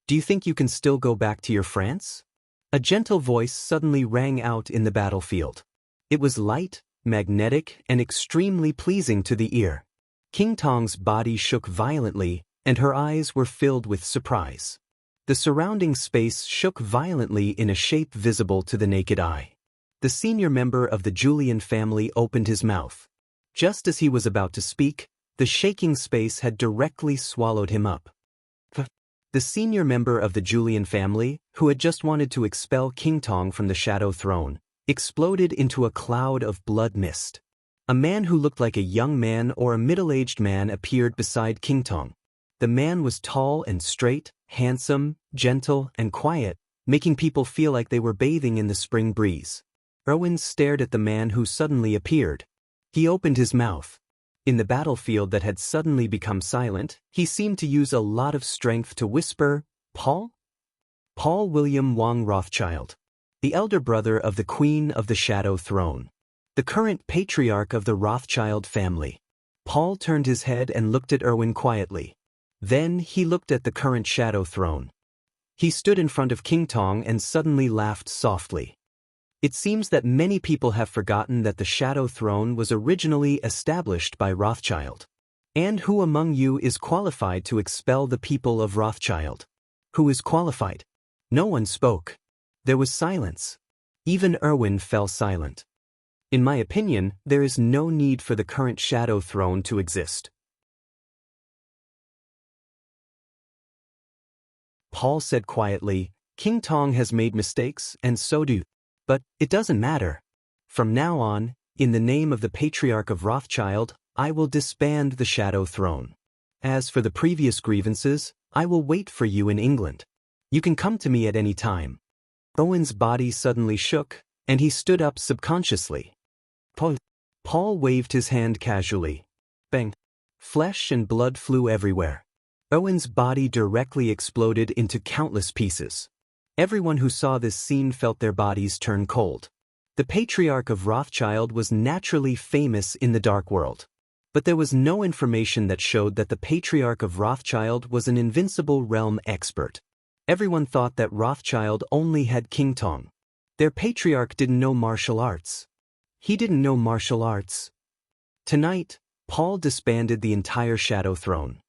"Do you think you can still go back to your France?" A gentle voice suddenly rang out in the battlefield. It was light, magnetic, and extremely pleasing to the ear. King Tong's body shook violently, and her eyes were filled with surprise. The surrounding space shook violently in a shape visible to the naked eye. The senior member of the Julian family opened his mouth. Just as he was about to speak, the shaking space had directly swallowed him up. The senior member of the Julian family, who had just wanted to expel King Tong from the Shadow Throne, exploded into a cloud of blood mist. A man who looked like a young man or a middle-aged man appeared beside King Tong. The man was tall and straight, handsome, gentle, and quiet, making people feel like they were bathing in the spring breeze. Erwin stared at the man who suddenly appeared. He opened his mouth. In the battlefield that had suddenly become silent, he seemed to use a lot of strength to whisper, "Paul? Paul William Wang Rothschild, the elder brother of the Queen of the Shadow Throne, the current patriarch of the Rothschild family." Paul turned his head and looked at Erwin quietly. Then he looked at the current Shadow Throne. He stood in front of King Tong and suddenly laughed softly. It seems that many people have forgotten that the Shadow Throne was originally established by Rothschild. And who among you is qualified to expel the people of Rothschild? Who is qualified? No one spoke. There was silence. Even Erwin fell silent. In my opinion, there is no need for the current Shadow Throne to exist. Paul said quietly, King Tong has made mistakes, and so do. But it doesn't matter. From now on, in the name of the Patriarch of Rothschild, I will disband the Shadow Throne. As for the previous grievances, I will wait for you in England. You can come to me at any time. Owen's body suddenly shook, and he stood up subconsciously. Paul waved his hand casually. Bang! Flesh and blood flew everywhere. Owen's body directly exploded into countless pieces. Everyone who saw this scene felt their bodies turn cold. The Patriarch of Rothschild was naturally famous in the dark world. But there was no information that showed that the Patriarch of Rothschild was an invincible realm expert. Everyone thought that Rothschild only had King Tong. Their Patriarch didn't know martial arts. He didn't know martial arts. Tonight, Paul disbanded the entire Shadow Throne.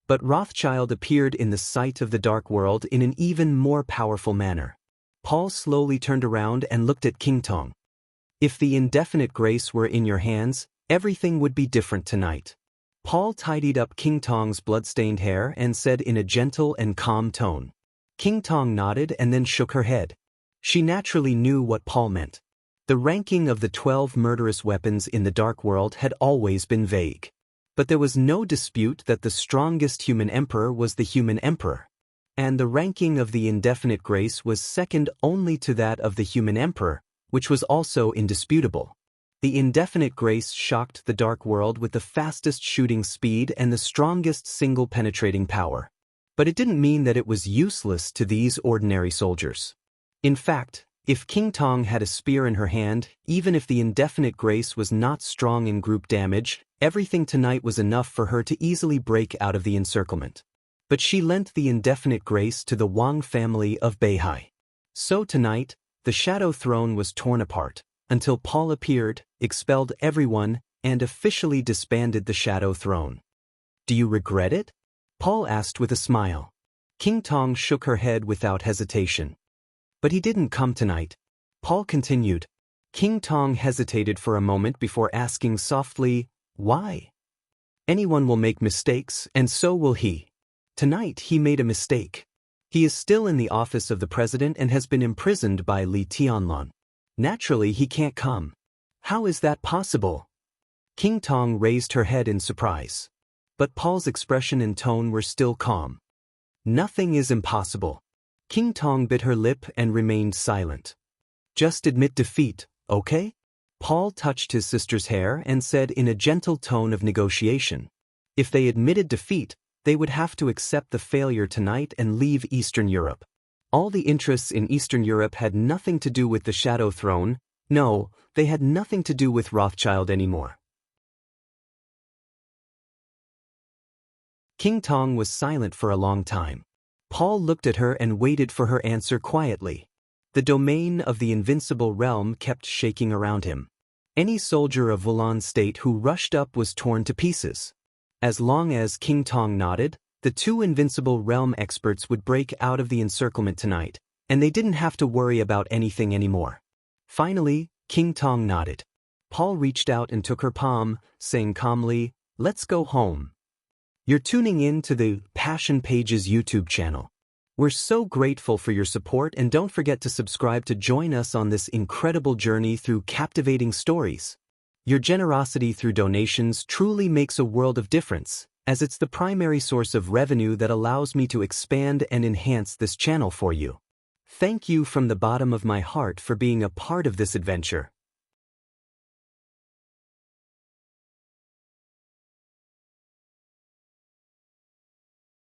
But Rothschild appeared in the sight of the dark world in an even more powerful manner. Paul slowly turned around and looked at King Tong. If the indefinite grace were in your hands, everything would be different tonight. Paul tidied up King Tong's blood-stained hair and said in a gentle and calm tone. King Tong nodded and then shook her head. She naturally knew what Paul meant. The ranking of the 12 murderous weapons in the dark world had always been vague. But there was no dispute that the strongest human emperor was the human emperor. And the ranking of the indefinite grace was second only to that of the human emperor, which was also indisputable. The indefinite grace shocked the dark world with the fastest shooting speed and the strongest single penetrating power. But it didn't mean that it was useless to these ordinary soldiers. In fact, if King Tong had a spear in her hand, even if the indefinite grace was not strong in group damage, everything tonight was enough for her to easily break out of the encirclement. But she lent the indefinite grace to the Wang family of Beihai. So tonight, the Shadow Throne was torn apart, until Paul appeared, expelled everyone, and officially disbanded the Shadow Throne. Do you regret it? Paul asked with a smile. King Tong shook her head without hesitation. But he didn't come tonight. Paul continued. King Tong hesitated for a moment before asking softly, why? Anyone will make mistakes, and so will he. Tonight he made a mistake. He is still in the office of the president and has been imprisoned by Li Tianlong. Naturally he can't come. How is that possible? King Tong raised her head in surprise. But Paul's expression and tone were still calm. Nothing is impossible. King Tong bit her lip and remained silent. Just admit defeat, okay? Paul touched his sister's hair and said in a gentle tone of negotiation. If they admitted defeat, they would have to accept the failure tonight and leave Eastern Europe. All the interests in Eastern Europe had nothing to do with the Shadow Throne. No, they had nothing to do with Rothschild anymore. King Tong was silent for a long time. Paul looked at her and waited for her answer quietly. The domain of the invincible realm kept shaking around him. Any soldier of Wulan state who rushed up was torn to pieces. As long as King Tong nodded, the two invincible realm experts would break out of the encirclement tonight, and they didn't have to worry about anything anymore. Finally, King Tong nodded. Paul reached out and took her palm, saying calmly, "Let's go home." You're tuning in to the Passion Pages YouTube channel. We're so grateful for your support, and don't forget to subscribe to join us on this incredible journey through captivating stories. Your generosity through donations truly makes a world of difference, as it's the primary source of revenue that allows me to expand and enhance this channel for you. Thank you from the bottom of my heart for being a part of this adventure.